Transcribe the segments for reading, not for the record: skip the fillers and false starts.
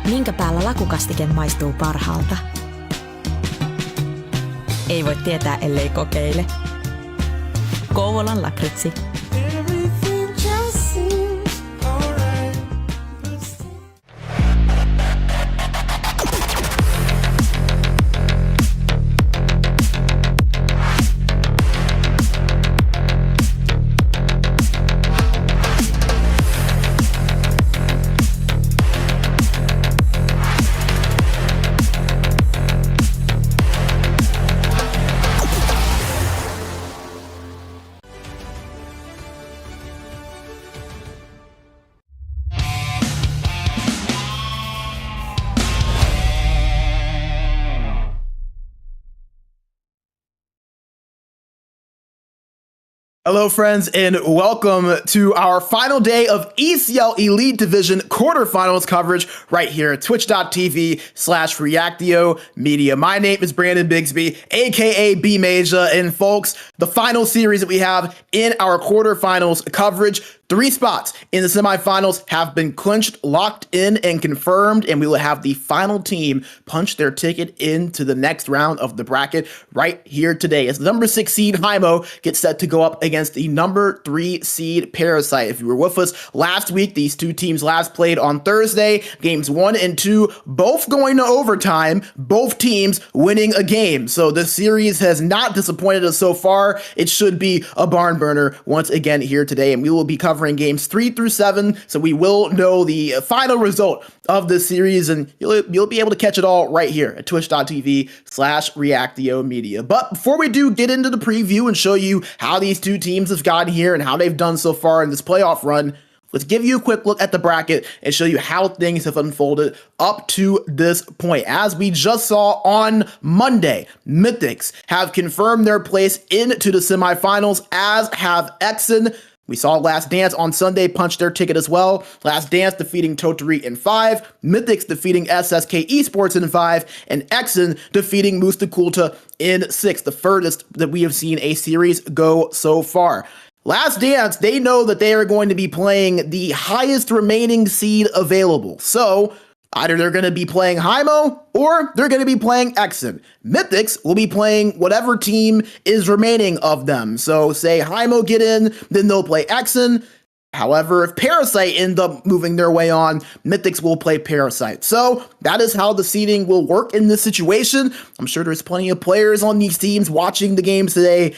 Minkä päällä lakukastike maistuu parhaalta? Ei voi tietää, ellei kokeile. Kouvolan lakritsi. Hello, friends, and welcome to our final day of ECL Elite Division quarterfinals coverage right here at twitch.tv/Reactio Media. My name is Brandon Bigsby, aka B Major, and folks, the final series that we have in our quarterfinals coverage, 3 spots in the semifinals have been clinched, locked in, and confirmed, and we will have the final team punch their ticket into the next round of the bracket right here today as the number 6 seed Heimo gets set to go up against the number 3 seed Parasite. If you were with us last week, these two teams last played on Thursday, games 1 and 2, both going to overtime, both teams winning a game. So the series has not disappointed us so far. It should be a barn burner once again here today, and we will be covering games 3 through 7, so we will know the final result of this series, and you'll be able to catch it all right here at twitch.tv/Reactio Media. But before we do get into the preview and show you how these two teams have gotten here and how they've done so far in this playoff run, let's give you a quick look at the bracket and show you how things have unfolded up to this point. As we just saw on Monday, Mythics have confirmed their place into the semifinals, as have Exen. We saw Last Dance on Sunday punch their ticket as well. Last Dance defeating Toturi in 5, Mythics defeating SSK Esports in 5, and Exen defeating Mustakulta in 6, the furthest that we have seen a series go so far. Last Dance, they know that they are going to be playing the highest remaining seed available. So either they're going to be playing Heimo or they're going to be playing Exen. Mythics will be playing whatever team is remaining of them. So say Heimo get in, then they'll play Exen. However, if Parasite end up moving their way on, Mythics will play Parasite. So that is how the seeding will work in this situation. I'm sure there's plenty of players on these teams watching the games today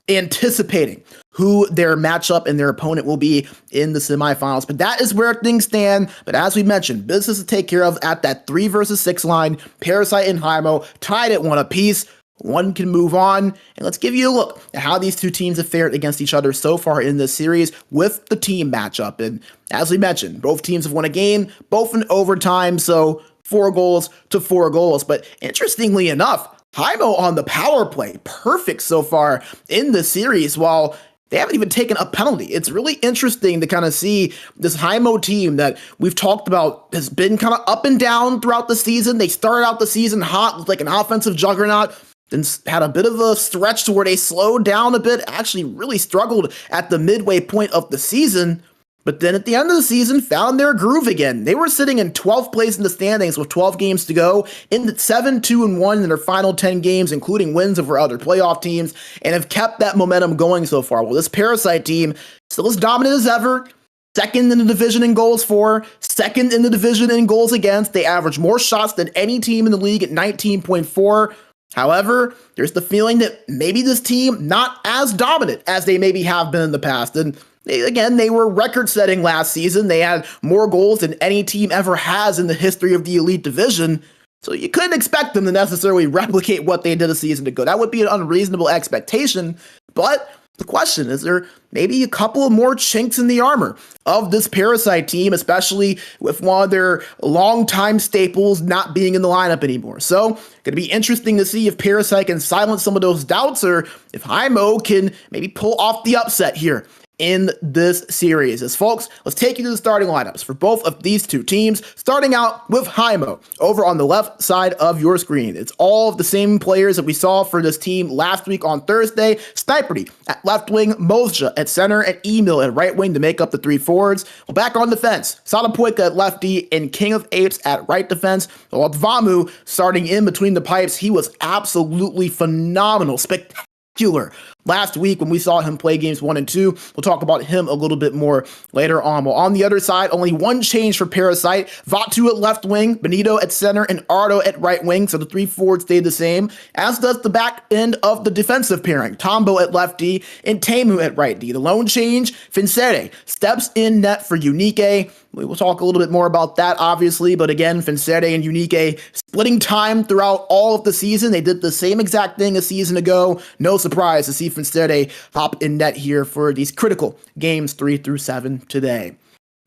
anticipating who their matchup and their opponent will be in the semifinals. But that is where things stand. But as we mentioned, business to take care of at that 3 versus 6 line. Parasite and Heimo tied at 1 apiece. One can move on. And let's give you a look at how these two teams have fared against each other so far in this series with the team matchup. And as we mentioned, both teams have won a game, both in overtime. So 4 goals to 4 goals. But interestingly enough, Heimo on the power play, perfect so far in the series, while they haven't even taken a penalty. It's really interesting to kind of see this Heimo team that we've talked about has been kind of up and down throughout the season. They started out the season hot with like an offensive juggernaut, then had a bit of a stretch to where they slowed down a bit, actually really struggled at the midway point of the season. But then at the end of the season, found their groove again. They were sitting in 12th place in the standings with 12 games to go, in the 7-2-1 in their final 10 games, including wins over other playoff teams, and have kept that momentum going so far. Well, this Parasite team still as dominant as ever. Second in the division in goals for, second in the division in goals against. They average more shots than any team in the league at 19.4. However, there's the feeling that maybe this team not as dominant as they maybe have been in the past. And they were record-setting last season. They had more goals than any team ever has in the history of the Elite Division. So you couldn't expect them to necessarily replicate what they did a season ago. That would be an unreasonable expectation. But the question is, there maybe a couple of more chinks in the armor of this Parasite team, especially with one of their longtime staples not being in the lineup anymore. So going to be interesting to see if Parasite can silence some of those doubts, or if Heimo can maybe pull off the upset here in this series. As folks, let's take you to the starting lineups for both of these two teams, starting out with Heimo over on the left side of your screen. It's all of the same players that we saw for this team last week on Thursday. Sniperty at left wing, Mozja at center, and Emil at right wing to make up the three forwards. Well, back on defense, Sadapoika at lefty and King of Apes at right defense. While Vamu starting in between the pipes, he was absolutely phenomenal, spectacular last week when we saw him play games 1 and 2. We'll talk about him a little bit more later on. Well, on the other side, only one change for Parasite. Vatu at left wing, Benito at center, and Ardo at right wing. So the three forwards stayed the same, as does the back end of the defensive pairing. Tombo at left D and Teemu at right D. The lone change, Fincere steps in net for Unique. We will talk a little bit more about that, obviously, but again, Fincere and Unique splitting time throughout all of the season. They did the same exact thing a season ago. No surprise to see Fincere hop in net here for these critical games 3 through 7 today.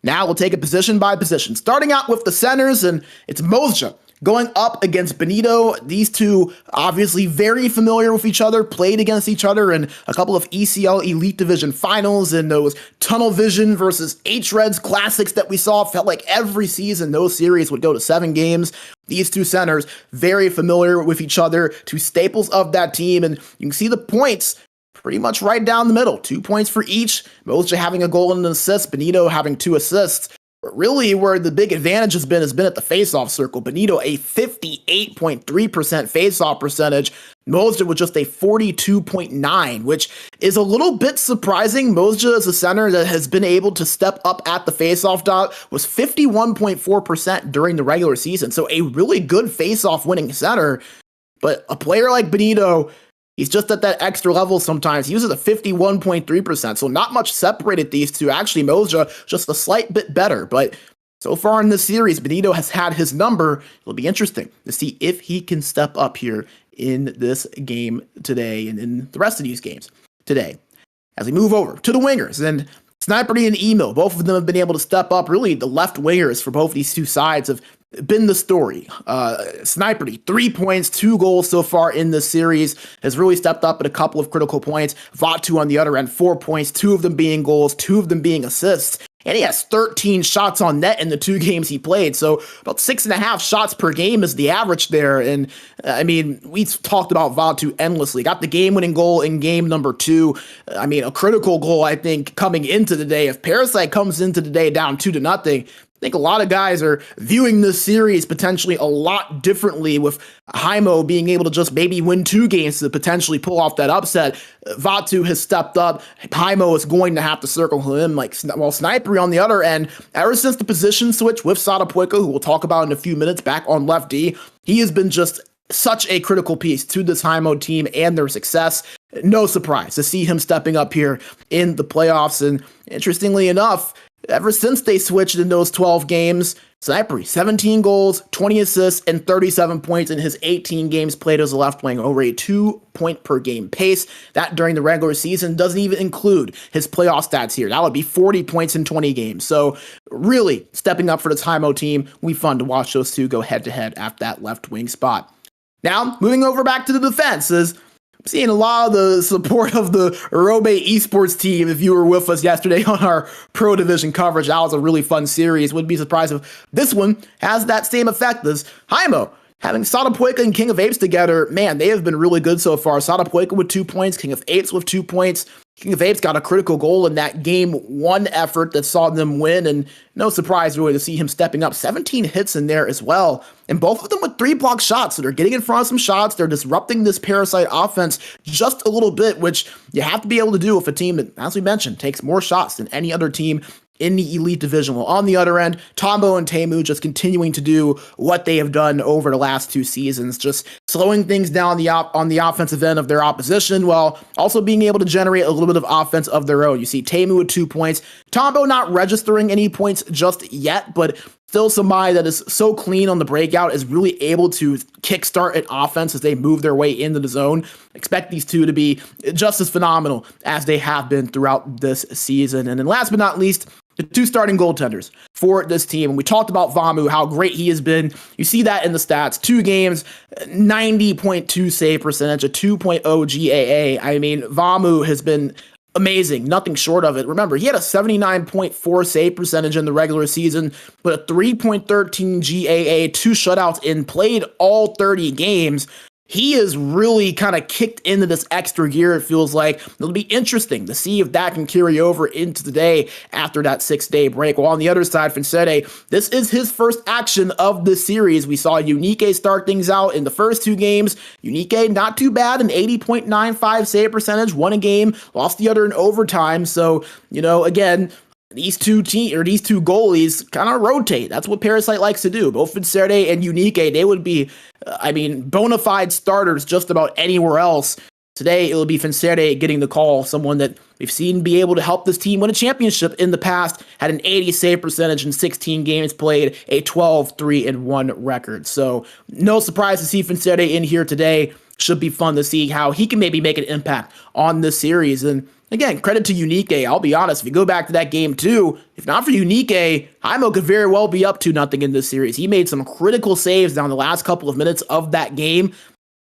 Now we'll take it position by position, starting out with the centers, and it's Mozja going up against Benito. These two obviously very familiar with each other, played against each other in a couple of ECL Elite Division finals and those Tunnel Vision versus H-Reds classics that we saw. Felt like every season those series would go to 7 games. These two centers very familiar with each other, two staples of that team, and you can see the points pretty much right down the middle. 2 points for each. Mozja having a goal and an assist, Benito having 2 assists. But really, where the big advantage has been at the face-off circle. Benito, a 58.3% face-off percentage. Mozja with just a 42.9, which is a little bit surprising. Mozja is a center that has been able to step up at the face-off dot, was 51.4% during the regular season. So a really good face-off winning center. But a player like Benito, he's just at that extra level sometimes. He uses a 51.3%, so not much separated these two. Actually, Mozja just a slight bit better, but so far in this series, Benito has had his number. It'll be interesting to see if he can step up here in this game today and in the rest of these games today. As we move over to the wingers, and Sniperty and Emil, both of them have been able to step up. Really, the left wingers for both these two sides have been the story. Sniperty, 3 points, 2 goals so far in this series, has really stepped up at a couple of critical points. Vatu on the other end, 4 points, 2 of them being goals, 2 of them being assists. And he has 13 shots on net in the 2 games he played. So about 6.5 shots per game is the average there. And I mean, we've talked about Vatu endlessly. Got the game-winning goal in game number 2. I mean, a critical goal, I think, coming into the day. If Parasite comes into the day down 2-0, I think a lot of guys are viewing this series potentially a lot differently, with Heimo being able to just maybe win 2 games to potentially pull off that upset. Vatu has stepped up. Heimo is going to have to circle him. While Snipery on the other end, ever since the position switch with Sadapoika, who we'll talk about in a few minutes, back on left D, he has been just such a critical piece to this Heimo team and their success. No surprise to see him stepping up here in the playoffs. And interestingly enough, ever since they switched in those 12 games, Snipery, 17 goals, 20 assists, and 37 points in his 18 games played as a left wing, over a 2-point per game pace. That during the regular season doesn't even include his playoff stats here. That would be 40 points in 20 games. So really stepping up for the Heimo team. We fun to watch those two go head-to-head at that left wing spot. Now, moving over back to the defense, is I'm seeing a lot of the support of the Robe Esports team. If you were with us yesterday on our Pro Division coverage, that was a really fun series. Wouldn't be surprised if this one has that same effect as Heimo. Having Sadapoika and King of Apes together, man, they have been really good so far. Sadapoika with 2 points, King of Apes with 2 points. King of Apes got a critical goal in that game 1 effort that saw them win, and no surprise really to see him stepping up. 17 hits in there as well, and both of them with 3 block shots. So they're getting in front of some shots. They're disrupting this Parasite offense just a little bit, which you have to be able to do with a team that, as we mentioned, takes more shots than any other team in the Elite Division. Well, on the other end, Tombo and Teemu just continuing to do what they have done over the last 2 seasons, just slowing things down on the offensive end of their opposition, while also being able to generate a little bit of offense of their own. You see Teemu with 2 points, Tombo not registering any points just yet, but still somebody that is so clean on the breakout, is really able to kickstart an offense as they move their way into the zone. Expect these two to be just as phenomenal as they have been throughout this season. And then last but not least, the 2 starting goaltenders for this team. And we talked about Vamu, how great he has been. You see that in the stats. 2 games, 90.2 save percentage, a 2.0 GAA. I mean, Vamu has been amazing, nothing short of it. Remember, he had a 79.4 save percentage in the regular season, but a 3.13 GAA, 2 shutouts, and played all 30 games. He is really kind of kicked into this extra gear, it feels like. It'll be interesting to see if that can carry over into the day after that 6-day break. While on the other side, Fonsete, this is his first action of the series. We saw Unique start things out in the first 2 games. Unique, not too bad, an 80.95 save percentage, won a game, lost the other in overtime. So, again, these two goalies kind of rotate. That's what Parasite likes to do. Both Fonsete and Unique, they would be, bona fide starters just about anywhere else. Today, it will be Fonsete getting the call, someone that we've seen be able to help this team win a championship in the past, had an 80 save percentage in 16 games played, a 12-3-1 record. So no surprise to see Fonsete in here today. Should be fun to see how he can maybe make an impact on this series. And again, credit to Unique. I'll be honest, if you go back to that game too, if not for Unique, Heimo could very well be up 2-0 in this series. He made some critical saves down the last couple of minutes of that game.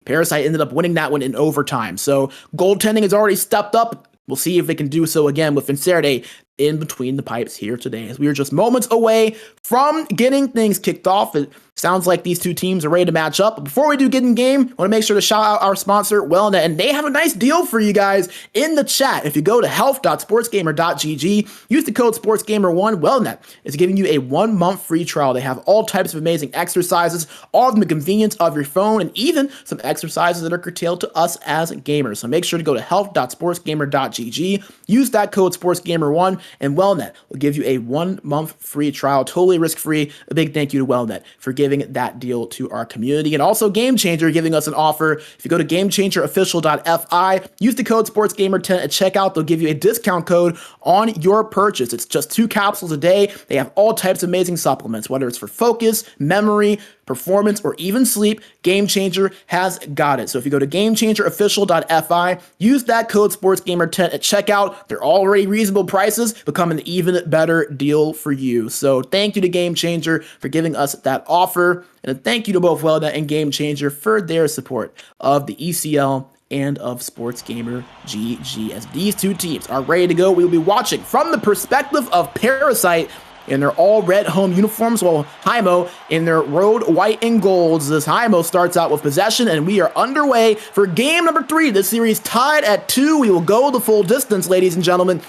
Parasite ended up winning that one in overtime. So goaltending has already stepped up. We'll see if they can do so again with Fonsete in between the pipes here today, as we are just moments away from getting things kicked off. It sounds like these two teams are ready to match up. But before we do get in game, I want to make sure to shout out our sponsor, Wellnet, and they have a nice deal for you guys in the chat. If you go to health.sportsgamer.gg, use the code SportsGamer1, Wellnet is giving you a 1-month free trial. They have all types of amazing exercises, all of them the convenience of your phone, and even some exercises that are curtailed to us as gamers. So make sure to go to health.sportsgamer.gg, use that code SportsGamer1, and Wellnet will give you a 1-month free trial, totally risk-free. A big thank you to Wellnet for giving that deal to our community. And also Game Changer giving us an offer. If you go to GameChangerOfficial.fi, use the code SportsGamer10 at checkout. They'll give you a discount code on your purchase. It's just 2 capsules a day. They have all types of amazing supplements, whether it's for focus, memory, performance, or even sleep. Game Changer has got it. So if you go to GameChangerOfficial.fi, use that code SportsGamer10 at checkout. They're already reasonable prices, become an even better deal for you. So thank you to Game Changer for giving us that offer. And a thank you to both Wellnet and Game Changer for their support of the ECL and of SportsGamer GG. As these two teams are ready to go, we will be watching from the perspective of Parasite in their all-red home uniforms, while Heimo in their road white and golds. As Heimo starts out with possession, and we are underway for game number 3. This series tied at 2. We will go the full distance, ladies and gentlemen.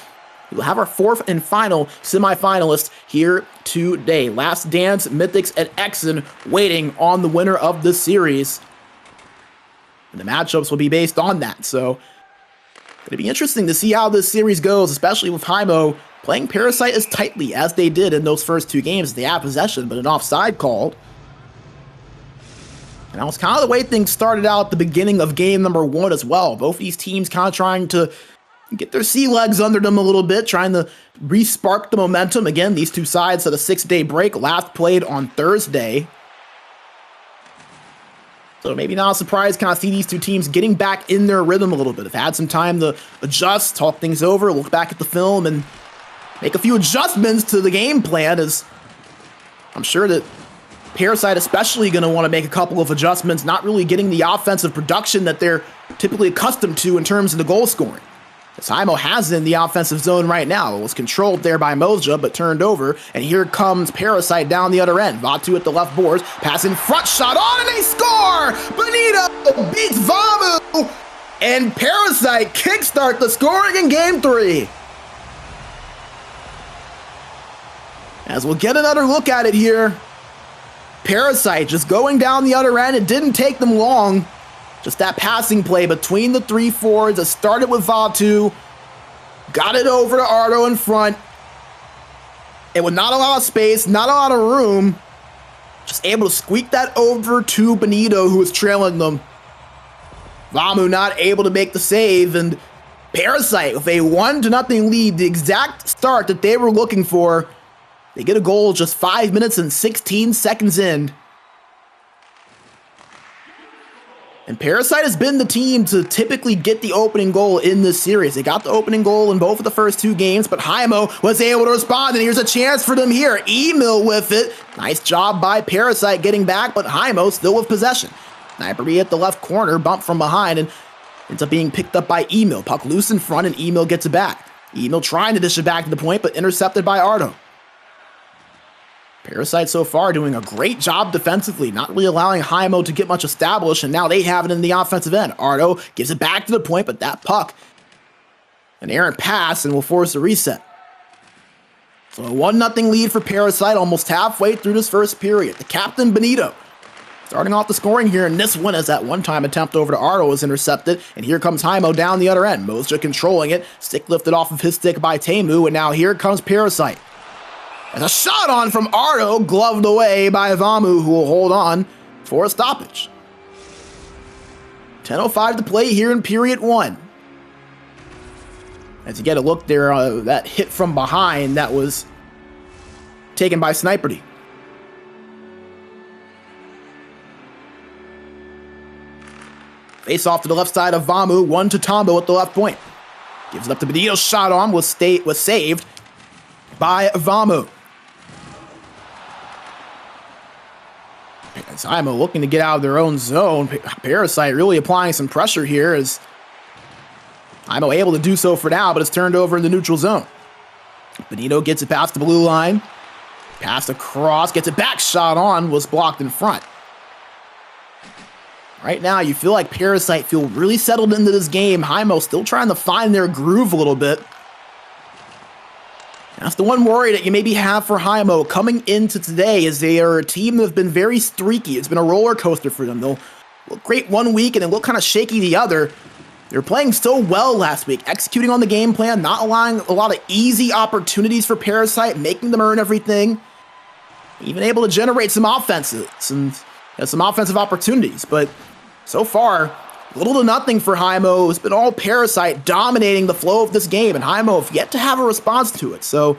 We will have our 4th and final semifinalist here today. Last Dance, Mythics, and Exen waiting on the winner of this series. And the matchups will be based on that. So it'll be interesting to see how this series goes, especially with Heimo playing Parasite as tightly as they did in those first 2 games. They had possession, but an offside called. And that was kind of the way things started out at the beginning of game number 1 as well. Both these teams kind of trying to get their sea legs under them a little bit, trying to re-spark the momentum. Again, these two sides had a 6-day break, last played on Thursday. So maybe not a surprise, kind of see these two teams getting back in their rhythm a little bit. Have had some time to adjust, talk things over, look back at the film, and make a few adjustments to the game plan, as I'm sure that Parasite especially going to want to make a couple of adjustments, not really getting the offensive production that they're typically accustomed to in terms of the goal scoring. As Heimo has in the offensive zone right now. It was controlled there by Moja, but turned over, and here comes Parasite down the other end. Vatu at the left boards, pass in front, shot on, and they score! Benito beats Vamu, and Parasite kickstart the scoring in game 3. As we'll get another look at it here. Parasite just going down the other end. It didn't take them long. Just that passing play between the 3 forwards that started with Vatu. Got it over to Ardo in front. And with not a lot of space, not a lot of room, just able to squeak that over to Benito, who was trailing them. Vamu not able to make the save, and Parasite with a 1-0 lead, the exact start that they were looking for. They get a goal just 5 minutes and 16 seconds in. And Parasite has been the team to typically get the opening goal in this series. They got the opening goal in both of the first 2 games, but Heimo was able to respond, and here's a chance for them here. Emil with it. Nice job by Parasite getting back, but Heimo still with possession. Snipery at the left corner, bump from behind, and Ends up being picked up by Emil. Puck loose in front, and Emil gets it back. Emil trying to dish it back to the point, but intercepted by Ardo. Parasite so far doing a great job defensively, not really allowing Heimo to get much established, and now they have it in the offensive end. Ardo gives it back to the point, but that puck, an errant pass, and will force a reset. So a 1-0 lead for Parasite almost halfway through this first period. The captain, Benito, starting off the scoring here in this one as that one-time attempt over to Ardo is intercepted, and here comes Heimo down the other end. Mosja controlling it, stick lifted off of his stick by Teemu, and now here comes Parasite. And a shot on from Ardo, gloved away by Vamu, who will hold on for a stoppage. 10:05 to play here in period 1. As you get a look there, that hit from behind that was taken by Sniperty. Face off to the left side of Vamu, one to Tombo at the left point. Gives it up to Benito, shot on, was saved by Vamu. As Heimo looking to get out of their own zone. Parasite really applying some pressure here as Heimo able to do so for now, but it's turned over in the neutral zone. Benito gets it past the blue line. Passed across, gets it back, shot on, was blocked in front. Right now, you feel like Parasite feel really settled into this game. Heimo still trying to find their groove a little bit. That's the one worry that you maybe have for Heimo coming into today, is they are a team that have been very streaky. It's been a roller coaster for them. They'll look great one week and then look kind of shaky the other. They were playing so well last week, executing on the game plan, not allowing a lot of easy opportunities for Parasite, making them earn everything. Even able to generate some offenses and some offensive opportunities. But so far, little to nothing for Heimo. It's been all Parasite dominating the flow of this game, and Heimo have yet to have a response to it. So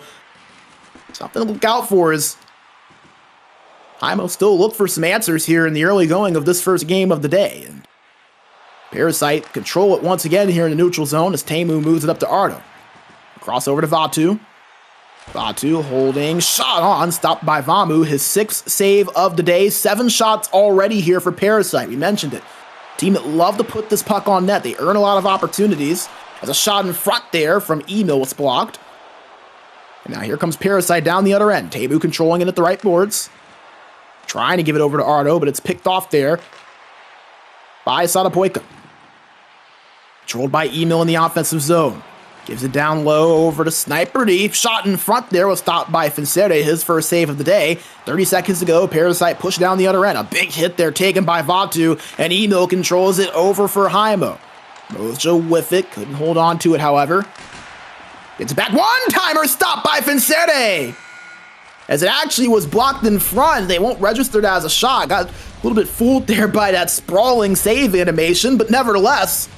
something to look out for is Heimo still look for some answers here in the early going of this first game of the day. And Parasite control it once again here in the neutral zone as Teemu moves it up to Ardo. Crossover to Vatu. Vatu holding, shot on, stopped by Vamu, his 6th save of the day. 7 shots already here for Parasite. We mentioned it. Team that love to put this puck on net. They earn a lot of opportunities. As a shot in front there from Emil was blocked. And now here comes Parasite down the other end. Teemu controlling it at the right boards. Trying to give it over to Ardo, but it's picked off there by Sadapoika. Controlled by Emil in the offensive zone. Gives it down low over to Sniperty. Shot in front there was stopped by Fincere, his first save of the day. 30 seconds to go. Parasite pushed down the other end. A big hit there taken by Vatu, and Emil controls it over for Heimo. Mojo with it. Couldn't hold on to it, however. Gets it back. One-timer stopped by Fincere. As it actually was blocked in front, they won't register that as a shot. Got a little bit fooled there by that sprawling save animation, but nevertheless,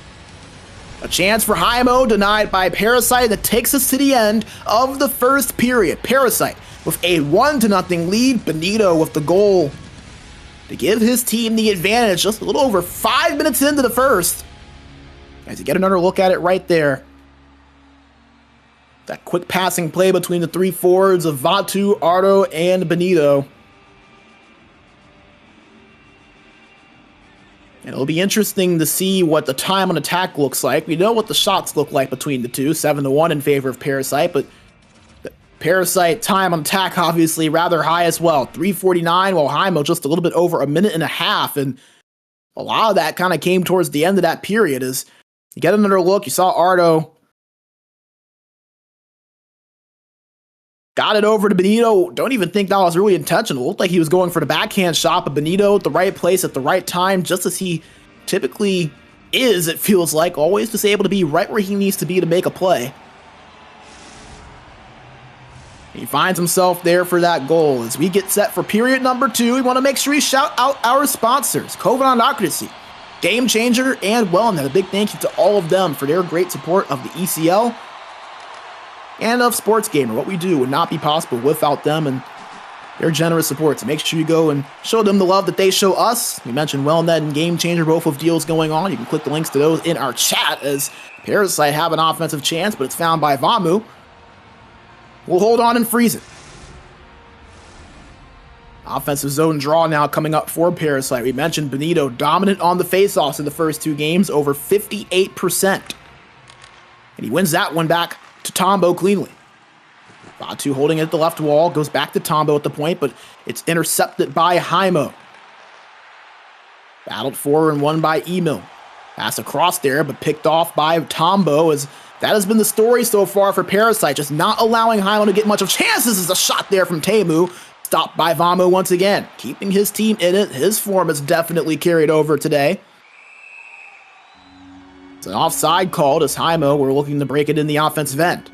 a chance for Heimo denied by Parasite that takes us to the end of the first period. Parasite with a 1-0 lead. Benito with the goal to give his team the advantage just a little over 5 minutes into the first. As you get another look at it right there. That quick passing play between the 3 forwards of Vatu, Ardo, and Benito. And it'll be interesting to see what the time on attack looks like. We know what the shots look like between the two, 7-1 in favor of Parasite, but the Parasite time on attack obviously rather high as well. 3:49, while Heimo just a little bit over a minute and a half, and a lot of that kind of came towards the end of that period. As you get another look, you saw Ardo got it over to Benito. Don't even think that was really intentional. It looked like he was going for the backhand shot, but Benito at the right place at the right time, just as he typically is, it feels like, always just able to be right where he needs to be to make a play. He finds himself there for that goal. As we get set for period number 2, we want to make sure we shout out our sponsors, Covenant Ocracy, Game Changer, and Wellnet. A big thank you to all of them for their great support of the ECL and of SportsGamer. What we do would not be possible without them and their generous support. So make sure you go and show them the love that they show us. We mentioned Wellnet and Game Changer, both with deals going on. You can click the links to those in our chat, as Parasite have an offensive chance, but it's found by Vamu. We'll hold on and freeze it. Offensive zone draw now coming up for Parasite. We mentioned Benito dominant on the faceoffs in the first two games, over 58%. And he wins that one back to Tombo cleanly. Vatu holding it at the left wall, goes back to Tombo at the point, but it's intercepted by Heimo. Battled for and won by Emil. Pass across there, but picked off by Tombo, as that has been the story so far for Parasite, just not allowing Heimo to get much of chances. As a shot there from Teemu, stopped by Vamu once again, keeping his team in it. His form has definitely carried over today. It's an offside called as Heimo were looking to break it in the offensive end.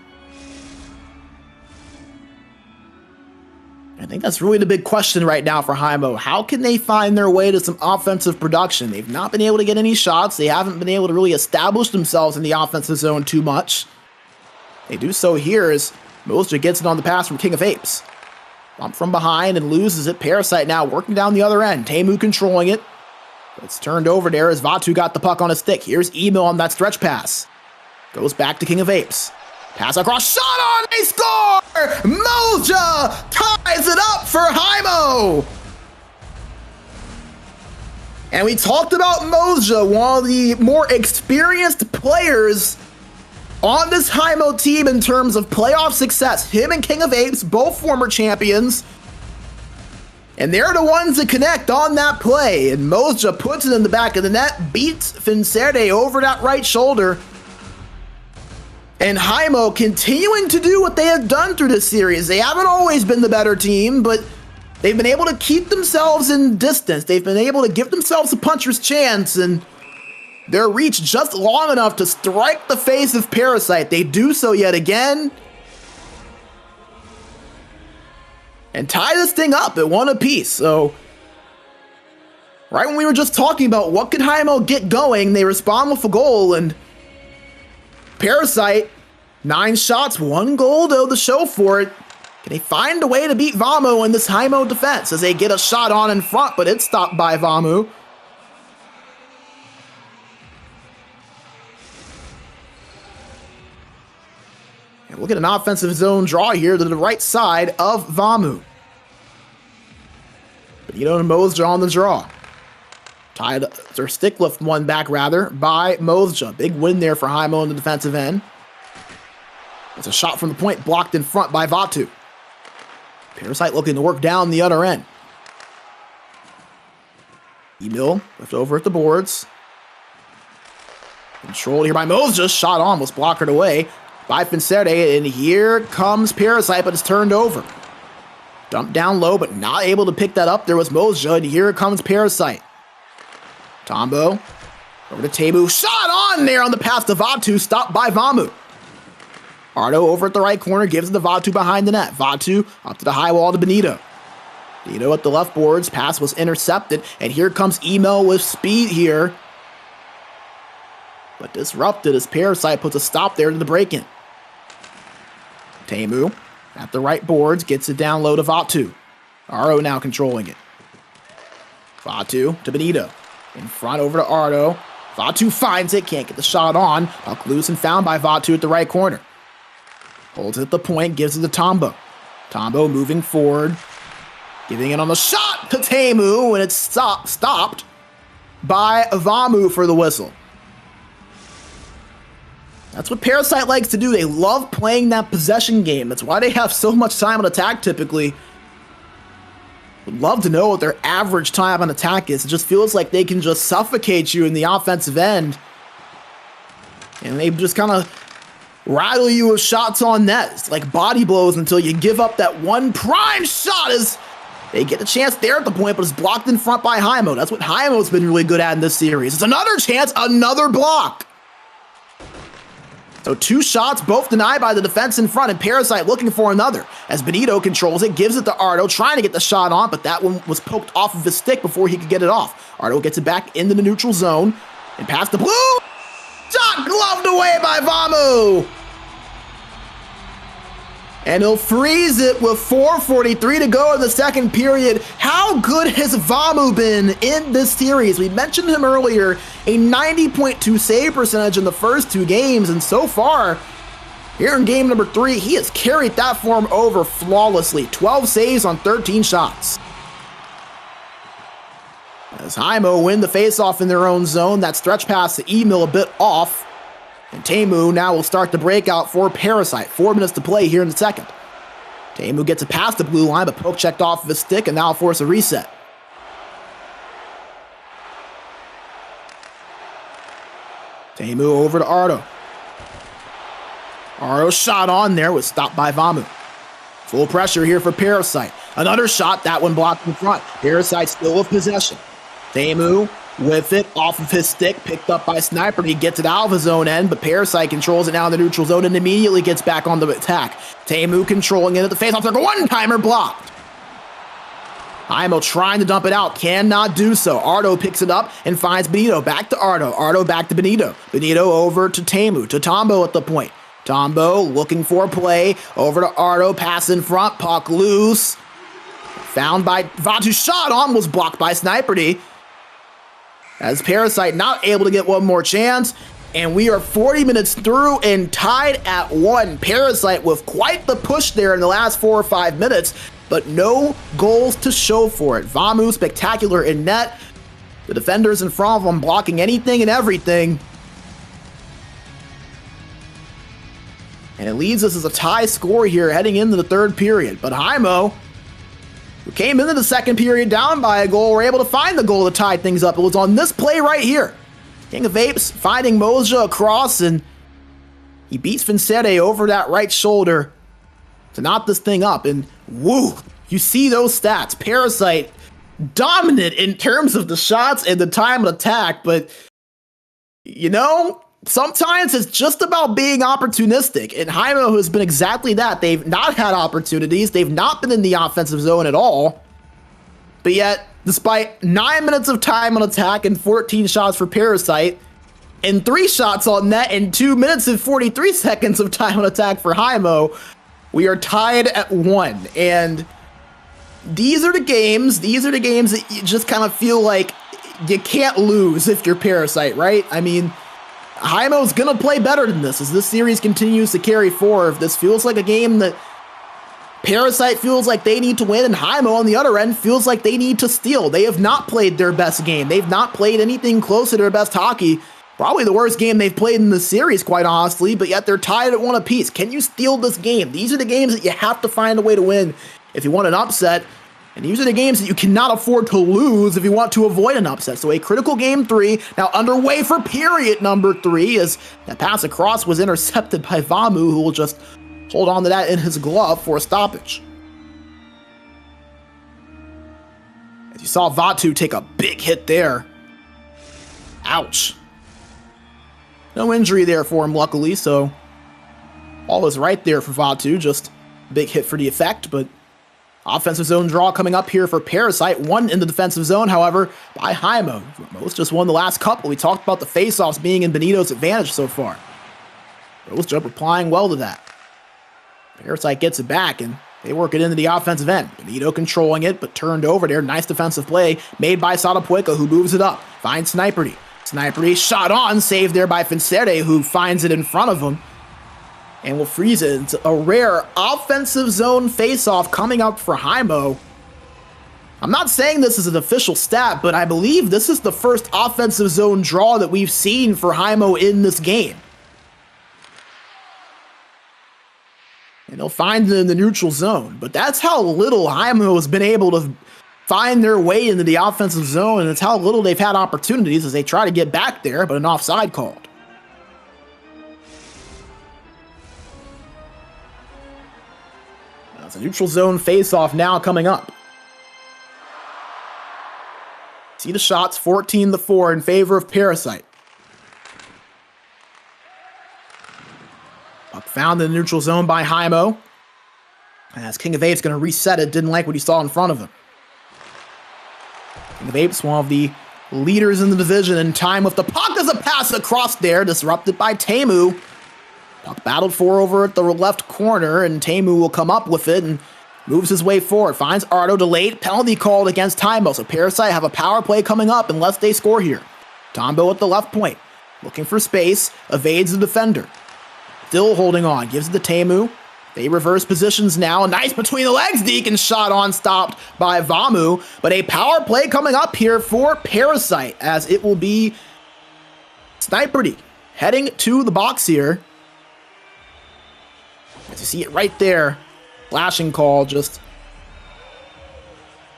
I think that's really the big question right now for Heimo. How can they find their way to some offensive production? They've not been able to get any shots. They haven't been able to really establish themselves in the offensive zone too much. They do so here as Mosja gets it on the pass from King of Apes. Bump from behind and loses it. Parasite now working down the other end. Teemu controlling it. It's turned over there as Vatu got the puck on his stick. Here's Emil on that stretch pass. Goes back to King of Apes. Pass across, shot on, they score! Mosja ties it up for Heimo! And we talked about Mosja, one of the more experienced players on this Heimo team in terms of playoff success. Him and King of Apes, both former champions. And they're the ones that connect on that play. And Mosja puts it in the back of the net, beats Fincerde over that right shoulder. And Heimo continuing to do what they have done through this series. They haven't always been the better team, but they've been able to keep themselves in distance. They've been able to give themselves a puncher's chance, and their reach just long enough to strike the face of Parasite. They do so yet again. And tie this thing up at one apiece. So, right when we were just talking about what could Heimo get going, they respond with a goal, and Parasite, 9 shots, 1 goal though to show for it. Can they find a way to beat Vamu in this Heimo defense as they get a shot on in front, but it's stopped by Vamu. And look at an offensive zone draw here to the right side of Vamu. Benito and Mosja on the draw. Tied, or stick lift one back rather, by Mosja. Big win there for Heimo in the defensive end. It's a shot from the point, blocked in front by Vatu. Parasite looking to work down the other end. Emil left over at the boards. Controlled here by Mosja. Shot almost blocked away by Fincerde, and here comes Parasite, but it's turned over. Dumped down low, but not able to pick that up. There was Mosja, and here comes Parasite. Tombo, over to Teemu, shot on there on the pass to Vatu, stopped by Vamu. Ardo over at the right corner, gives it to Vatu behind the net. Vatu up to the high wall to Benito. Benito at the left boards, pass was intercepted, and here comes Emil with speed here. But disrupted as Parasite puts a stop there to the break-in. Teemu at the right boards, gets it down low to Vatu. Ardo now controlling it. Vatu to Benito. In front over to Ardo. Vatu finds it, can't get the shot on. Puck loose and found by Vatu at the right corner. Holds it at the point, gives it to Tombo. Tombo moving forward. Giving it on the shot to Teemu, and it's stopped by Vamu for the whistle. That's what Parasite likes to do. They love playing that possession game. That's why they have so much time on attack typically. Would love to know what their average time on attack is. It just feels like they can just suffocate you in the offensive end. And they just kind of rattle you with shots on net. It's like body blows until you give up that one prime shot as they get a chance there at the point, but it's blocked in front by Heimo. That's what Heimo's been really good at in this series. It's another chance, another block. So 2 shots, both denied by the defense in front, and Parasite looking for another. As Benito controls it, gives it to Ardo, trying to get the shot on, but that one was poked off of his stick before he could get it off. Ardo gets it back into the neutral zone, and past the blue. Shot gloved away by Vamu. And he'll freeze it with 4:43 to go in the second period. How good has Vamu been in this series? We mentioned him earlier, a 90.2 save percentage in the first 2 games, and so far, here in game number 3, he has carried that form over flawlessly. 12 saves on 13 shots. As Heimo win the faceoff in their own zone, that stretch pass to Emil a bit off. And Teemu now will start the breakout for Parasite. 4 minutes to play here in the second. Teemu gets it past the blue line, but poke checked off of his stick and now force a reset. Teemu over to Ardo. Ardo's shot on there was stopped by Vamu. Full pressure here for Parasite. Another shot, that one blocked in front. Parasite still with possession. Teemu with it off of his stick, picked up by Sniper. He gets it out of his own end, but Parasite controls it now in the neutral zone and immediately gets back on the attack. Teemu controlling it at the face-off circle. One-timer blocked. Heimo trying to dump it out, cannot do so. Ardo picks it up and finds Benito. Back to Ardo. Ardo back to Benito. Benito over to Teemu. To Tombo at the point. Tombo looking for play. Over to Ardo. Pass in front. Puck loose. Found by Vatu. Shot on was blocked by Sniper D. As Parasite not able to get one more chance. And we are 40 minutes through and tied at 1. Parasite with quite the push there in the last 4 or 5 minutes, but no goals to show for it. Vamu spectacular in net. The defenders in front of him blocking anything and everything. And it leads us as a tie score here heading into the third period. But Heimo, who came into the second period down by a goal, were able to find the goal to tie things up. It was on this play right here. King of Apes finding Moja across, and he beats Vincere over that right shoulder to knot this thing up. And woo, you see those stats. Parasite dominant in terms of the shots and the time of attack, but you know, sometimes it's just about being opportunistic, and Heimo has been exactly that. They've not had opportunities. They've not been in the offensive zone at all, but yet, despite 9 minutes of time on attack and 14 shots for Parasite, and 3 shots on net and 2 minutes and 43 seconds of time on attack for Heimo, we are tied at 1. And these are the games that you just kind of feel like you can't lose if you're Parasite, right? I mean, Heimo's gonna play better than this as this series continues to carry forward. If this feels like a game that Parasite feels like they need to win, and Heimo on the other end feels like they need to steal. They have not played their best game. They've not played anything close to their best hockey. Probably the worst game they've played in the series, quite honestly, but yet they're tied at 1 apiece. Can you steal this game? These are the games that you have to find a way to win if you want an upset, and these are the games that you cannot afford to lose if you want to avoid an upset. So a critical game 3 now underway for period number 3 as that pass across was intercepted by Vamu, who will just hold on to that in his glove for a stoppage. As you saw Vatu take a big hit there. Ouch. No injury there for him, luckily, so all is right there for Vatu. Just a big hit for the effect, but offensive zone draw coming up here for Parasite. 1 in the defensive zone, however, by Heimo. Rose just won the last couple. We talked about the face-offs being in Benito's advantage so far. Rose jump replying well to that. Parasite gets it back, and they work it into the offensive end. Benito controlling it, but turned over there. Nice defensive play made by Sadapueka, who moves it up. Finds Sniper D. Sniper D shot on, saved there by Vincere, who finds it in front of him and will freeze it. It's a rare offensive zone face-off coming up for Heimo. I'm not saying this is an official stat, but I believe this is the first offensive zone draw that we've seen for Heimo in this game. And they'll find it in the neutral zone. But that's how little Heimo has been able to find their way into the offensive zone, and it's how little they've had opportunities as they try to get back there, but an offside called. It's a neutral zone face-off now coming up. See the shots, 14-4 in favor of Parasite. Puck found in the neutral zone by Heimo. As King of Apes going to reset it, didn't like what he saw in front of him. King of Apes, one of the leaders in the division in time with the puck. There's a pass across there, disrupted by Teemu. Puck battled for over at the left corner, and Teemu will come up with it and moves his way forward. Finds Ardo delayed. Penalty called against Heimo. So Parasite have a power play coming up unless they score here. Tombo at the left point. Looking for space. Evades the defender. Still holding on. Gives it to Teemu. They reverse positions now. Nice between the legs deke and shot on, stopped by Vamu. But a power play coming up here for Parasite, as it will be Sniper D heading to the box here. As you see it right there. Flashing call, just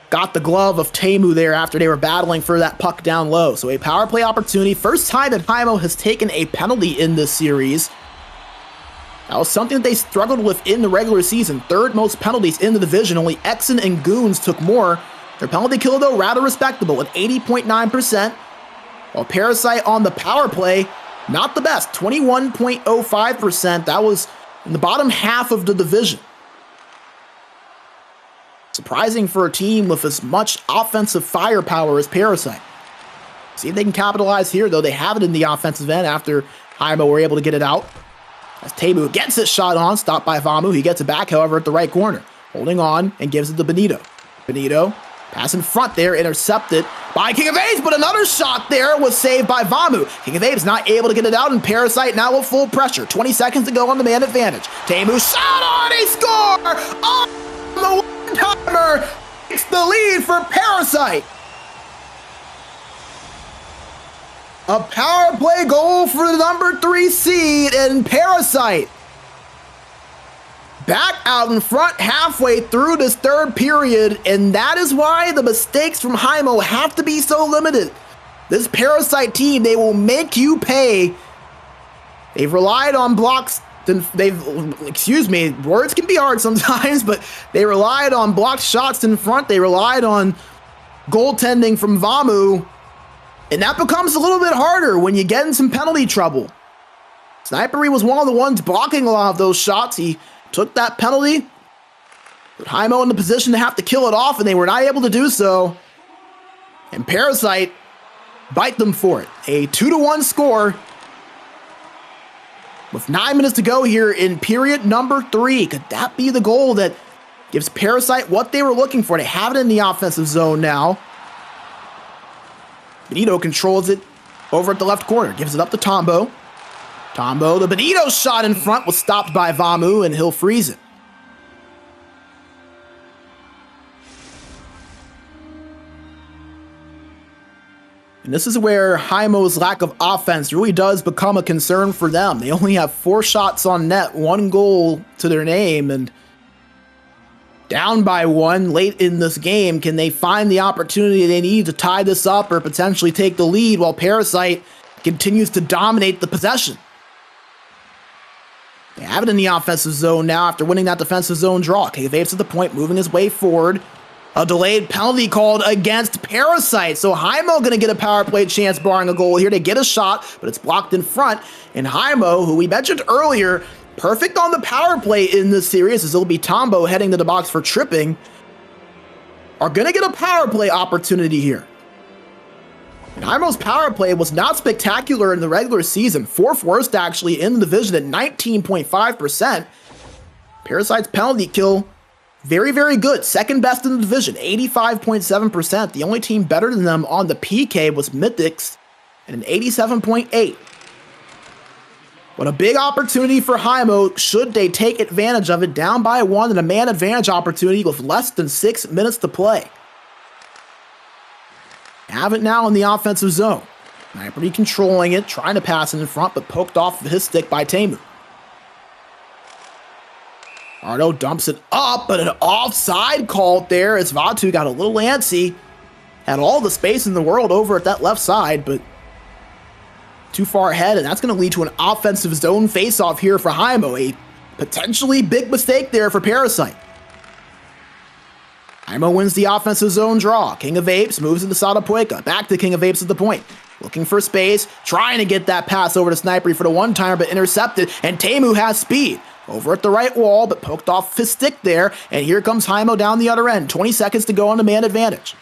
got the glove of Teemu there after they were battling for that puck down low. So a power play opportunity. First time that Heimo has taken a penalty in this series. That was something that they struggled with in the regular season. Third most penalties in the division. Only Exen and Goons took more. Their penalty kill, though, rather respectable at 80.9%. While Parasite on the power play, not the best, 21.05%. That was in the bottom half of the division. Surprising for a team with as much offensive firepower as Parasite. See if they can capitalize here, though. They have it in the offensive end after Heimo were able to get it out. As Teemu gets it shot on, stopped by Vamu. He gets it back, however, at the right corner. Holding on and gives it to Benito. Benito, pass in front there, intercepted by King of Apes, but another shot there was saved by Vamu. King of Apes not able to get it out, and Parasite now with full pressure. 20 seconds to go on the man advantage. Teemu shot on, he score! On the one-timer! It's the lead for Parasite. A power play goal for the number 3 seed in Parasite. Back out in front halfway through this third period, and that is why the mistakes from Heimo have to be so limited. This Parasite team, they will make you pay. They've relied on blocks. Words can be hard sometimes, but they relied on blocked shots in front. They relied on goaltending from Vamu. And that becomes a little bit harder when you get in some penalty trouble. Snipery was one of the ones blocking a lot of those shots. He took that penalty, put Heimo in the position to have to kill it off, and they were not able to do so. And Parasite bite them for it. A 2-1 score with 9 minutes to go here in period number 3. Could that be the goal that gives Parasite what they were looking for? They have it in the offensive zone now. Benito controls it over at the left corner. Gives it up to Tombo. Tombo, the Benito shot in front was stopped by Vamu, and he'll freeze it. And this is where Heimo's lack of offense really does become a concern for them. They only have 4 shots on net, 1 goal to their name, and down by 1 late in this game. Can they find the opportunity they need to tie this up or potentially take the lead while Parasite continues to dominate the possession? They have it in the offensive zone now after winning that defensive zone draw. King of Apes at the point, moving his way forward. A delayed penalty called against Parasite. So Heimo going to get a power play chance barring a goal here. They get a shot, but it's blocked in front. And Heimo, who we mentioned earlier, perfect on the power play in this series, as it'll be Tombo heading to the box for tripping, are going to get a power play opportunity here. And Heimo's power play was not spectacular in the regular season. 4th worst, actually, in the division at 19.5%. Parasite's penalty kill, very, very good. Second best in the division, 85.7%. The only team better than them on the PK was Mythics at an 87.8%. But a big opportunity for Heimo should they take advantage of it, down by 1 and a man advantage opportunity with less than 6 minutes to play. Have it now in the offensive zone. Sniper controlling it, trying to pass it in front, but poked off his stick by Teemu. Ardo dumps it up, but an offside called there as Vatu got a little antsy. Had all the space in the world over at that left side, but too far ahead, and that's going to lead to an offensive zone face-off here for Heimo. A potentially big mistake there for Parasite. Heimo wins the offensive zone draw. King of Apes moves into Sadapueka. Back to King of Apes at the point. Looking for space, trying to get that pass over to Snipery for the one-timer, but intercepted, and Teemu has speed. Over at the right wall, but poked off his stick there, and here comes Heimo down the other end. 20 seconds to go on the man advantage.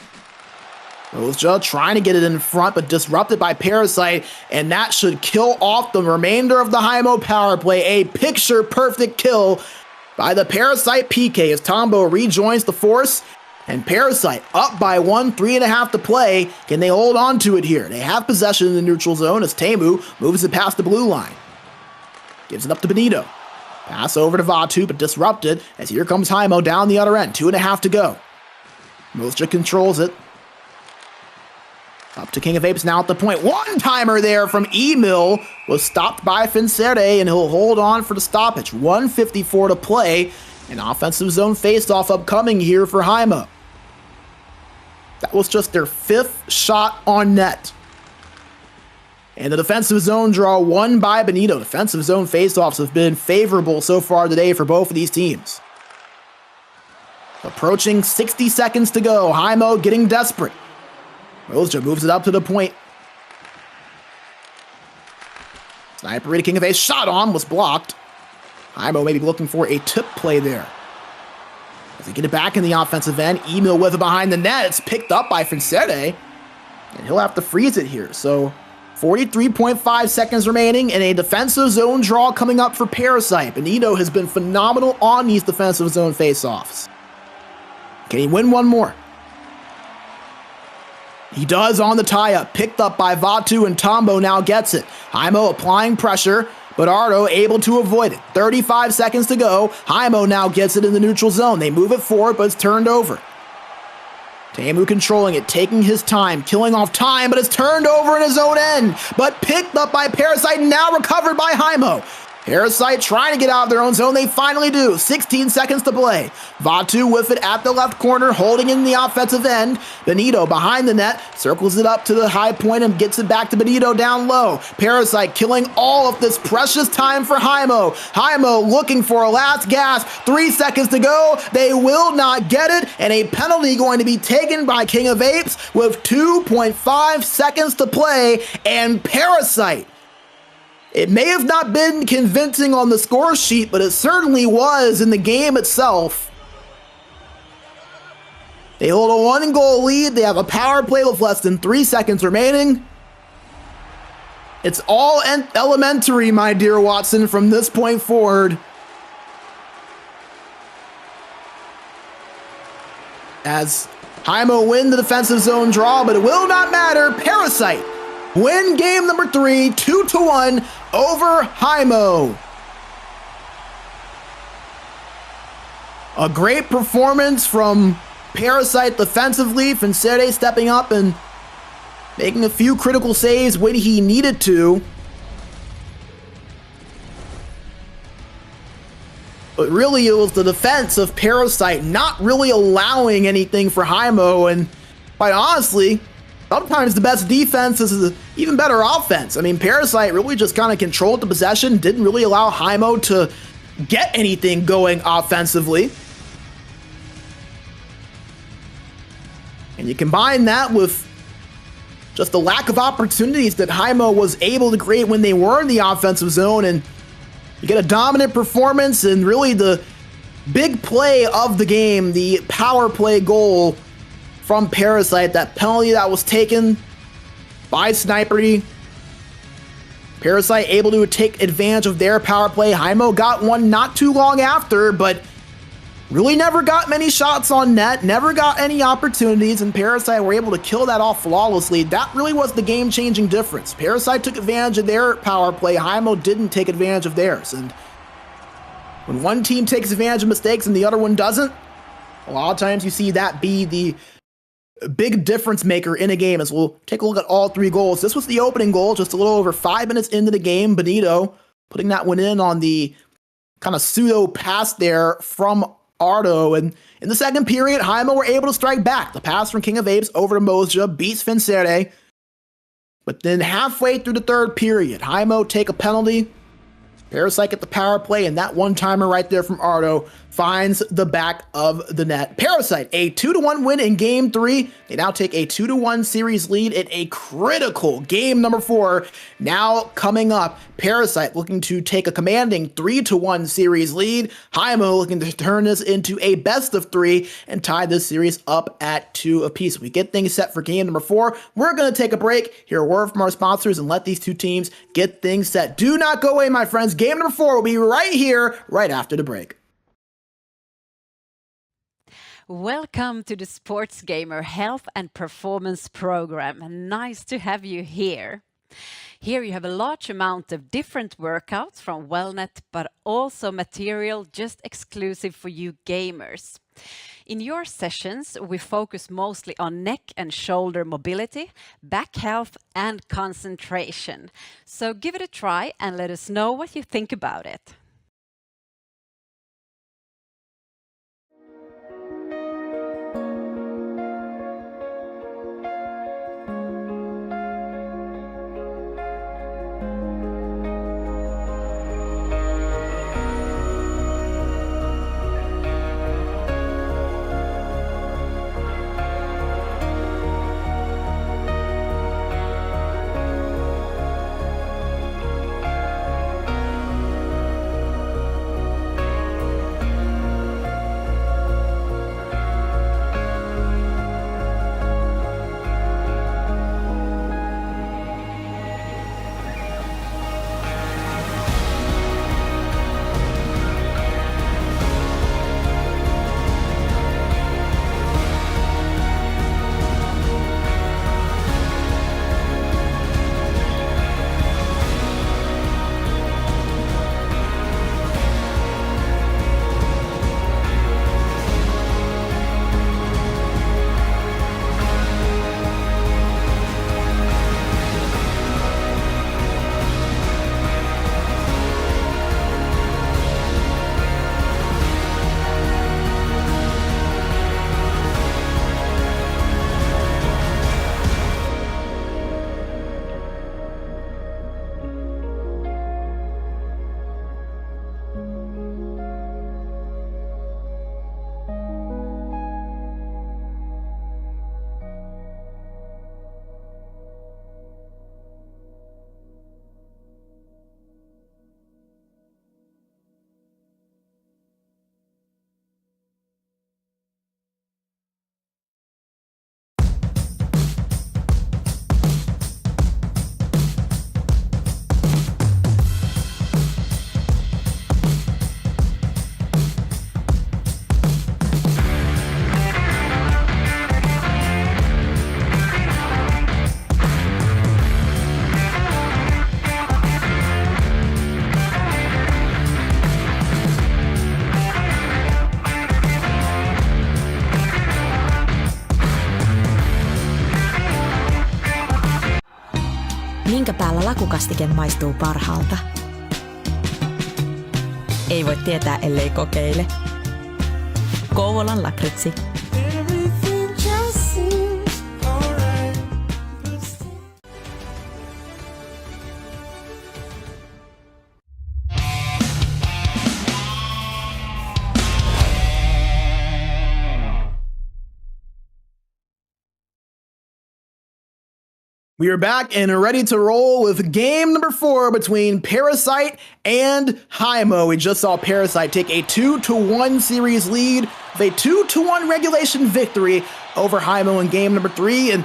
Roseja trying to get it in front, but disrupted by Parasite, and that should kill off the remainder of the Heimo power play. A picture-perfect kill by the Parasite PK as Tombo rejoins the force, and Parasite up by 1, 3.5 to play. Can they hold on to it here? They have possession in the neutral zone as Teemu moves it past the blue line. Gives it up to Benito. Pass over to Vatu, but disrupted as here comes Heimo down the other end. 2.5 to go. Mostra controls it. Up to King of Apes now at the point. One-timer there from Emil was stopped by Fincere, and he'll hold on for the stoppage. 1:54 to play. An offensive zone face-off upcoming here for Heimo. That was just their 5th shot on net. And the defensive zone draw won by Benito. Defensive zone faceoffs have been favorable so far today for both of these teams. Approaching 60 seconds to go. Heimo getting desperate. Mostra moves it up to the point. Sniper to King of Ace. Shot on was blocked. Heimo maybe looking for a tip play there. As they get it back in the offensive end, Emil with it behind the net. It's picked up by Fincere. And he'll have to freeze it here. So 43.5 seconds remaining and a defensive zone draw coming up for Parasite. Benito has been phenomenal on these defensive zone faceoffs. Can he win one more? He does on the tie-up. Picked up by Vatu, and Tombo now gets it. Heimo applying pressure, but Ardo able to avoid it. 35 seconds to go. Heimo now gets it in the neutral zone. They move it forward, but it's turned over. Tamu controlling it, taking his time, killing off time, but it's turned over in his own end. But picked up by Parasite, now recovered by Heimo. Parasite trying to get out of their own zone. They finally do. 16 seconds to play. Vatu with it at the left corner, holding in the offensive end. Benito behind the net, circles it up to the high point and gets it back to Benito down low. Parasite killing all of this precious time for Heimo. Heimo looking for a last gasp. 3 seconds to go. They will not get it, and a penalty going to be taken by King of Apes with 2.5 seconds to play, and Parasite. It may have not been convincing on the score sheet, but it certainly was in the game itself. They hold a 1-goal lead. They have a power play with less than 3 seconds remaining. It's all elementary, my dear Watson, from this point forward. As Heimo win the defensive zone draw, but it will not matter. Parasite win game number 3, 2-1 over Heimo. A great performance from Parasite defensively. Fincere stepping up and making a few critical saves when he needed to. But really, it was the defense of Parasite not really allowing anything for Heimo, and quite honestly, sometimes the best defense is an even better offense. I mean, Parasite really just kind of controlled the possession, didn't really allow Heimo to get anything going offensively. And you combine that with just the lack of opportunities that Heimo was able to create when they were in the offensive zone, and you get a dominant performance and really the big play of the game, the power play goal from Parasite, that penalty that was taken by Snipery. Parasite able to take advantage of their power play. Heimo got one not too long after, but really never got many shots on net, never got any opportunities, and Parasite were able to kill that off flawlessly. That really was the game-changing difference. Parasite took advantage of their power play. Heimo didn't take advantage of theirs. And when one team takes advantage of mistakes and the other one doesn't, a lot of times you see that be the big difference maker in a game. As we'll take a look at all 3 goals. This was the opening goal, just a little over 5 minutes into the game. Benito putting that one in on the kind of pseudo pass there from Ardo. And in the second period, Heimo were able to strike back. The pass from King of Apes over to Mostra beats Fincere. But then halfway through the third period, Heimo take a penalty. Parasite at the power play, and that one-timer right there from Ardo finds the back of the net. Parasite, a 2-1 win in Game 3. They now take a 2-1 series lead in a critical Game number 4. Now coming up, Parasite looking to take a commanding 3-1 series lead. Heimo looking to turn this into a best-of-3 and tie this series up at 2 apiece. We get things set for Game number 4. We're going to take a break, hear a word from our sponsors, and let these two teams get things set. Do not go away, my friends. Game number 4 will be right here, right after the break. Welcome to the SportsGamer Health and Performance Program. Nice to have you here. Here you have a large amount of different workouts from Wellnet, but also material just exclusive for you gamers. In your sessions, we focus mostly on neck and shoulder mobility, back health, and concentration. So give it a try and let us know what you think about it. Minkä päällä lakukastike maistuu parhaalta? Ei voi tietää, ellei kokeile. Kouvolan lakritsi. We are back and ready to roll with game number 4 between Parasite and Heimo. We just saw Parasite take a 2-1 series lead with a 2-1 regulation victory over Heimo in game number 3. And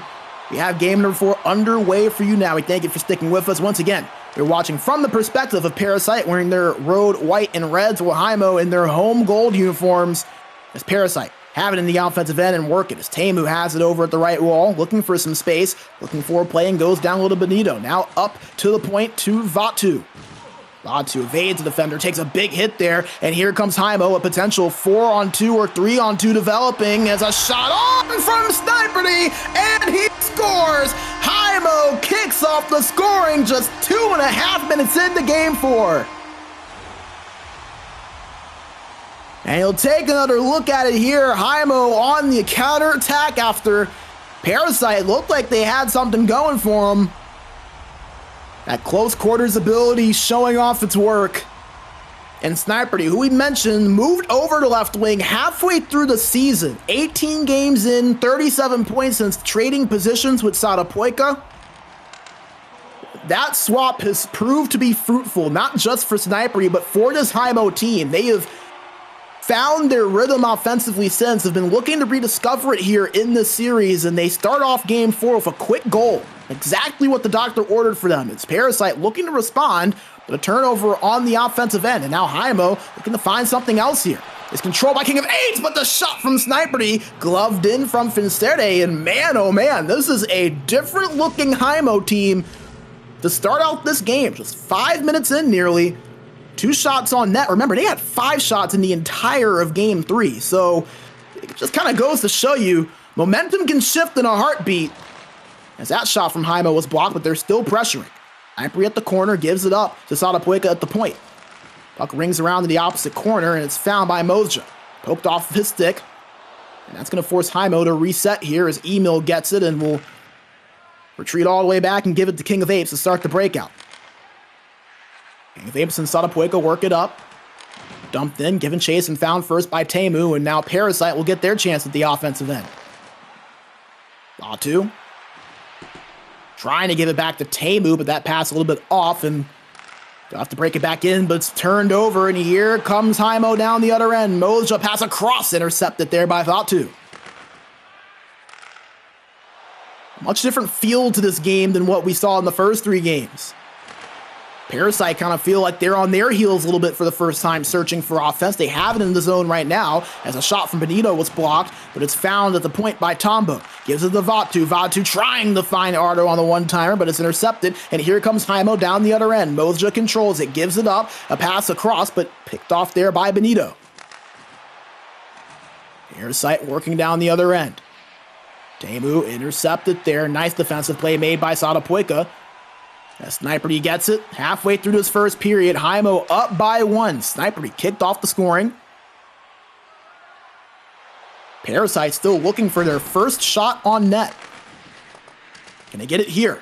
we have game number 4 underway for you now. We thank you for sticking with us once again. You're watching from the perspective of Parasite wearing their road white and reds, while Heimo in their home gold uniforms as Parasite have it in the offensive end and work it. It's Tame who has it over at the right wall, looking for some space, looking for a play, and goes down a little Benito. Now up to the point to Vatu. Vatu evades the defender, takes a big hit there, and here comes Heimo, a potential 4-on-2 or 3-on-2 developing as a shot on from Sniperty, and he scores! Heimo kicks off the scoring just 2.5 minutes into game 4. And he'll take another look at it here. Heimo on the counterattack after Parasite looked like they had something going for him. That close quarters ability showing off its work. And Sniperty, who we mentioned, moved over to left wing halfway through the season. 18 games in, 37 points since trading positions with Sadapoika. That swap has proved to be fruitful, not just for Sniperty, but for this Heimo team. They have found their rhythm offensively since, have been looking to rediscover it here in this series, and they start off game 4 with a quick goal. Exactly what the doctor ordered for them. It's Parasite looking to respond, but a turnover on the offensive end, and now Heimo looking to find something else here. It's controlled by King of Eights, but the shot from Sniperty gloved in from Finsterde, and man, oh man, this is a different looking Heimo team to start out this game. Just 5 minutes in nearly. 2 shots on net. Remember, they had 5 shots in the entire of game 3. So it just kind of goes to show you momentum can shift in a heartbeat. As that shot from Heimo was blocked, but they're still pressuring. Sniper at the corner gives it up to Sadapueka at the point. Puck rings around to the opposite corner, and it's found by Mozja. Poked off of his stick. And that's going to force Heimo to reset here as Emil gets it and will retreat all the way back and give it to King of Apes to start the breakout. King of Apes and Sadapueka work it up. Dumped in, given chase and found first by Teemu, and now Parasite will get their chance at the offensive end. Latu trying to give it back to Teemu, but that pass a little bit off, and they'll have to break it back in, but it's turned over, and here comes Heimo down the other end. Mozja pass across, intercepted there by Latu. Much different feel to this game than what we saw in the first 3 games. Parasite kind of feel like they're on their heels a little bit for the first time searching for offense. They have it in the zone right now as a shot from Benito was blocked, but it's found at the point by Tombo. Gives it to Vatu. Vatu trying to find Ardo on the one-timer, but it's intercepted, and here comes Heimo down the other end. Mozja controls it, gives it up, a pass across, but picked off there by Benito. Parasite working down the other end. Teemu intercepted there. Nice defensive play made by Sadapueka. As Sniperty gets it halfway through this first period. Heimo up by 1. Sniperty kicked off the scoring. Parasite still looking for their first shot on net. Can they get it here?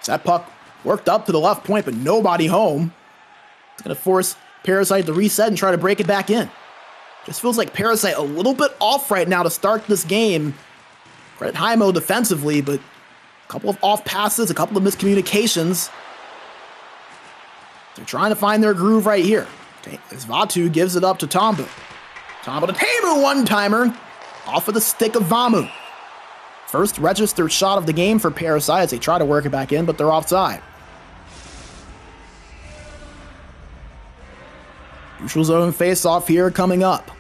That puck worked up to the left point, but nobody home. It's going to force Parasite to reset and try to break it back in. Just feels like Parasite a little bit off right now to start this game. Credit Heimo defensively, but a couple of off passes, a couple of miscommunications. They're trying to find their groove right here. Okay, as Vatu gives it up to Tombo. Tombo to Teemu, one-timer. Off of the stick of Vamu. First registered shot of the game for Parasite as they try to work it back in, but they're offside. Neutral zone face-off here coming up.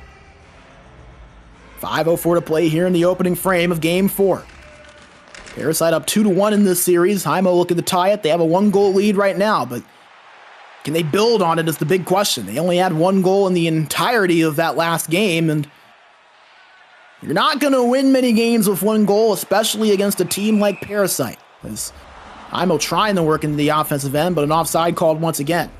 5:04 to play here in the opening frame of Game 4. Parasite up 2-1 in this series. Heimo looking to tie it. They have a 1-goal lead right now, but can they build on it is the big question. They only had 1 goal in the entirety of that last game, and you're not going to win many games with 1 goal, especially against a team like Parasite. As Heimo trying to work into the offensive end, but an offside called once again.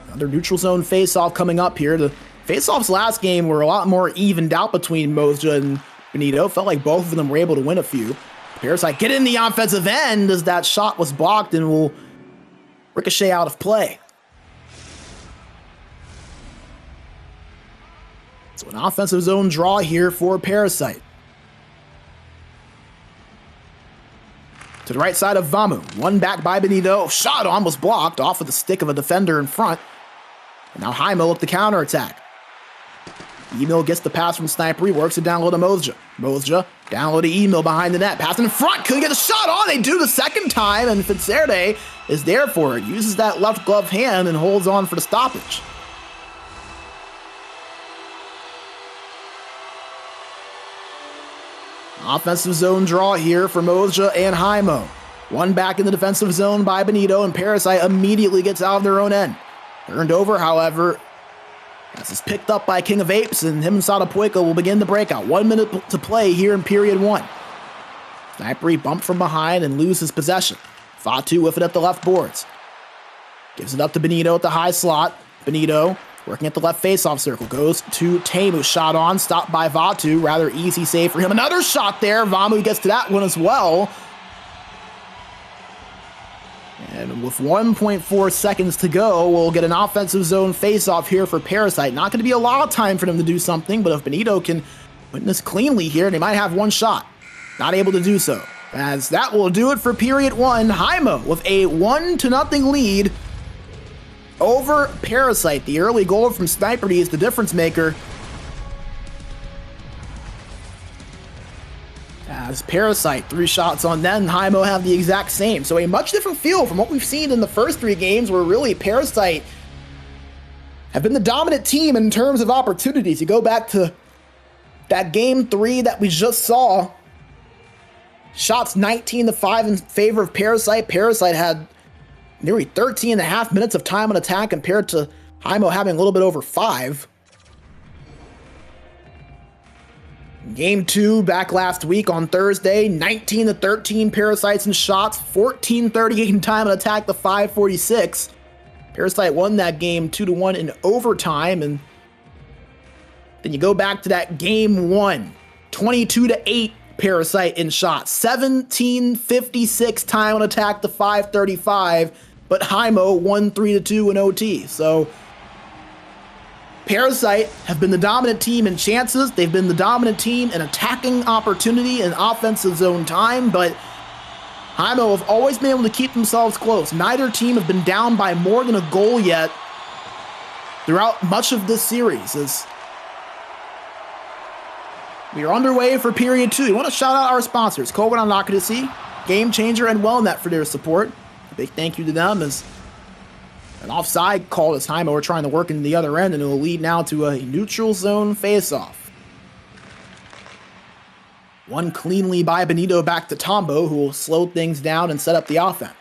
Another neutral zone face-off coming up here. The face-offs last game were a lot more evened out between Mozja and Benito. Felt like both of them were able to win a few. Parasite get in the offensive end as that shot was blocked and will ricochet out of play. So an offensive zone draw here for Parasite. To the right side of Vamu. One back by Benito. Shot almost blocked off of the stick of a defender in front. And now Heimo look to counterattack. Emil gets the pass from Sniper. He works it down low to Mozja. Mozja down low to Emil behind the net. Passing in front. Couldn't get the shot on. They do the second time. And Fitzerde is there for it. Uses that left glove hand and holds on for the stoppage. Offensive zone draw here for Mozja and Heimo. One back in the defensive zone by Benito, and Parasite immediately gets out of their own end. Turned over, however, this is picked up by King of Apes, and him and Sadapueka will begin the breakout. 1 minute to play here in period 1. Sniper bumped from behind and loses possession. Fatu with it at the left boards. Gives it up to Benito at the high slot. Benito working at the left face-off circle. Goes to Teemu. Shot on. Stopped by Vatu. Rather easy save for him. Another shot there. Vamu gets to that one as well. And with 1.4 seconds to go, we'll get an offensive zone face-off here for Parasite. Not going to be a lot of time for them to do something, but if Benito can win this cleanly here, they might have one shot. Not able to do so. As that will do it for period 1. Heimo with a 1-0 lead over Parasite. The early goal from Sniperty is the difference maker. As Parasite, 3 shots on net, and Heimo have the exact same. So a much different feel from what we've seen in the first 3 games, where really Parasite have been the dominant team in terms of opportunities. You go back to that game 3 that we just saw Shots 19-5 in favor of Parasite. Parasite had nearly 13.5 minutes of time on attack compared to Heimo having a little bit over 5. Game 2 back last week on Thursday, 19-13 Parasites in shots, 14:38 in time on attack to 5:46. Parasite won that game 2-1 in overtime, and then you go back to that game 1, 22-8 Parasite in shots, 17:56 time on attack to 5:35, but Heimo won 3-2 in OT. So Parasite have been the dominant team in chances. They've been the dominant team in attacking opportunity and offensive zone time, but Heimo have always been able to keep themselves close. Neither team have been down by more than a goal yet throughout much of this series. As we are underway for period 2. We want to shout out our sponsors, Coven on Nakadisi, Game Changer, and Wellnet for their support. A big thank you to them as an offside call as Heimo are trying to work into the other end, and it will lead now to a neutral zone face-off. One cleanly by Benito back to Tombo, who will slow things down and set up the offense.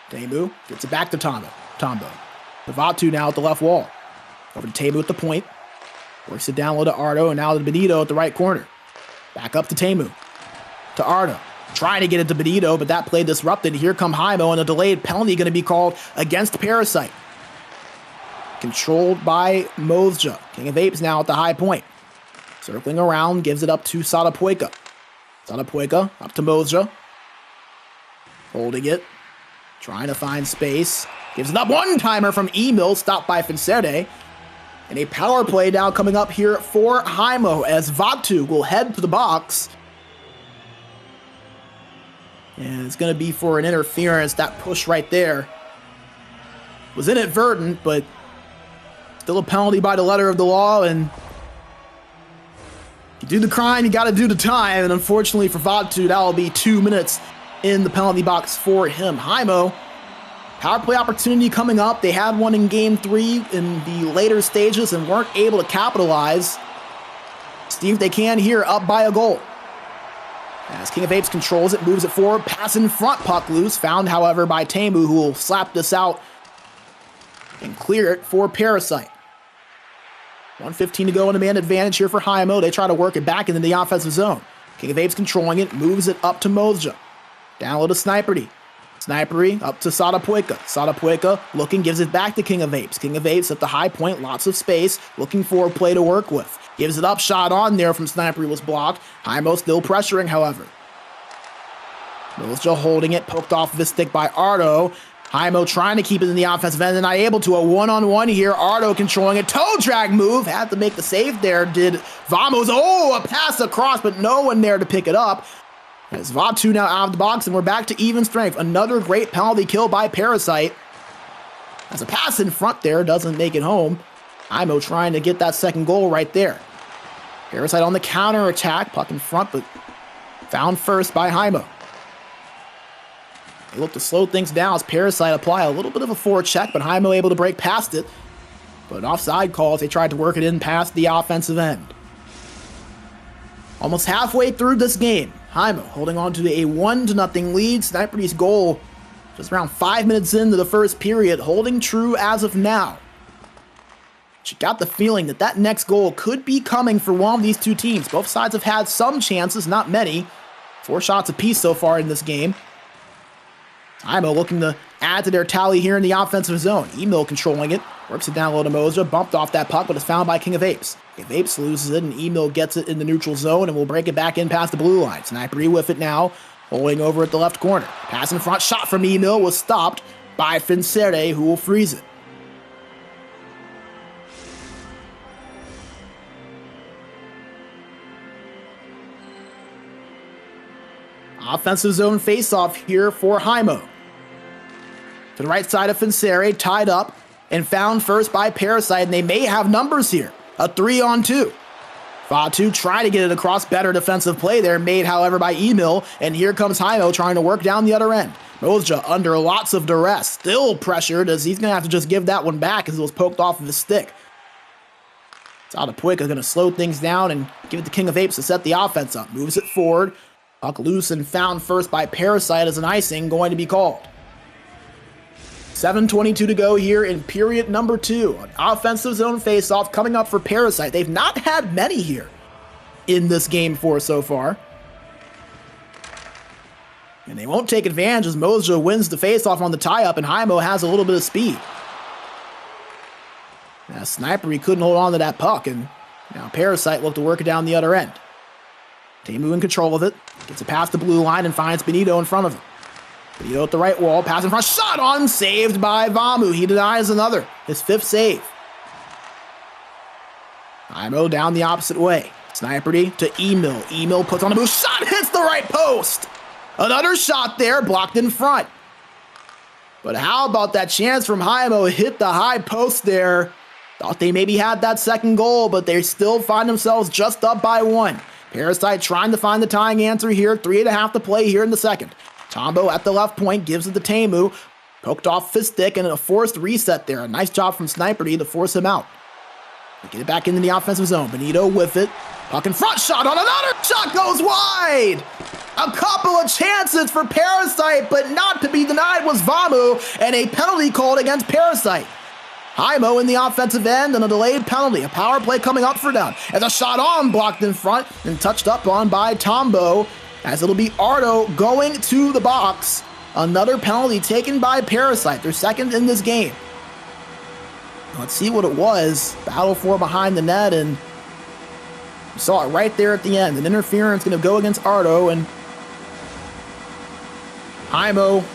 Teemu gets it back to Tombo. Pavatu now at the left wall. Over to Teemu at the point. Works it down low to Ardo, and now to Benito at the right corner. Back up to Teemu. To Ardo. Trying to get it to Benito, but that play disrupted. Here come Heimo, and a delayed penalty going to be called against Parasite. Controlled by Mozja. King of Apes now at the high point. Circling around, gives it up to Sadapoika. Sadapoika up to Mozja. Holding it. Trying to find space. Gives it up, one-timer from Emil, stopped by Fincere. And a power play now coming up here for Heimo as Vatu will head to the box. And it's going to be for an interference. That push right there was inadvertent, but still a penalty by the letter of the law. And you do the crime, you got to do the time. And unfortunately for Vatu, that will be 2 minutes in the penalty box for him. Heimo, power play opportunity coming up. They had one in game 3 in the later stages and weren't able to capitalize. See if they can here, up by a goal. As King of Apes controls it, moves it forward, pass in front, puck loose. Found, however, by Teemu, who will slap this out and clear it for Parasite. 1:15 to go in a man advantage here for Heimo. They try to work it back into the offensive zone. King of Apes controlling it, moves it up to Mozja. Down low to Snipery. Snipery up to Sadapoika. Sadapoika looking, gives it back to King of Apes. King of Apes at the high point, lots of space, looking for a play to work with. Gives it up, shot on there from Snipery was blocked. Heimo still pressuring, however. Mozja holding it, poked off of his stick by Ardo. Heimo trying to keep it in the offensive end and not able to. A one-on-one here. Ardo controlling it. Toe drag move. Had to make the save there. Did Vamos. Oh, a pass across, but no one there to pick it up. As Vatu now out of the box, and we're back to even strength. Another great penalty kill by Parasite. As a pass in front there doesn't make it home. Heimo trying to get that second goal right there. Parasite on the counter attack. Puck in front, but found first by Heimo. They look to slow things down as Parasite apply a little bit of a forecheck, but Heimo able to break past it. But an offside call as they tried to work it in past the offensive end. Almost halfway through this game, Heimo holding on to a 1-0 lead. Snipery's goal just around 5 minutes into the first period, holding true as of now. She got the feeling that that next goal could be coming for one of these two teams. Both sides have had some chances, not many. 4 shots apiece so far in this game. Heimo looking to add to their tally here in the offensive zone. Emil controlling it. Works it down low to Mozja. Bumped off that puck, but it's found by King of Apes. King of Apes loses it, and Emil gets it in the neutral zone and will break it back in past the blue line. Snipery with it now, holding over at the left corner. Pass in front, shot from Emil was stopped by Fincere, who will freeze it. Offensive zone face-off here for Heimo. To the right side of Fincere, tied up and found first by Parasite, and they may have numbers here. A 3-on-2. Vatu trying to get it across, better defensive play there, made however by Emil, and here comes Heimo trying to work down the other end. Mozja under lots of duress, still pressured as he's going to have to just give that one back as it was poked off of his stick. Sadapoika going to slow things down and give it to King of Apes to set the offense up. Moves it forward. Puck loose and found first by Parasite as an icing going to be called. 7:22 to go here in period number 2. An offensive zone faceoff coming up for Parasite. They've not had many here in this game 4 so far. And they won't take advantage as Mojo wins the faceoff on the tie-up, and Heimo has a little bit of speed. Now, Sniper, he couldn't hold on to that puck, and now Parasite looked to work it down the other end. Temu in control of it, gets it past the blue line and finds Benito in front of him. Benito at the right wall, pass in front, shot on, saved by Vamu. He denies another, his 5th save. Heimo down the opposite way. Sniper to Emil. Emil puts on a move, shot hits the right post. Another shot there, blocked in front. But how about that chance from Heimo? Hit the high post there. Thought they maybe had that second goal, but they still find themselves just up by 1. Parasite trying to find the tying answer here. 3.5 to play here in the second. Tombo at the left point gives it to Temu. Poked off his stick and a forced reset there. A nice job from Sniper to force him out. They get it back into the offensive zone. Benito with it. Puck in front, shot on another. Shot goes wide. A couple of chances for Parasite, but not to be denied was Vamu, and a penalty called against Parasite. Heimo in the offensive end and a delayed penalty. A power play coming up for them. As a shot on, blocked in front and touched up on by Tombo. As it'll be Ardo going to the box. Another penalty taken by Parasite. Their second in this game. Let's see what it was. Battle for behind the net, and you saw it right there at the end. An interference going to go against Ardo, and Heimo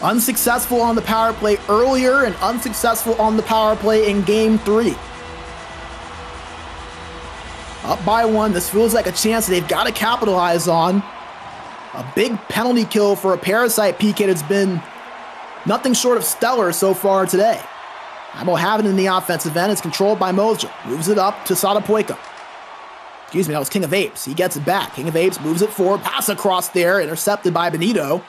unsuccessful on the power play earlier and unsuccessful on the power play in game 3. Up by 1. This feels like a chance they've got to capitalize on. A big penalty kill for a Parasite PK that's been nothing short of stellar so far today. Heimo having it in the offensive end. It's controlled by Mojo. Moves it up to Sadapoika. Excuse me, that was King of Apes. He gets it back. King of Apes moves it forward. Pass across there. Intercepted by Benito.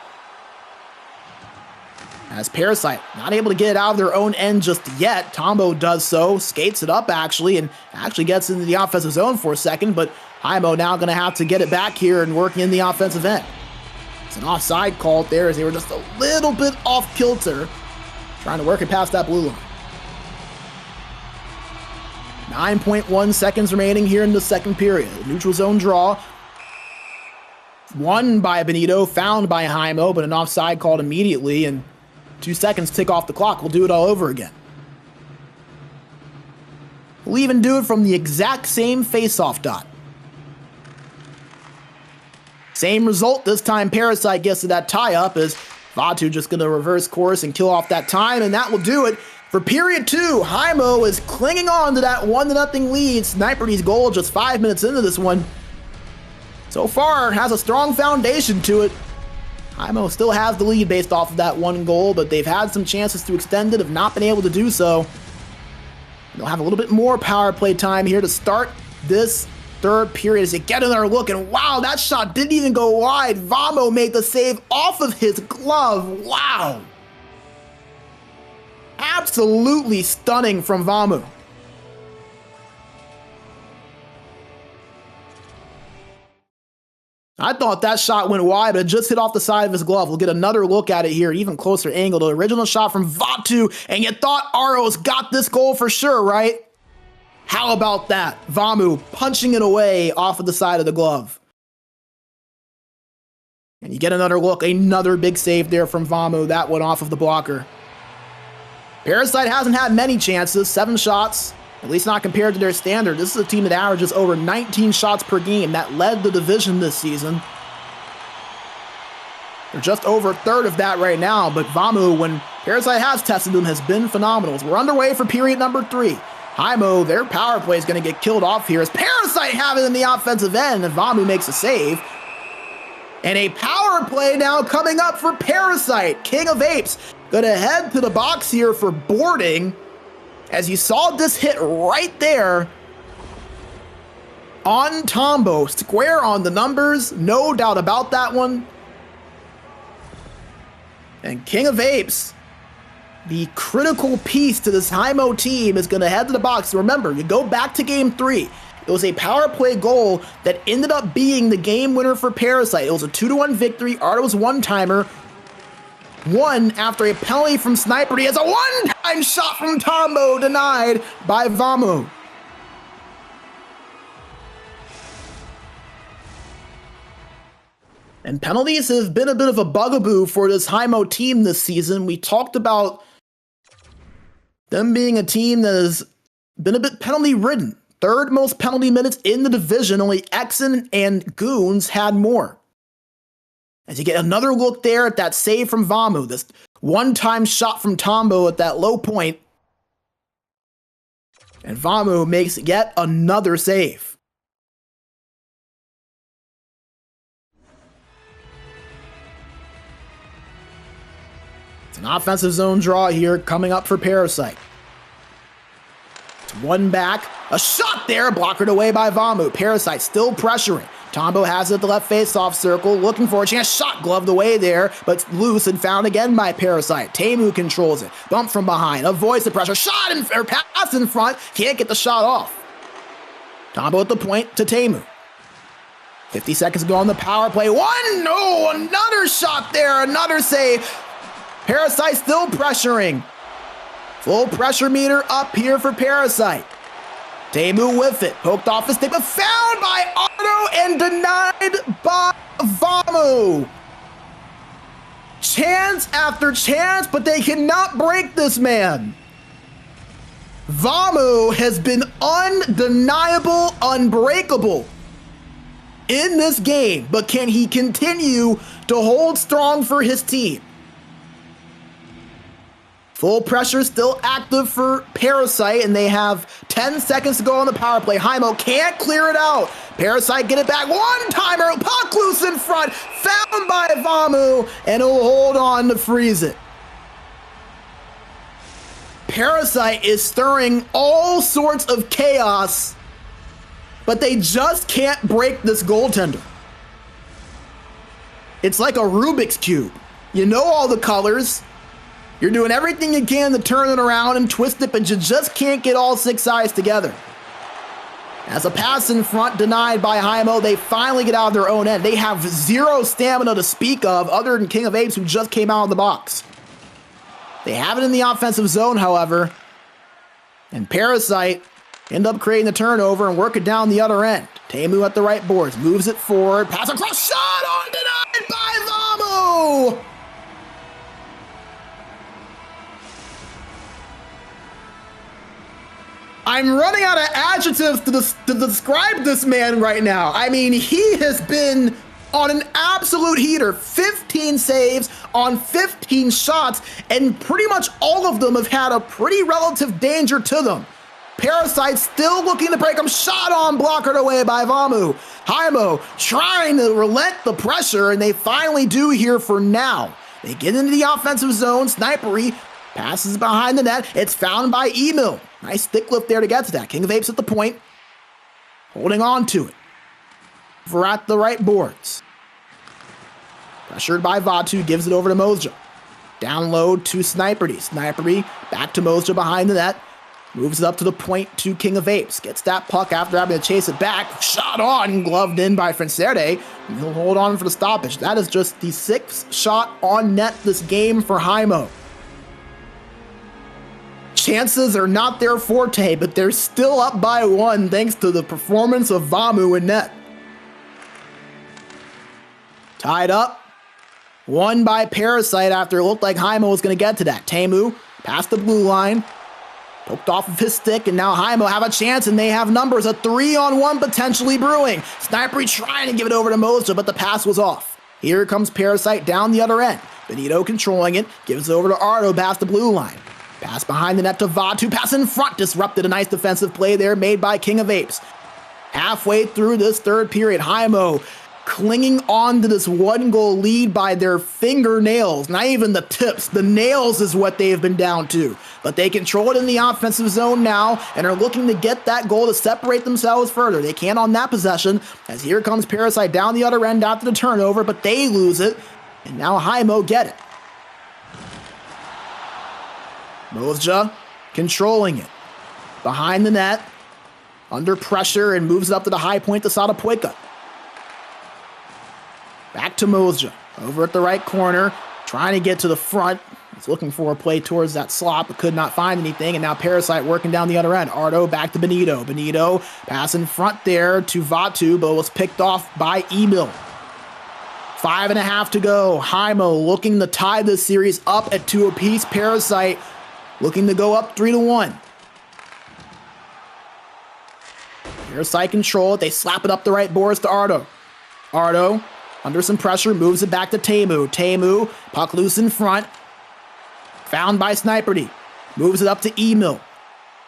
As Parasite not able to get it out of their own end just yet. Tombo does so. Skates it up actually. And actually gets into the offensive zone for a second. But Heimo now going to have to get it back here and working in the offensive end. It's an offside call there as they were just a little bit off kilter. Trying to work it past that blue line. 9.1 seconds remaining here in the second period. Neutral zone draw. Won by Benito, found by Heimo, but an offside called immediately, and 2 seconds tick off the clock. We'll do it all over again. We'll even do it from the exact same face-off dot. Same result, this time Parasite gets to that tie-up as Vatu just going to reverse course and kill off that time, and that will do it. For period 2, Heimo is clinging on to that 1-0 lead. Sniper's goal just 5 minutes into this one. So far, has a strong foundation to it. Heimo still has the lead based off of that 1 goal, but they've had some chances to extend it, have not been able to do so. They'll have a little bit more power play time here to start this third period as they get another look, and wow, that shot didn't even go wide. Vamo made the save off of his glove. Wow. Absolutely stunning from Vamu. I thought that shot went wide, but it just hit off the side of his glove. We'll get another look at it here, even closer angle. The original shot from Vatu, and you thought Aros got this goal for sure, right? How about that? Vamu punching it away off of the side of the glove. And you get another look, another big save there from Vamu. That one off of the blocker. Parasite hasn't had many chances, 7 shots, at least not compared to their standard. This is a team that averages over 19 shots per game. That led the division this season. They're just over a third of that right now, but Vamu, when Parasite has tested them, has been phenomenal. We're underway for period number 3. Heimo, their power play is going to get killed off here as Parasite have it in the offensive end, and Vamu makes a save. And a power play now coming up for Parasite. King of Apes gonna head to the box here for boarding. As you saw this hit right there on Tombo. Square on the numbers, no doubt about that one. And King of Apes, the critical piece to this Heimo team, is gonna head to the box. Remember, you go back to game 3. It was a power play goal that ended up being the game winner for Parasite. It was a 2-1 victory. Ardo's one-timer won after a penalty from Sniper. He has a one-time shot from Tombo denied by Vamu. And penalties have been a bit of a bugaboo for this Heimo team this season. We talked about them being a team that has been a bit penalty-ridden. Third most penalty minutes in the division. Only Exen and Goons had more. As you get another look there at that save from Vamu, this one-time shot from Tombo at that low point. And Vamu makes yet another save. It's an offensive zone draw here coming up for Parasite. It's one back. A shot there, blockered away by Vamu. Parasite still pressuring. Tombo has it at the left face-off circle, looking for a chance. Shot gloved away there, but loose and found again by Parasite. Temu controls it. Bump from behind. Avoids the pressure. Shot or pass in front. Can't get the shot off. Tombo at the point to Temu. 50 seconds to go on the power play. No, another shot there. Another save. Parasite still pressuring. Full pressure meter up here for Parasite. Temu with it. Poked off his stick, but found by Otto and denied by Vamu. Chance after chance, but they cannot break this man. Vamu has been undeniable, unbreakable in this game, but can he continue to hold strong for his team? Full pressure still active for Parasite, and they have 10 seconds to go on the power play. Heimo can't clear it out. Parasite get it back. One-timer, puck loose in front, found by Vamu, and he'll hold on to freeze it. Parasite is stirring all sorts of chaos, but they just can't break this goaltender. It's like a Rubik's Cube. You know all the colors. You're doing everything you can to turn it around and twist it, but you just can't get all six sides together. As a pass in front denied by Heimo, they finally get out of their own end. They have zero stamina to speak of other than King of Apes, who just came out of the box. They have it in the offensive zone, however, and Parasite end up creating the turnover and work it down the other end. Temu at the right boards, moves it forward, pass across, shot on denied by Vamu! I'm running out of adjectives to describe this man right now. I mean, he has been on an absolute heater. 15 saves on 15 shots, and pretty much all of them have had a pretty relative danger to them. Parasite still looking to break him. Shot on, blockered away by Vamu. Heimo trying to relent the pressure, and they finally do here for now. They get into the offensive zone. Snipery passes behind the net. It's found by Emil. Nice stick lift there to get to that. King of Apes at the point, holding on to it. We're at the right boards. Pressured by Vatu, gives it over to Moja. Down low to Snipery. Snipery back to Moja behind the net. Moves it up to the point to King of Apes. Gets that puck after having to chase it back. Shot on, gloved in by Francerde. He'll hold on for the stoppage. That is just the 6th shot on net this game for Heimo. Chances are not their forte, but they're still up by 1 thanks to the performance of Vamu in net. Tied up. Won by Parasite after it looked like Heimo was going to get to that. Temu past the blue line. Poked off of his stick, and now Heimo have a chance, and they have numbers. A 3-on-1 potentially brewing. Snipery trying to give it over to Moja, but the pass was off. Here comes Parasite down the other end. Benito controlling it. Gives it over to Ardo past the blue line. Pass behind the net to Vatu. Pass in front. Disrupted a nice defensive play there made by King of Apes. Halfway through this third period, Heimo clinging on to this 1-goal lead by their fingernails. Not even the tips. The nails is what they have been down to. But they control it in the offensive zone now and are looking to get that goal to separate themselves further. They can on that possession, as here comes Parasite down the other end after the turnover, but they lose it. And now Heimo get it. Moja controlling it. Behind the net. under pressure and moves it up to the high point to Sadapoika. Back to Mozja, over at the right corner, trying to get to the front. He's looking for a play towards that slot, but could not find anything. And now Parasite working down the other end. Ardo back to Benito. Benito pass in front there to Vatu, but was picked off by Emil. 5.5 to go. Heimo looking to tie this series up at 2 apiece. Parasite looking to go up 3-1. Parasite control it. They slap it up the right boards to Ardo. Ardo, under some pressure, moves it back to Teemu. Teemu, puck loose in front. Found by Sniperty. Moves it up to Emil.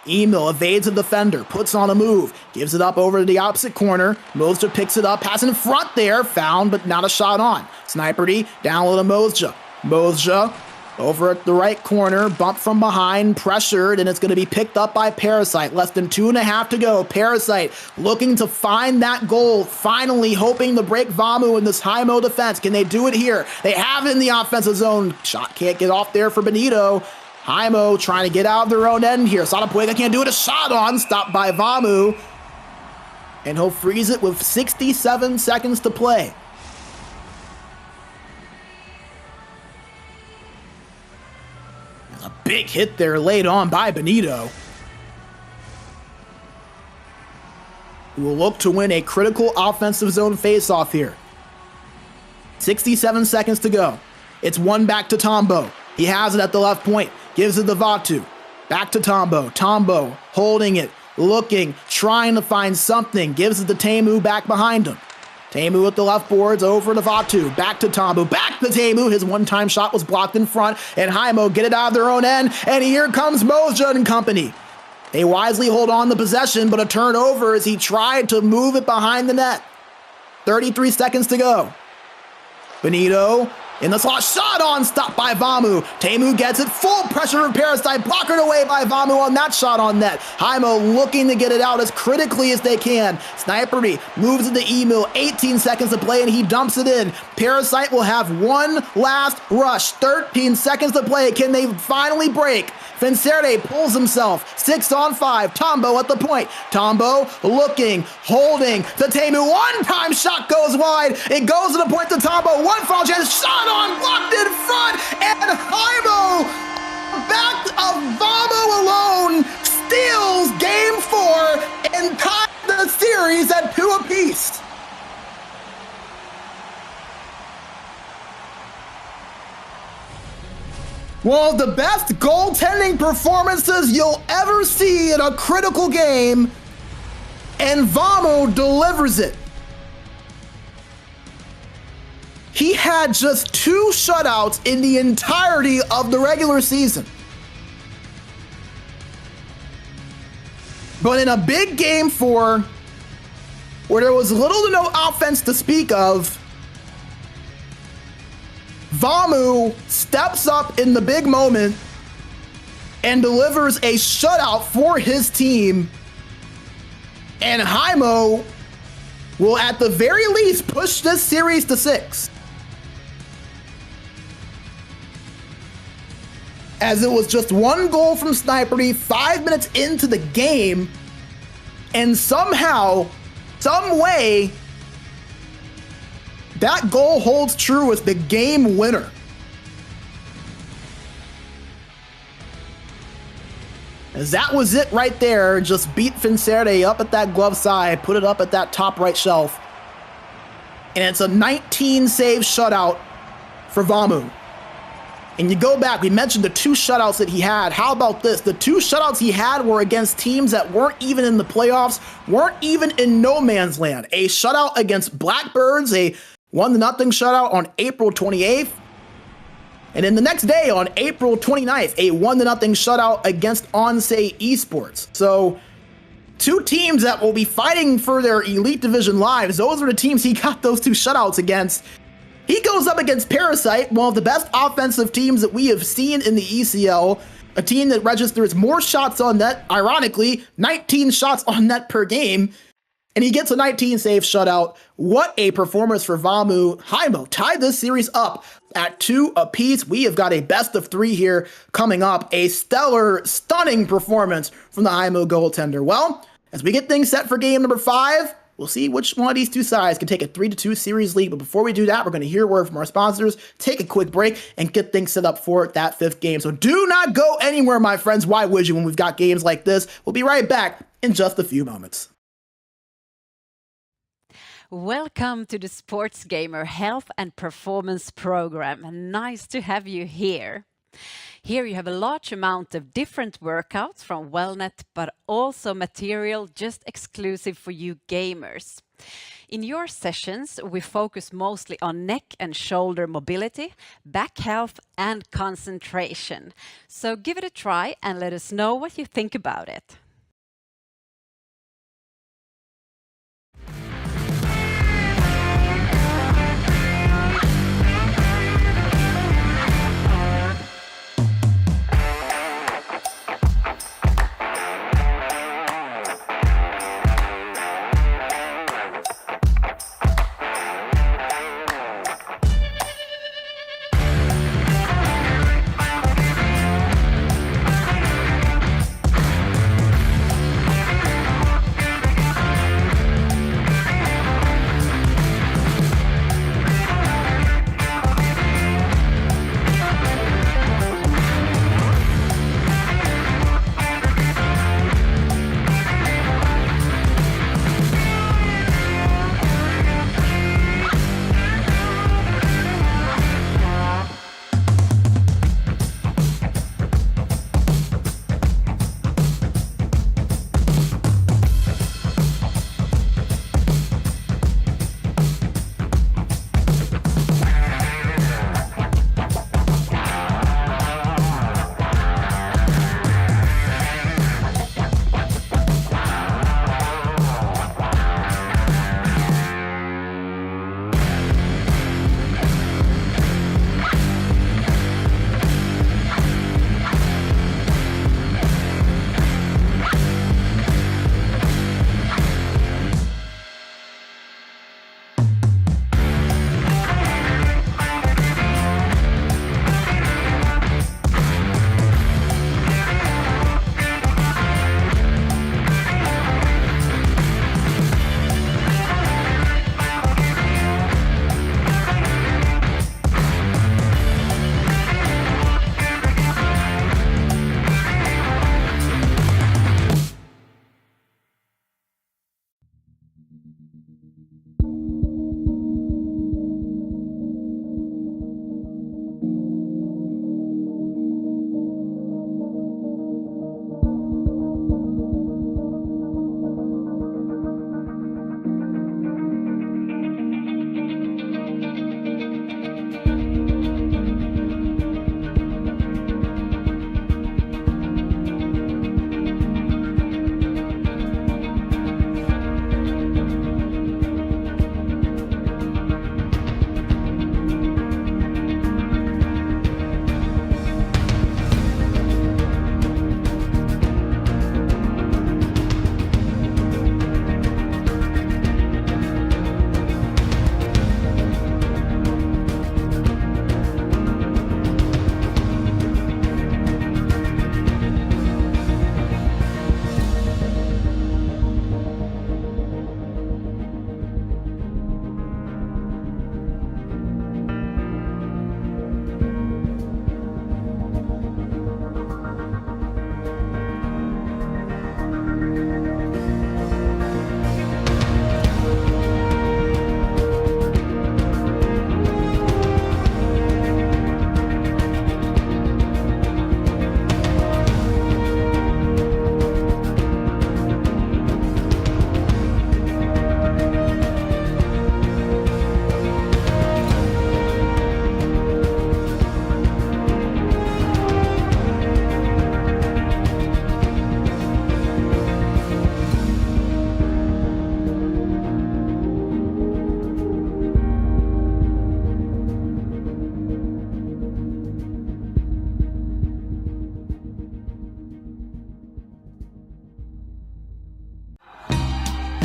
Emil evades a defender, puts on a move, gives it up over to the opposite corner. Mozja picks it up, pass in front there, found but not a shot on. Sniperty down low to Mozja. Mozja over at the right corner, bump from behind, pressured, and it's going to be picked up by Parasite. Less than 2.5 to go. Parasite looking to find that goal, finally hoping to break Vamu in this Heimo defense. Can they do it here? They have it in the offensive zone. Shot can't get off there for Benito. Heimo trying to get out of their own end here. Sadapoika can't do it. A shot on, stopped by Vamu. And he'll freeze it with 67 seconds to play. A big hit there laid on by Benito, who will look to win a critical offensive zone faceoff here. 67 seconds to go. It's one back to Tombo. He has it at the left point. Gives it to Vatu. Back to Tombo. Tombo holding it, looking, trying to find something. Gives it to Teemu back behind him. Teemu with the left boards over to Vatu. Back to Tombo. Back to Teemu. His one-time shot was blocked in front. And Heimo get it out of their own end. And here comes Mozja and company. They wisely hold on the possession, but a turnover as he tried to move it behind the net. 33 seconds to go. Benito in the slot, shot on, stopped by Vamu. Teemu gets it, full pressure of Parasite, blockered away by Vamu on that shot on net. Heimo looking to get it out as critically as they can. Snipery moves it to Emil, 18 seconds to play, and he dumps it in. Parasite will have one last rush, 13 seconds to play. Can they finally break? Vincere pulls himself, 6-on-5, Tombo at the point. Tombo looking, holding, the Teemu, one-time shot goes wide. It goes to the point to Tombo, one foul chance, shot on, blocked in front, and Heimo, back of Vamo alone, steals game 4 and ties the series at 2 apiece. One of the best goaltending performances you'll ever see in a critical game, and Vamo delivers it. He had just 2 shutouts in the entirety of the regular season. But in a big game 4, where there was little to no offense to speak of, Vamu steps up in the big moment and delivers a shutout for his team. And Heimo will at the very least push this series to 6. As it was just 1 goal from Snipery 5 minutes into the game, and somehow, some way, that goal holds true as the game winner. As that was it right there, just beat Vincere up at that glove side, put it up at that top right shelf. And it's a 19-save shutout for Vamu. And you go back, we mentioned the 2 shutouts that he had. How about this? The 2 shutouts he had were against teams that weren't even in the playoffs, weren't even in no man's land. A shutout against Blackbirds, a 1-0 shutout on April 28th. And then the next day on April 29th, a 1-0 shutout against Onsei Esports. So 2 teams that will be fighting for their Elite Division lives. Those are the teams he got those 2 shutouts against. He goes up against Parasite, one of the best offensive teams that we have seen in the ECL. A team that registers more shots on net, ironically, 19 shots on net per game. And he gets a 19-save shutout. What a performance for Vamu. Heimo tied this series up at 2 apiece. We have got a best of 3 here coming up. A stellar, stunning performance from the Heimo goaltender. Well, As we get things set for game number 5, we'll see which one of these two sides can take a 3-2 series lead. But before we do that, we're going to hear a word from our sponsors, take a quick break, and get things set up for that 5th game. So do not go anywhere, my friends. Why would you when we've got games like this? We'll be right back in just a few moments. Welcome to the SportsGamer Health and Performance Program. Nice to have you here. Here you have a large amount of different workouts from Wellnet, but also material just exclusive for you gamers. In your sessions, we focus mostly on neck and shoulder mobility, back health, and concentration. So give it a try and let us know what you think about it.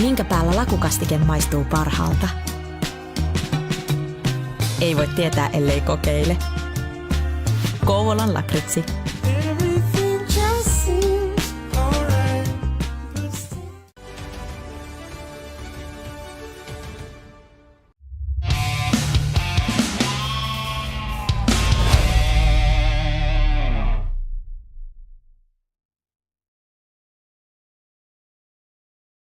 Minkä päällä lakukastike maistuu parhaalta? Ei voi tietää, ellei kokeile. Kouvolan lakritsi.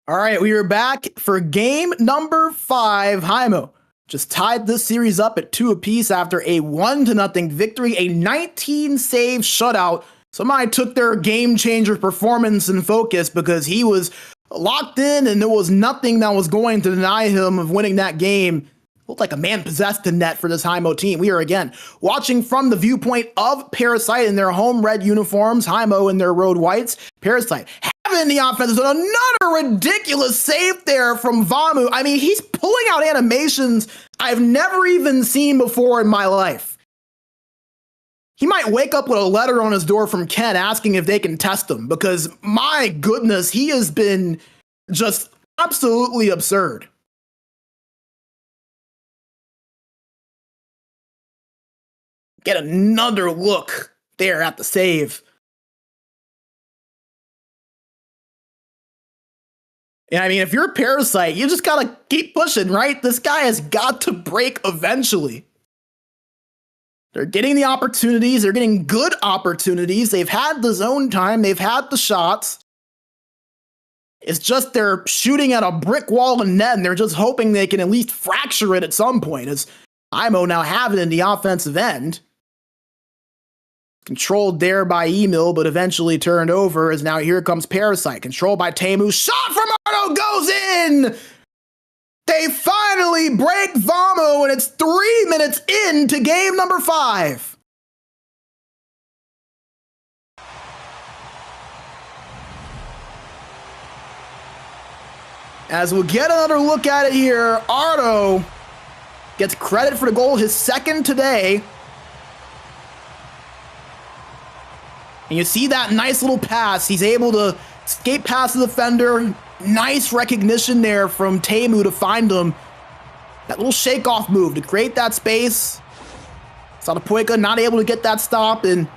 All right, we are back for game number 5. Heimo just tied this series up at 2 apiece after a 1-0 victory, a 19-save shutout. Somebody took their game-changer performance and focus because he was locked in and there was nothing that was going to deny him of winning that game. Looked like a man possessed in net for this Heimo team. We are again watching from the viewpoint of Parasite in their home red uniforms, Heimo in their road whites. Parasite having the offense. Another ridiculous save there from Vamu. I mean, he's pulling out animations I've never even seen before in my life. He might wake up with a letter on his door from Ken asking if they can test him because, my goodness, he has been just absolutely absurd. Get another look there at the save. And I mean, if you're a Parasite, you just gotta keep pushing, right? This guy has got to break eventually. They're getting the opportunities. They're getting good opportunities. They've had the zone time. They've had the shots. It's just they're shooting at a brick wall and net, and they're just hoping they can at least fracture it at some point, as Heimo now have it in the offensive end. Controlled there by Emil, but eventually turned over as now here comes Parasite. Controlled by Teemu. Shot from Arno goes in! They finally break Vamu, and it's 3 minutes into game number 5. As we'll get another look at it here, Arno gets credit for the goal, his second today. And you see that nice little pass. He's able to skate past the defender. Nice recognition there from Teemu to find him. That little shake-off move to create that space. Satapoika not able to get that stop, and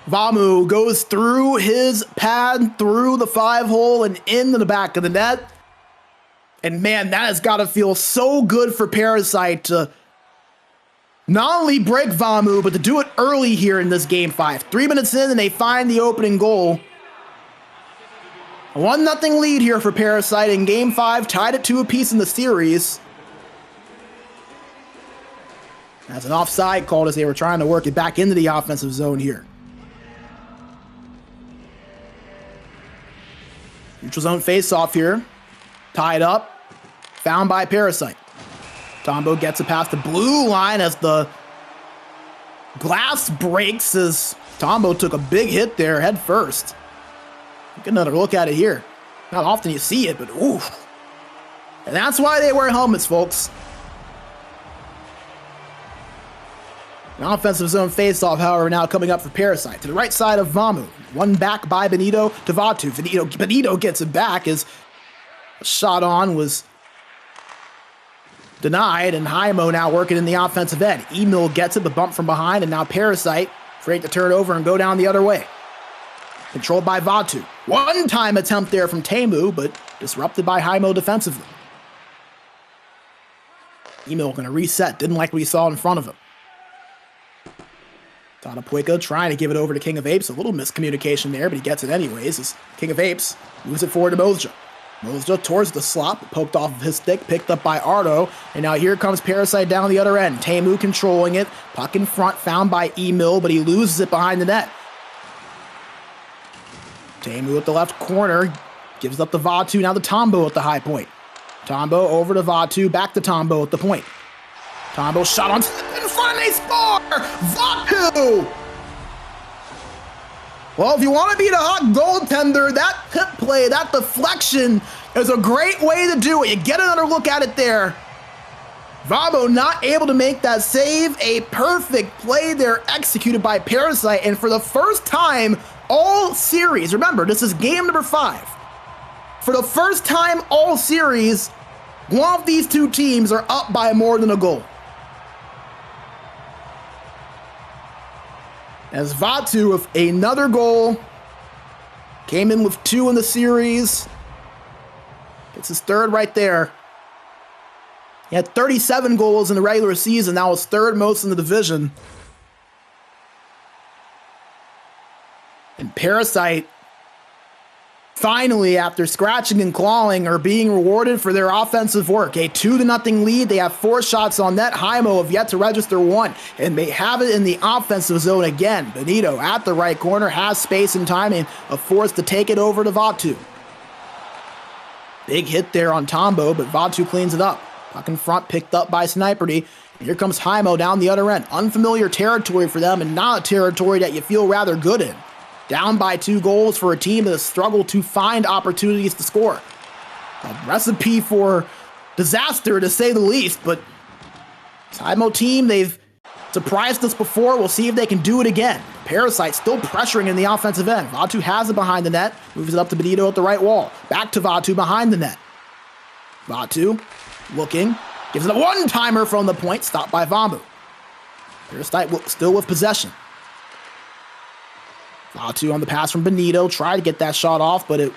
Vamu goes through his pad, through the 5-hole, and into the back of the net. And man, that has got to feel so good for Parasite to not only break Vamu, but to do it early here in this game 5. 3 minutes in, and they find the opening goal. A 1-0 lead here for Parasite in game 5, tied at 2 apiece in the series. That's an offside called as they were trying to work it back into the offensive zone here. Neutral zone face-off here. Tied up. Found by Parasite. Tombo gets it past the blue line as the glass breaks as Tombo took a big hit there head first. Get another look at it here. Not often you see it, but oof. And that's why they wear helmets, folks. An offensive zone face-off, however, now coming up for Parasite. To the right side of Vamu. One back by Benito to Vatu. Benito gets it back as a shot on was denied, and Heimo now working in the offensive end. Emil gets it, but bumped from behind, and now Parasite afraid to turn over and go down the other way. Controlled by Vatu. One-time attempt there from Teemu, but disrupted by Heimo defensively. Emil going to reset. Didn't like what he saw in front of him. Tatapoika trying to give it over to King of Apes. A little miscommunication there, but he gets it anyways as King of Apes moves it forward to Mozja. Mozja towards the slot, poked off of his stick, picked up by Ardo, and now here comes Parasite down the other end. Teemu controlling it, puck in front, found by Emil, but he loses it behind the net. Teemu at the left corner, gives up the Vatu, now the Tombo at the high point. Tombo over to Vatu, back to Tombo at the point. Tombo shot on in front, and they score! Vatu! Well, if you want to be the hot goaltender, that tip play, that deflection is a great way to do it. You get another look at it there. Vamo not able to make that save. A perfect play there executed by Parasite. And for the first time all series, remember, this is game number 5. For the first time all series, one of these two teams are up by more than a goal. As Vatu with another goal, came in with 2 in the series. It's his third right there. He had 37 goals in the regular season. That was third most in the division. And Parasite finally, after scratching and clawing, are being rewarded for their offensive work. A 2-0 lead. They have 4 shots on net. Heimo have yet to register 1, and they have it in the offensive zone again. Benito at the right corner has space and timing, a force to take it over to Vatu. Big hit there on Tombo, but Vatu cleans it up. Puck in front, picked up by Sniperty. Here comes Heimo down the other end. Unfamiliar territory for them, and not a territory that you feel rather good in. Down by 2 goals for a team that has struggled to find opportunities to score. A recipe for disaster, to say the least, but this Heimo team, they've surprised us before. We'll see if they can do it again. Parasite still pressuring in the offensive end. Vatu has it behind the net, moves it up to Benito at the right wall. Back to Vatu behind the net. Vatu looking, gives it a one-timer from the point, stopped by Vamu. Parasite still with possession. Vatu on the pass from Benito, tried to get that shot off, but it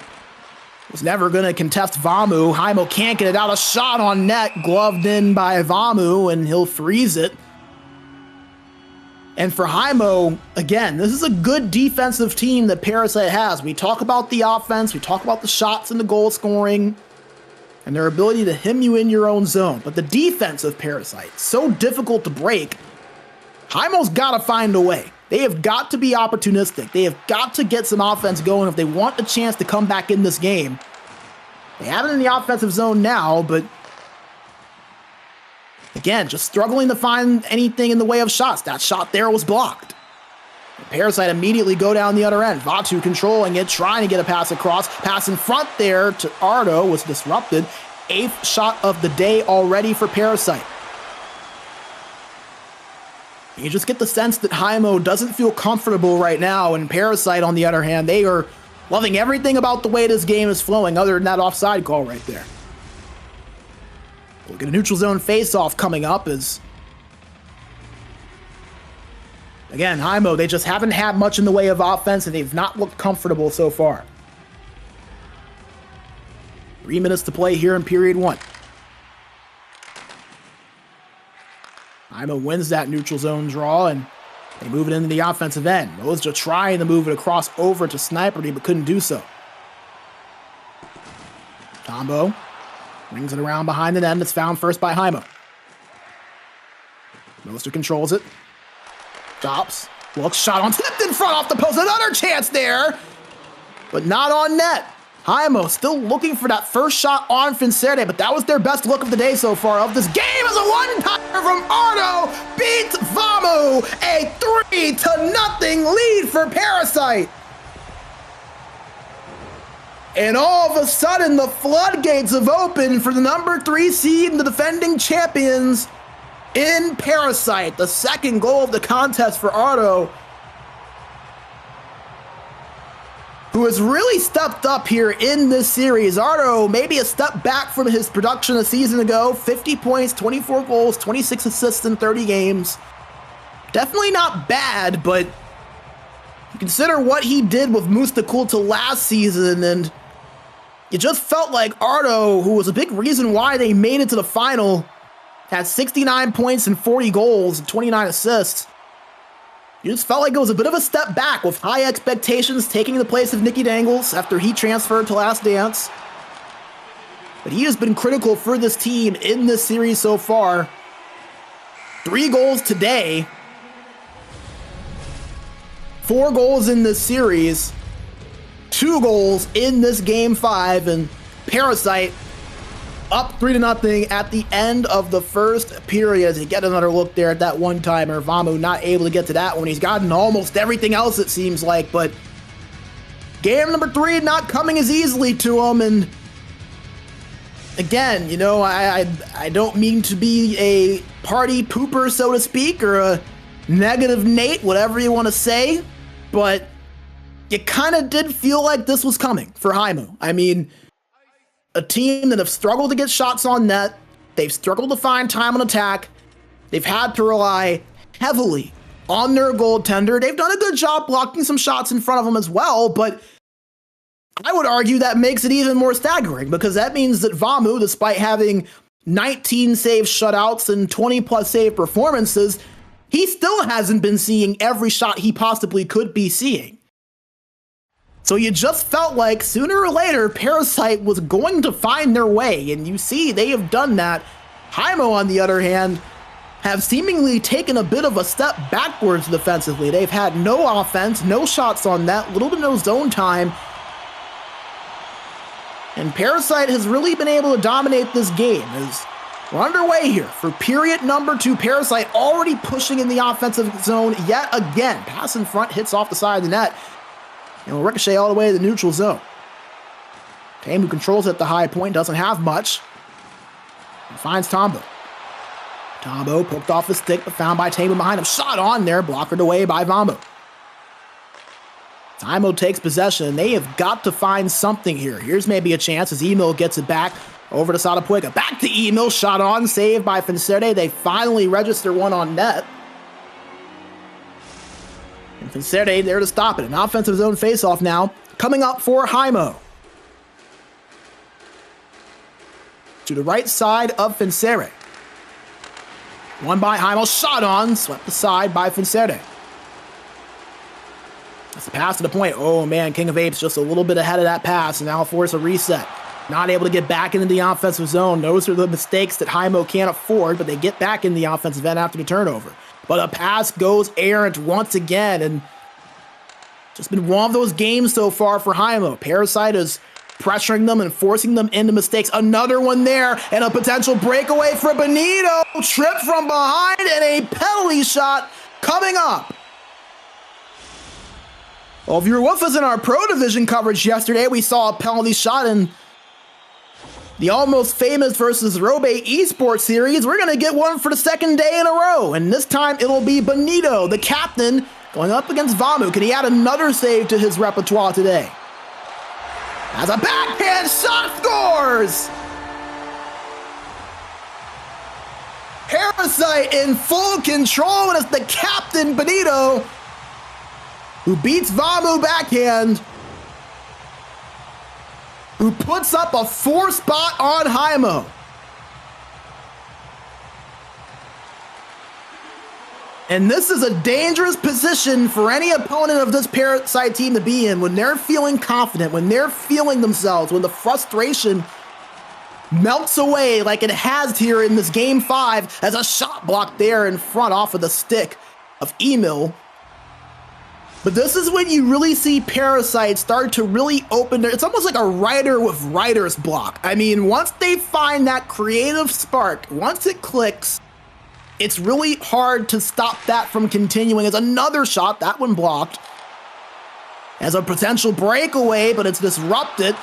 was never going to contest Vamu. Heimo can't get it out. A shot on net, gloved in by Vamu, and he'll freeze it. And for Heimo, again, this is a good defensive team that Parasite has. We talk about the offense, we talk about the shots and the goal scoring, and their ability to hem you in your own zone. But the defense of Parasite, so difficult to break. Heimo's got to find a way. They have got to be opportunistic. They have got to get some offense going if they want a chance to come back in this game. They have it in the offensive zone now, but again, just struggling to find anything in the way of shots. That shot there was blocked. Parasite immediately go down the other end. Vatu controlling it, trying to get a pass across. Pass in front there to Ardo was disrupted. 8th shot of the day already for Parasite. You just get the sense that Heimo doesn't feel comfortable right now, and Parasite, on the other hand, they are loving everything about the way this game is flowing, other than that offside call right there. We'll get a neutral zone face-off coming up as, again, Heimo, they just haven't had much in the way of offense, and they've not looked comfortable so far. 3 minutes to play here in period 1. Heimo wins that neutral zone draw, and they move it into the offensive end. Mo's just trying to move it across over to Sniperty, but couldn't do so. Tombo brings it around behind the net. It's found first by Heimo. Moster controls it. Stops. Looks, shot on, tipped in front off the post. Another chance there, but not on net. Heimo still looking for that first shot on Fincerte, but that was their best look of the day so far of this game as a one-timer from Ardo beats Vamu. A 3-0 lead for Parasite. And all of a sudden, the floodgates have opened for the number 3 seed and the defending champions in Parasite. The second goal of the contest for Ardo, who has really stepped up here in this series. Ardo maybe a step back from his production a season ago. 50 points, 24 goals, 26 assists in 30 games. Definitely not bad, but you consider what he did with Mustakulta last season, and it just felt like Ardo, who was a big reason why they made it to the final, had 69 points and 40 goals and 29 assists. You just felt like it was a bit of a step back, with high expectations taking the place of Nicky Dangles after he transferred to Last Dance. But he has been critical for this team in this series so far. 3 goals today. 4 goals in this series. 2 goals in this game 5, and Parasite up 3-0 at the end of the first period. As you get another look there at that one-timer. Vamu not able to get to that one. He's gotten almost everything else, it seems like, but game number 3 not coming as easily to him. And again, you know, I don't mean to be a party pooper, so to speak, or a negative Nate, whatever you want to say, but it kind of did feel like this was coming for Heimo. I mean, a team that have struggled to get shots on net. They've struggled to find time on attack. They've had to rely heavily on their goaltender. They've done a good job blocking some shots in front of them as well, but I would argue that makes it even more staggering, because that means that Vamu, despite having 19 save shutouts and 20-plus save performances, he still hasn't been seeing every shot he possibly could be seeing. So you just felt like sooner or later, Parasite was going to find their way, and you see they have done that. Heimo, on the other hand, have seemingly taken a bit of a step backwards defensively. They've had no offense, no shots on net, little to no zone time. And Parasite has really been able to dominate this game. As we're underway here for period number 2. Parasite already pushing in the offensive zone yet again. Pass in front, hits off the side of the net. And will ricochet all the way to the neutral zone. Tame, who controls at the high point, doesn't have much. And finds Tombo. Tombo poked off the stick, but found by Tame behind him. Shot on there, blockered away by Vombo. Heimo takes possession. They have got to find something here. Here's maybe a chance as Emil gets it back over to Sadapuega. Back to Emil, shot on, saved by Fincere. They finally register one on net. And Fincere there to stop it. An offensive zone faceoff now coming up for Heimo. To the right side of Fincere. One by Heimo, shot on, swept aside by Fincere. That's the pass to the point. Oh man, King of Apes just a little bit ahead of that pass, and now force a reset. Not able to get back into the offensive zone. Those are the mistakes that Heimo can't afford, but they get back in the offensive end after the turnover. But a pass goes errant once again, and just been one of those games so far for Heimo. Parasite is pressuring them and forcing them into mistakes. Another one there, and a potential breakaway for Benito. Trip from behind, and a penalty shot coming up. Well, if you were with us in our Pro Division coverage yesterday, we saw a penalty shot in the Almost Famous versus Robe Esports series. We're going to get one for the second day in a row, and this time it'll be Benito, the captain, going up against Vamu. Can he add another save to his repertoire today? As a backhand shot, scores! Parasite in full control, and it's the captain, Benito, who beats Vamu backhand, who puts up a 4 spot on Heimo. And this is a dangerous position for any opponent of this Parasite team to be in when they're feeling confident, when they're feeling themselves, when the frustration melts away like it has here in this game 5 as a shot block there in front off of the stick of Emil. But this is when you really see Parasite start to really open their, it's almost like a writer with writer's block. I mean, once they find that creative spark, once it clicks, it's really hard to stop that from continuing. As another shot, that one blocked, as a potential breakaway, but it's disrupted.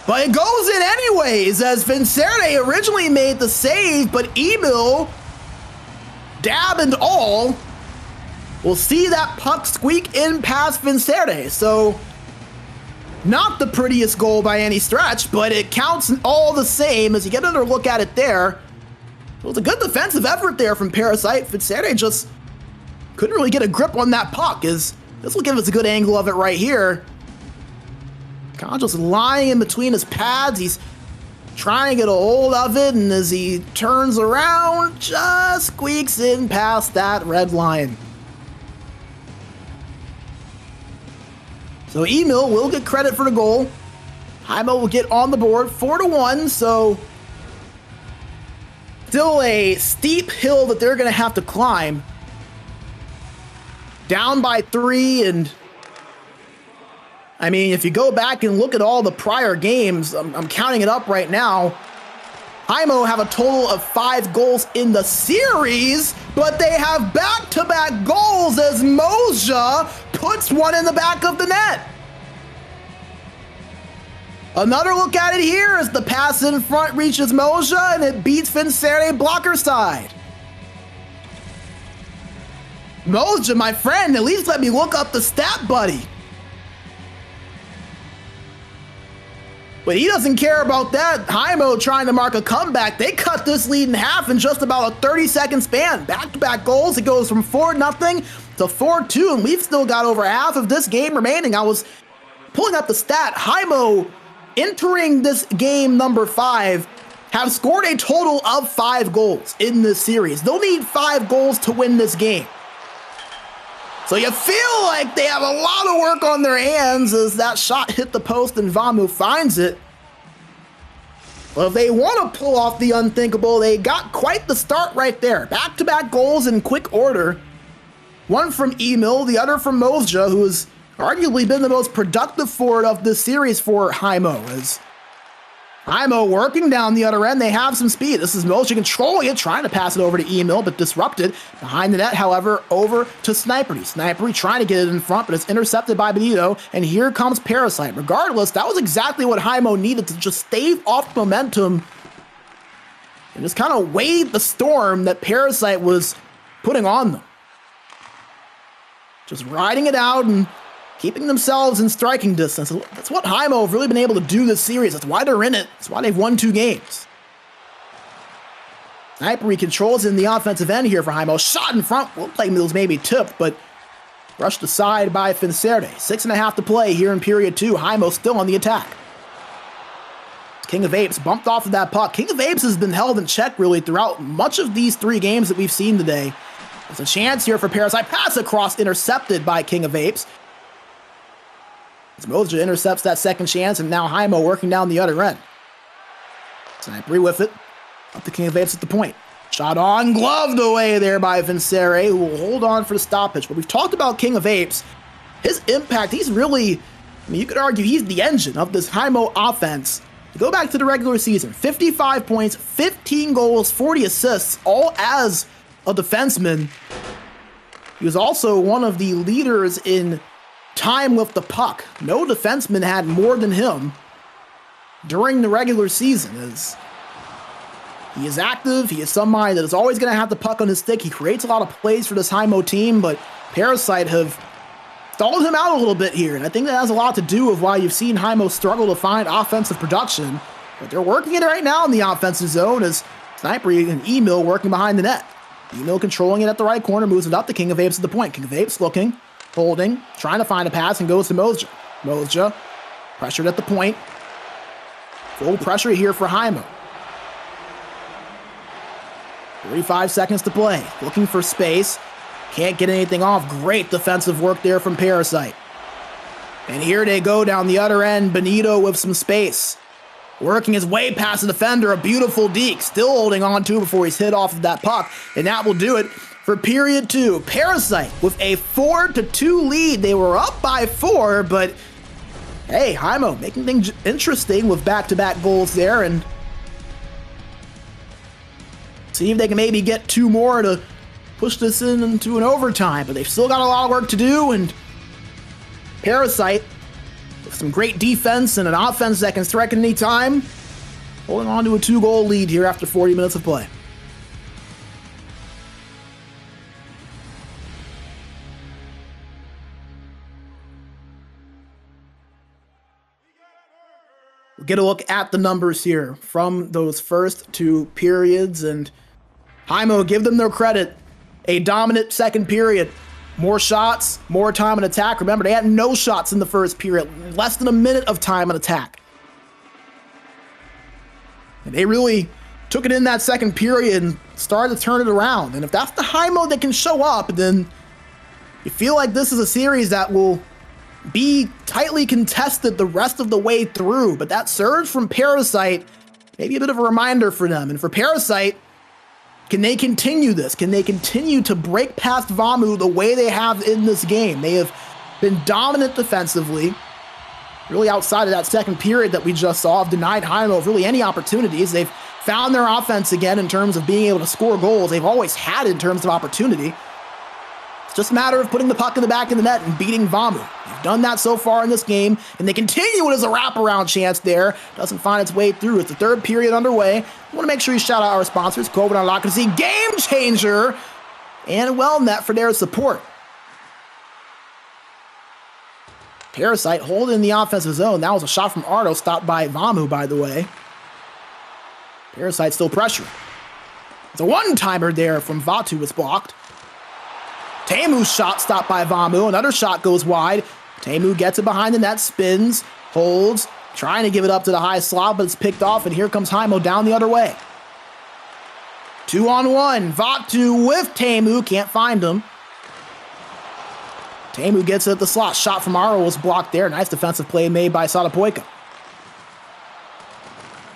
But it goes in anyways, as Vincere originally made the save, but Emil, dab and all, we'll see that puck squeak in past Vincere. So, not the prettiest goal by any stretch, but it counts all the same as you get another look at it there. It was a good defensive effort there from Parasite. Vincere just couldn't really get a grip on that puck. This will give us a good angle of it right here. Kind of just lying in between his pads. He's trying to get a hold of it, and as he turns around, just squeaks in past that red line. So Emil will get credit for the goal. Heimo will get on the board, 4-1, so still a steep hill that they're going to have to climb. Down by 3, and I mean, if you go back and look at all the prior games, I'm counting it up right now, Heimo have a total of 5 goals in the series, but they have back-to-back goals as Moja puts one in the back of the net. Another look at it here as the pass in front reaches Moja, and it beats Vincere blocker side. Moja, my friend, at least let me look up the stat buddy. But he doesn't care about that. Heimo trying to mark a comeback. They cut this lead in half in just about a 30-second span. Back-to-back goals. It goes from 4-0 to 4-2, and we've still got over half of this game remaining. I was pulling up the stat. Heimo, entering this game number 5, have scored a total of 5 goals in this series. They'll need 5 goals to win this game. So you feel like they have a lot of work on their hands as that shot hit the post and Vamu finds it. Well, if they want to pull off the unthinkable, they got quite the start right there. Back-to-back goals in quick order. One from Emil, the other from Mozja, who has arguably been the most productive forward of this series for Heimo. As Heimo working down the other end, they have some speed. This is Mozja controlling it, trying to pass it over to Emil, but disrupted. Behind the net, however, over to Snipery. Snipery trying to get it in front, but it's intercepted by Benito, and here comes Parasite. Regardless, that was exactly what Heimo needed to just stave off momentum and just kind of wade the storm that Parasite was putting on them. Just riding it out and keeping themselves in striking distance. That's what Heimo have really been able to do this series. That's why they're in it. That's why they've won 2 games. Snipery controls in the offensive end here for Heimo. Shot in front. Looked like it was maybe tipped, but brushed aside by Fincere. 6.5 to play here in period 2. Heimo still on the attack. King of Apes bumped off of that puck. King of Apes has been held in check really throughout much of these 3 games that we've seen today. There's a chance here for Parasite. Pass across, intercepted by King of Apes. Mozja intercepts that second chance, and now Heimo working down the other end. Snipery with it. Up to King of Apes at the point. Shot on, gloved away there by Vincere, who will hold on for the stoppage. But we've talked about King of Apes. His impact, he's really, you could argue he's the engine of this Heimo offense. To go back to the regular season, 55 points, 15 goals, 40 assists, all as a defenseman. He was also one of the leaders in time with the puck. No defenseman had more than him during the regular season. As he is active, he is somebody that is always going to have the puck on his stick. He creates a lot of plays for this Heimo team, but Parasite have stalled him out a little bit here, and I think that has a lot to do with why you've seen Heimo struggle to find offensive production. But they're working it right now in the offensive zone as Snipery and Emil working behind the net. Emil controlling it at the right corner, moves it up to King of Apes at the point. King of Apes looking, holding, trying to find a pass, and goes to Mozja. Mozja pressured at the point. Full pressure here for Heimo. 35 seconds to play. Looking for space. Can't get anything off. Great defensive work there from Parasite. And here they go down the other end. Benito with some space. Working his way past the defender. A beautiful deke. Still holding on to before he's hit off of that puck. And that will do it for period 2. Parasite with a 4-2 lead. They were up by 4, but hey, Heimo making things interesting with back-to-back goals there, and see if they can maybe get 2 more to push this into an overtime. But they've still got a lot of work to do, and Parasite with some great defense and an offense that can strike at any time, holding on to a 2-goal lead here after 40 minutes of play. We'll get a look at the numbers here from those first 2 periods, and Heimo, give them their credit. A dominant second period. More shots, more time on attack. Remember, they had no shots in the first period. Less than a minute of time on attack. And they really took it in that second period and started to turn it around. And if that's the Heimo that can show up, then you feel like this is a series that will be tightly contested the rest of the way through. But that surge from Parasite, maybe a bit of a reminder for them. And for Parasite, can they continue this? Can they continue to break past Vamu the way they have in this game? They have been dominant defensively. Really outside of that second period that we just saw, have denied Heimo of really any opportunities. They've found their offense again in terms of being able to score goals. They've always had in terms of opportunity. It's just a matter of putting the puck in the back of the net and beating Vamu. They've done that so far in this game, and they continue it as a wraparound chance there. Doesn't find its way through. It's the third period underway. I want to make sure you shout out our sponsors, Quarterfinals Lock and See, Game Changer, and WellNet for their support. Parasite holding the offensive zone. That was a shot from Ardo, stopped by Vamu, by the way. Parasite still pressuring. It's a one-timer there from Vatu, was blocked. Teemu's shot stopped by Vamu. Another shot goes wide. Teemu gets it behind the net, spins, holds, trying to give it up to the high slot, but it's picked off, and here comes Heimo down the other way. 2-on-1. Vatu with Teemu. Can't find him. Teemu gets it at the slot. Shot from Ardo was blocked there. Nice defensive play made by Satapoika.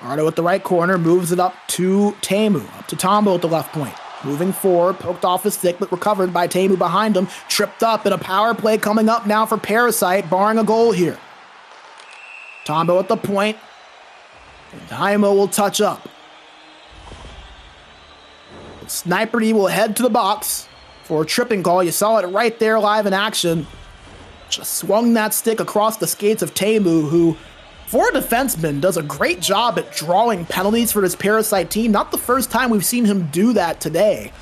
Ardo at the right corner, moves it up to Teemu. Up to Tombo at the left point. Moving forward, poked off his stick, but recovered by Teemu behind him. Tripped up, and a power play coming up now for Parasite, barring a goal here. Tombo at the point. And Heimo will touch up. Sniper D will head to the box for a tripping call. You saw it right there live in action. Just swung that stick across the skates of Teemu, who, for a defenseman, does a great job at drawing penalties for this Parasite team. Not the first time we've seen him do that today.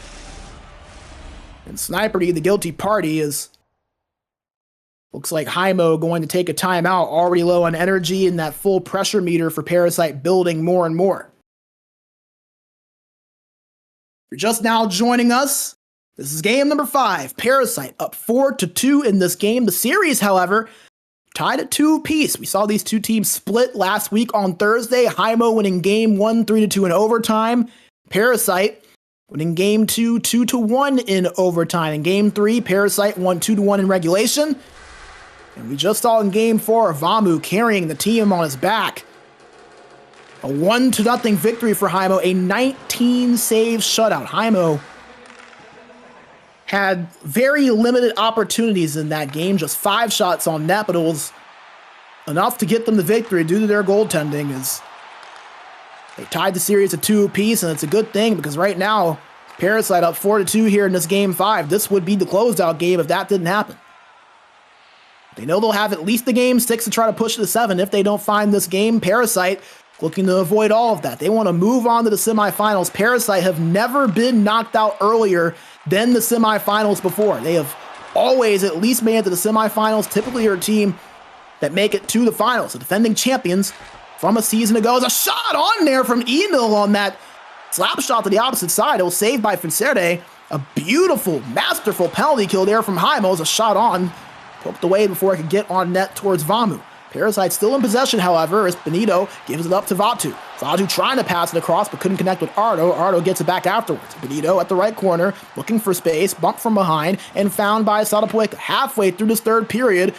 And Sniper D, the guilty party, is... Looks like Heimo going to take a timeout, already low on energy, and that full pressure meter for Parasite building more and more. If you're just now joining us, this is game number 5. Parasite up 4-2 in this game. The series, however, tied at 2 apiece. We saw these two teams split last week on Thursday. Heimo winning game 1 3-2 in overtime. Parasite winning game 2 2-1 in overtime. In game 3, Parasite won 2-1 in regulation. And we just saw in game 4, Vamu carrying the team on his back. A 1-0 victory for Heimo, a 19-save shutout. Heimo had very limited opportunities in that game, just 5 shots on net, but it was enough to get them the victory due to their goaltending, as they tied the series at 2 apiece, and it's a good thing because right now, Parasite up 4-2 here in this game 5. This would be the closeout game if that didn't happen. They know they'll have at least the game 6 to try to push to 7 if they don't find this game. Parasite looking to avoid all of that. They want to move on to the semifinals. Parasite have never been knocked out earlier than the semifinals before. They have always at least made it to the semifinals. Typically are a team that make it to the finals. The defending champions from a season ago. There's a shot on there from Emil on that slap shot to the opposite side. It was saved by Fincerde. A beautiful, masterful penalty kill there from Heimo. It was a shot on. Poked away before it could get on net towards Vamu. Parasite still in possession, however, as Benito gives it up to Vatu. Vatu trying to pass it across, but couldn't connect with Ardo. Ardo gets it back afterwards. Benito at the right corner, looking for space, bumped from behind, and found by Satapoika halfway through this third period.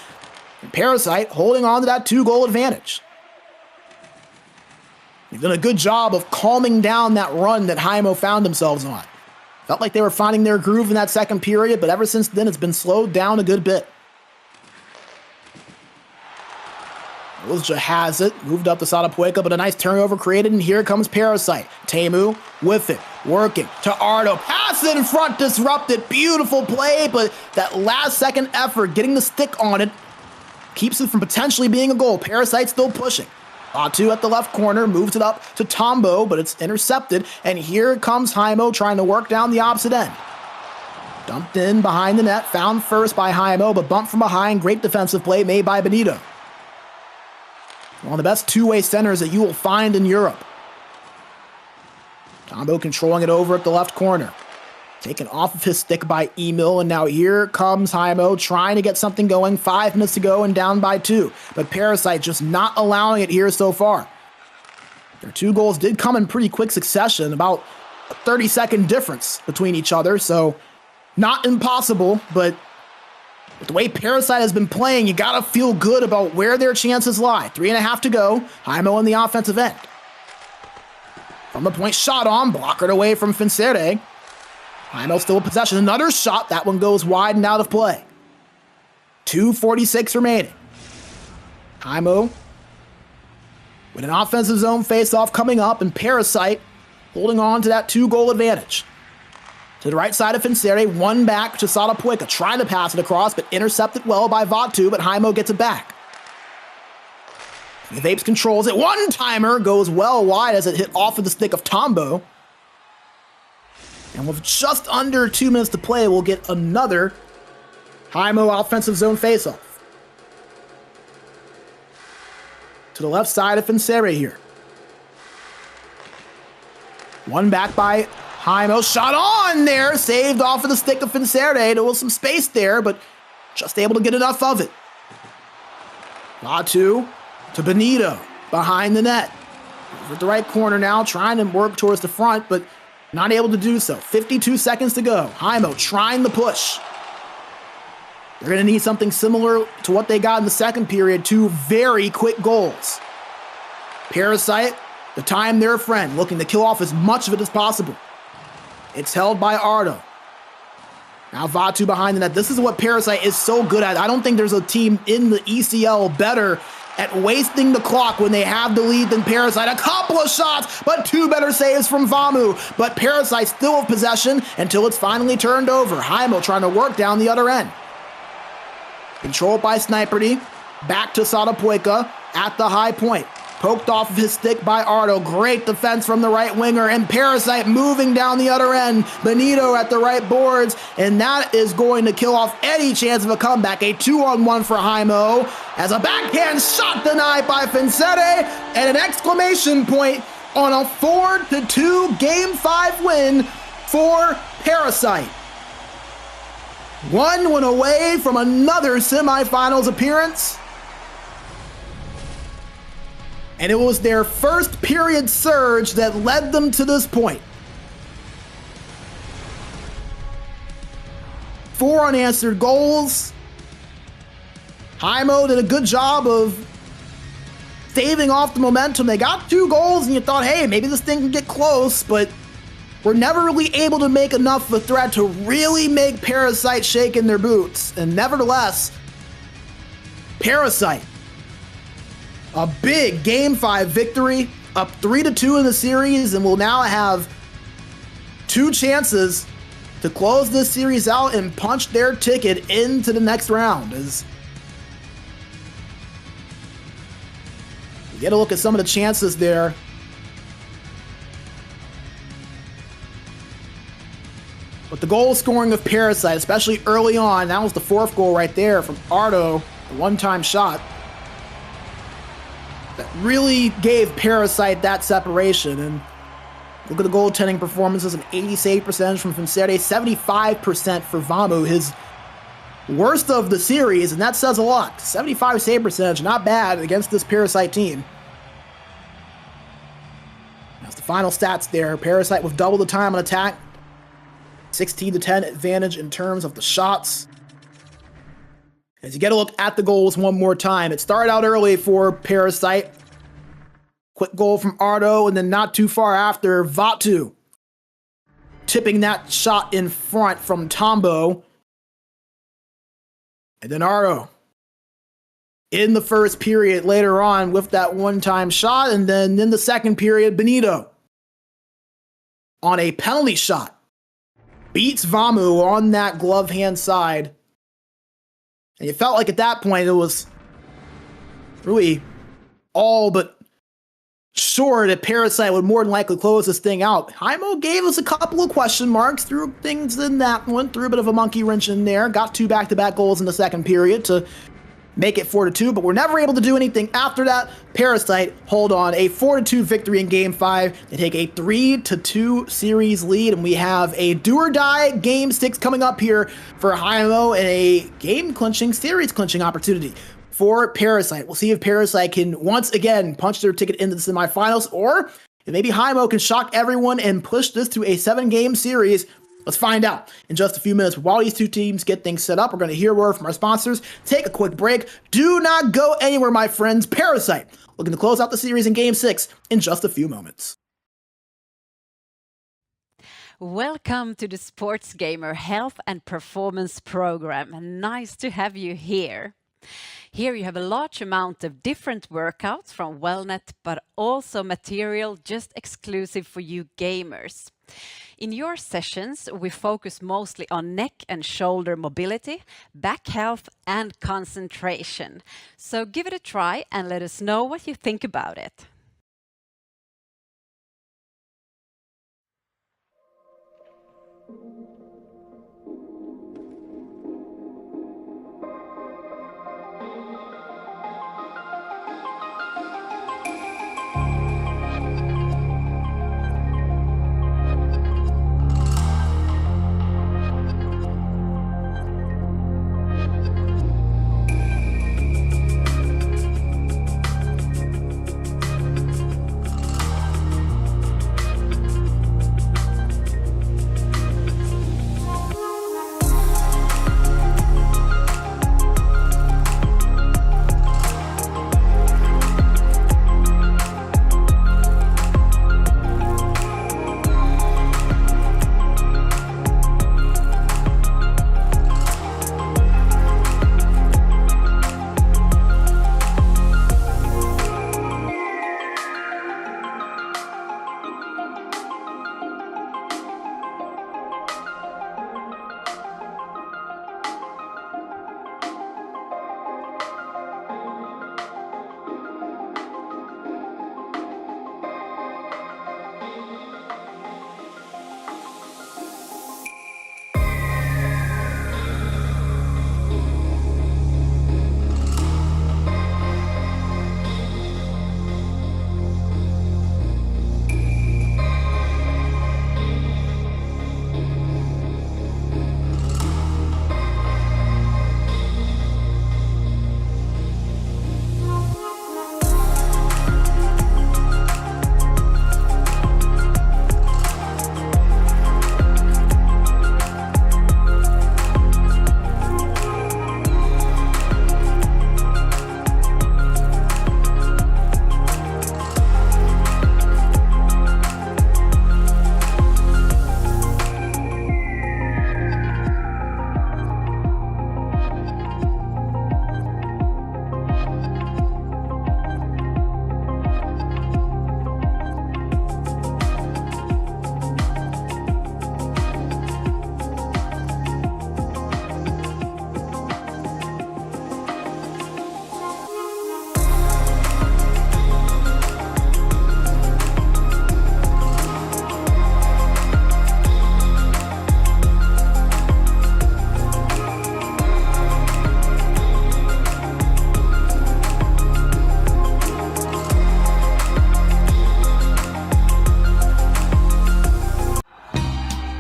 And Parasite holding on to that 2-goal advantage. They've done a good job of calming down that run that Heimo found themselves on. Felt like they were finding their groove in that second period, but ever since then, it's been slowed down a good bit. Ilja has it, moved up to Satapoika, but a nice turnover created, and here comes Parasite. Teemu with it, working to Ardo. Pass it in front, disrupted. Beautiful play, but that last second effort, getting the stick on it, keeps it from potentially being a goal. Parasite still pushing. Batu at the left corner, moves it up to Tombo, but it's intercepted, and here comes Heimo trying to work down the opposite end. Dumped in behind the net, found first by Heimo, but bumped from behind. Great defensive play made by Benito. One of the best two-way centers that you will find in Europe. Tombo controlling it over at the left corner. Taken off of his stick by Emil, and now here comes Heimo trying to get something going. 5 minutes to go and down by 2. But Parasite just not allowing it here so far. Their 2 goals did come in pretty quick succession, about a 30-second difference between each other, so not impossible, but with the way Parasite has been playing, you gotta feel good about where their chances lie. 3.5 to go. Heimo on the offensive end. From the point, shot on, blockered away from Fincerde. Heimo still in possession. Another shot. That one goes wide and out of play. 2:46 remaining. Heimo with an offensive zone face-off coming up, and Parasite holding on to that 2-goal advantage. To the right side of Fincerde, one back to Satapoika, trying to pass it across, but intercepted well by Vatu, but Heimo gets it back. The Vapes controls it. One-timer goes well wide as it hit off of the stick of Tombo. And with just under 2 minutes to play, we'll get another Heimo offensive zone faceoff. To the left side of Fincerde here. One back by Heimo, shot on there, saved off of the stick of Fincerde. There was some space there, but just able to get enough of it. Vatu to Benito, behind the net. Over at the right corner now, trying to work towards the front, but not able to do so. 52 seconds to go. Heimo trying the push. They're going to need something similar to what they got in the second period, 2 very quick goals. Parasite, the time their friend, looking to kill off as much of it as possible. It's held by Ardo. Now Vatu behind the net. This is what Parasite is so good at. I don't think there's a team in the ECL better at wasting the clock when they have the lead than Parasite. A couple of shots, but 2 better saves from Vamu. But Parasite still have possession until it's finally turned over. Heimo trying to work down the other end. Controlled by Sniperty. Back to Sadapoika at the high point. Poked off of his stick by Ardo. Great defense from the right winger. And Parasite moving down the other end. Benito at the right boards. And that is going to kill off any chance of a comeback. A 2-on-1 for Heimo. As a backhand shot denied by Fincere. And an exclamation point on a 4-2 Game 5 win for Parasite. One went away from another semifinals appearance. And it was their first period surge that led them to this point. 4 unanswered goals. Heimo did a good job of staving off the momentum. They got 2 goals and you thought, hey, maybe this thing can get close, but we're never really able to make enough of a threat to really make Parasite shake in their boots. And nevertheless, Parasite, a big Game 5 victory, up 3-2 in the series, and will now have 2 chances to close this series out and punch their ticket into the next round. As we get a look at some of the chances there. But the goal scoring of Parasite, especially early on, that was the 4th goal right there from Ardo, the one-time shot. That really gave Parasite that separation. And look at the goaltending performances, an 80 save percentage from Fincere, 75% for Vamu, his worst of the series, and that says a lot. 75 save percentage, not bad against this Parasite team. That's the final stats there. Parasite with double the time on attack, 16-10 advantage in terms of the shots. As you get a look at the goals one more time, it started out early for Parasite. Quick goal from Ardo, and then not too far after, Vatu tipping that shot in front from Tombo. And then Ardo in the first period later on with that one-time shot, and then in the second period, Benito on a penalty shot beats Vamu on that glove hand side. And you felt like at that point it was really all but sure that Parasite would more than likely close this thing out. Heimo gave us a couple of question marks, threw things in that one, threw a bit of a monkey wrench in there, got 2 back-to-back goals in the second period to make it 4-2, but we're never able to do anything after that. Parasite hold on, a 4-2 victory in Game 5. They take a 3-2 series lead, and we have a do-or-die Game 6 coming up here for Heimo and a game-clinching, series-clinching opportunity for Parasite. We'll see if Parasite can once again punch their ticket into the semifinals, or if maybe Heimo can shock everyone and push this to a 7-game series. Let's find out in just a few minutes. While these 2 teams get things set up, we're going to hear a word from our sponsors, take a quick break. Do not go anywhere, my friends. Parasite looking to close out the series in Game 6 in just a few moments. Welcome to the SportsGamer Health and Performance Program. Nice to have you here. Here you have a large amount of different workouts from Wellnet, but also material just exclusive for you gamers. In your sessions, we focus mostly on neck and shoulder mobility, back health, and concentration. So give it a try and let us know what you think about it.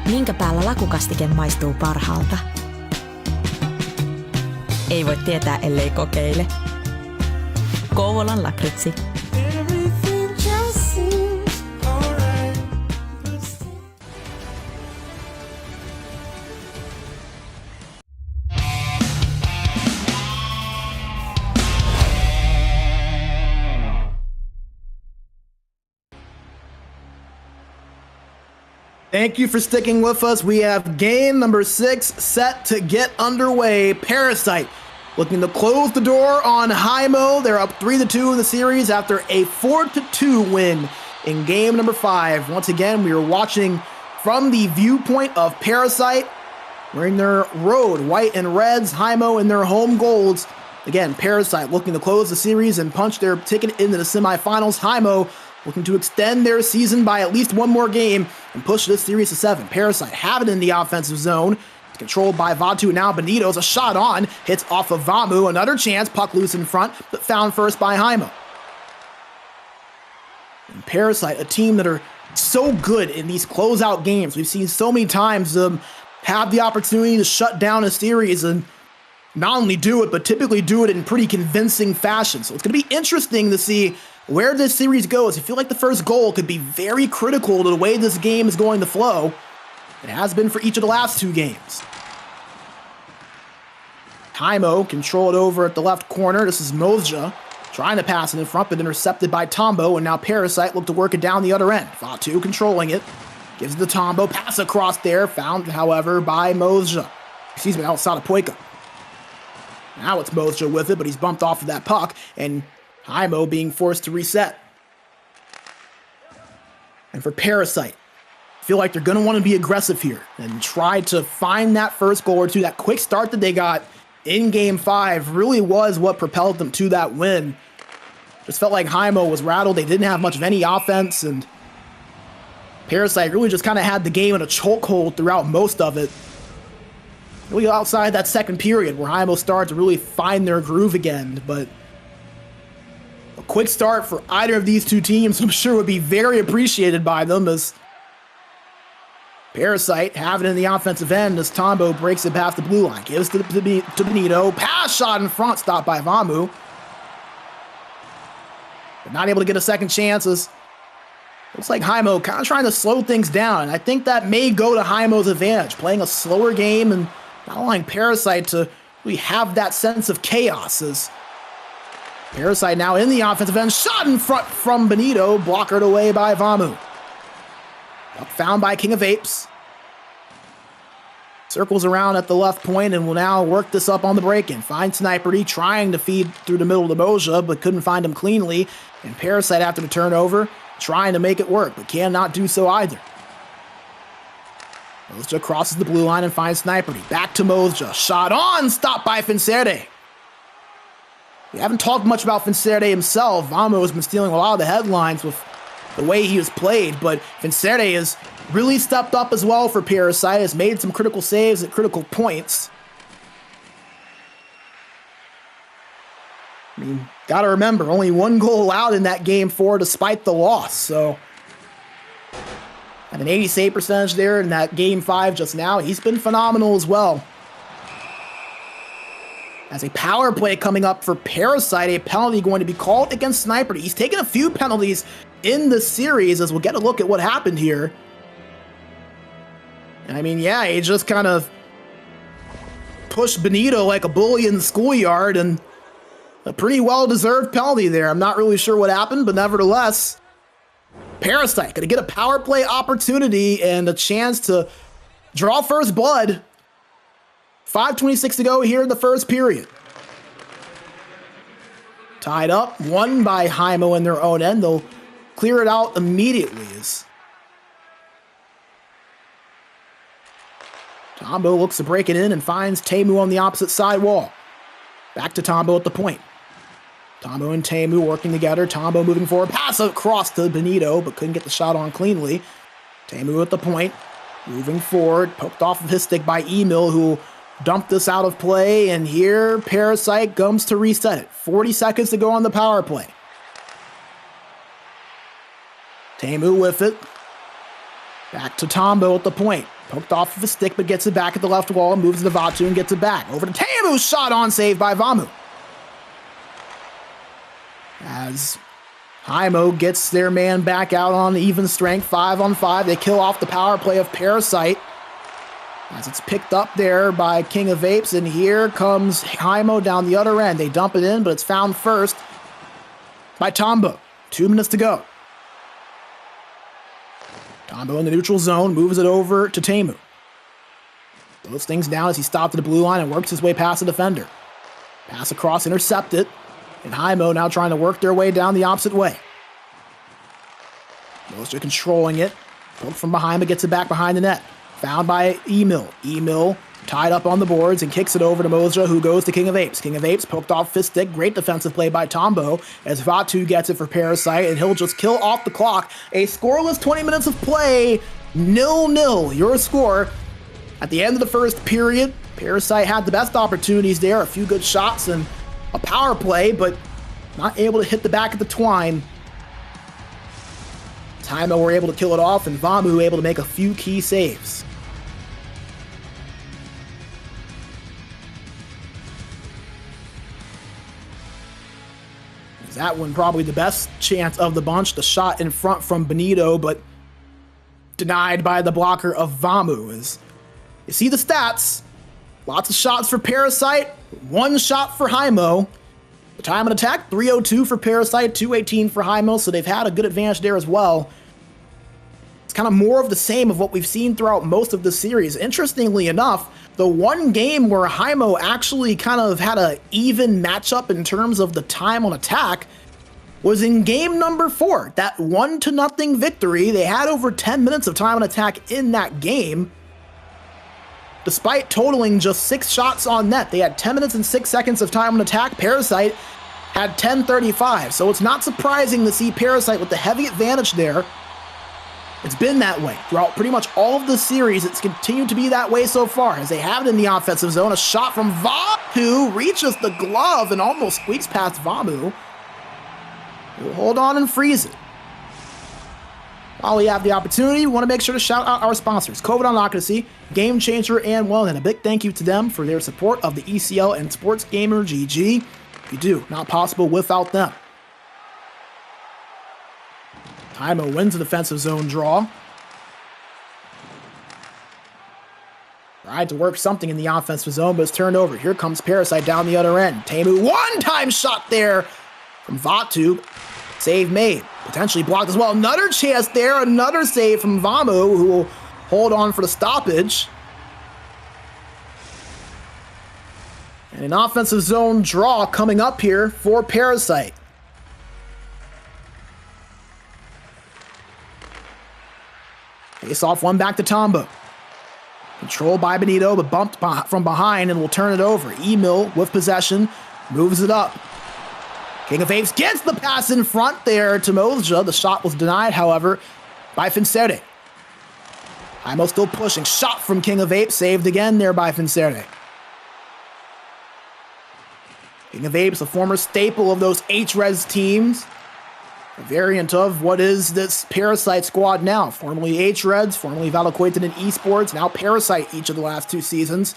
Minkä päällä lakukastike maistuu parhaalta? Ei voi tietää, ellei kokeile. Kouvolan lakritsi. Thank you for sticking with us. We have game number 6 set to get underway. Parasite looking to close the door on Heimo. They're up 3-2 in the series after a 4-2 win in game number 5. Once again, we are watching from the viewpoint of Parasite wearing their road white and reds, Heimo in their home golds. Again, Parasite looking to close the series and punch their ticket into the semifinals. Heimo looking to extend their season by at least one more game and push this series to 7. Parasite have it in the offensive zone. It's controlled by Vatu. Now Benito's a shot on. Hits off of Vamu. Another chance. Puck loose in front, but found first by Heimo. And Parasite, a team that are so good in these closeout games. We've seen so many times them have the opportunity to shut down a series and not only do it, but typically do it in pretty convincing fashion. So it's going to be interesting to see where this series goes. I feel like the first goal could be very critical to the way this game is going to flow. It has been for each of the last 2 games. Heimo control it over at the left corner. This is Mozja trying to pass it in front, but intercepted by Tombo, and now Parasite look to work it down the other end. Vatu controlling it. Gives it to Tombo. Pass across there. Found, however, by Mozja. Excuse me, that was Sadapoika. Now it's Mozja with it, but he's bumped off of that puck, and Heimo being forced to reset. And for Parasite, I feel like they're going to want to be aggressive here and try to find that first goal or two. That quick start that they got in Game 5 really was what propelled them to that win. Just felt like Heimo was rattled. They didn't have much of any offense, and Parasite really just kind of had the game in a chokehold throughout most of it. Really outside that second period where Heimo started to really find their groove again, but a quick start for either of these 2 teams, I'm sure, would be very appreciated by them, as Parasite have it in the offensive end as Tombo breaks it past the blue line. Gives to Benito. Pass shot in front, stopped by Vamu. But not able to get a second chance. Looks like Heimo kind of trying to slow things down, and I think that may go to Heimo's advantage, playing a slower game and not allowing Parasite to really have that sense of chaos. As Parasite now in the offensive end, shot in front from Benito, blockered away by Vamu. Found by King of Apes. Circles around at the left point and will now work this up on the break-in. Finds Sniperty trying to feed through the middle of the Moja, but couldn't find him cleanly. And Parasite after the turnover, trying to make it work, but cannot do so either. Mozja crosses the blue line and finds Sniperty. Back to Mozja. Shot on, stopped by Fincerde. We haven't talked much about Fincerde himself. Vamo has been stealing a lot of the headlines with the way he was played, but Fincerde has really stepped up as well for Parasite, has made some critical saves at critical points. I mean, gotta remember, only 1 goal allowed in that game 4 despite the loss, so at an 80 save percentage there in that game 5 just now, he's been phenomenal as well. As a power play coming up for Parasite, a penalty going to be called against Sniper. He's taken a few penalties in the series, as we'll get a look at what happened here. I mean, yeah, he just kind of pushed Benito like a bully in the schoolyard, and a pretty well-deserved penalty there. I'm not really sure what happened, but nevertheless, Parasite gonna get a power play opportunity and a chance to draw first blood. 5:26 to go here in the first period. Tied up, won by Heimo in their own end. They'll clear it out immediately. As Tombo looks to break it in and finds Teemu on the opposite side wall. Back to Tombo at the point. Tombo and Teemu working together. Tombo moving forward. Pass across to Benito, but couldn't get the shot on cleanly. Teemu at the point. Moving forward. Poked off of his stick by Emil, who dumped this out of play. And here, Parasite comes to reset it. 40 seconds to go on the power play. Teemu with it. Back to Tombo at the point. Poked off of the stick, but gets it back at the left wall, moves to Vatu and gets it back. Over to Teemu, shot on, saved by Vamu. As Heimo gets their man back out on even strength, 5-on-5. They kill off the power play of Parasite. As it's picked up there by King of Apes, and here comes Heimo down the other end. They dump it in, but it's found first by Tombo. 2 minutes to go. Tombo in the neutral zone, moves it over to Teemu. Throws things down as he stopped at the blue line and works his way past the defender. Pass across, intercepted. And Heimo now trying to work their way down the opposite way. Moser controlling it. Poked from behind, but gets it back behind the net. Found by Emil. Emil tied up on the boards and kicks it over to Moser, who goes to King of Apes. King of Apes poked off fist stick. Great defensive play by Tombo as Vatu gets it for Parasite, and he'll just kill off the clock. A scoreless 20 minutes of play. 0-0. Your score. At the end of the first period, Parasite had the best opportunities there. A few good shots and a power play, but not able to hit the back of the twine. Heimo were able to kill it off, and Vamu able to make a few key saves. That one probably the best chance of the bunch. The shot in front from Benito, but denied by the blocker of Vamu. As you see the stats, lots of shots for Parasite, 1 shot for Heimo. The time on attack, 3:02 for Parasite, 2:18 for Heimo, so they've had a good advantage there as well. It's kind of more of the same of what we've seen throughout most of the series. Interestingly enough, the one game where Heimo actually kind of had an even matchup in terms of the time on attack was in game number 4. That 1-0 victory. They had over 10 minutes of time on attack in that game. Despite totaling just 6 shots on net, they had 10 minutes and 6 seconds of time on attack. Parasite had 10:35, so it's not surprising to see Parasite with the heavy advantage there. It's been that way throughout pretty much all of the series. It's continued to be that way so far as they have it in the offensive zone. A shot from Vamu reaches the glove and almost squeaks past Vamu. We'll hold on and freeze it. While we have the opportunity, we want to make sure to shout out our sponsors, COVID Unlockity, Game Changer, and and a big thank you to them for their support of the ECL and SportsGamer GG. We do, not possible without them. Heimo wins the defensive zone draw. Tried to work something in the offensive zone, but it's turned over. Here comes Parasite down the other end. Teemu, one-time shot there from Vatu. Save made. Potentially blocked as well. Another chance there. Another save from Vamu, who will hold on for the stoppage. And an offensive zone draw coming up here for Parasite. Face off one back to Tombo. Controlled by Benito, but bumped from behind and will turn it over. Emil with possession, moves it up. King of Apes gets the pass in front there to Moja. The shot was denied, however, by Fincere. Heimo still pushing. Shot from King of Apes, saved again there by Fincere. King of Apes, a former staple of those H-Res teams. A variant of what is this Parasite squad now. Formerly H-Reds, formerly Valaquoitan in Esports, now Parasite each of the last 2 seasons.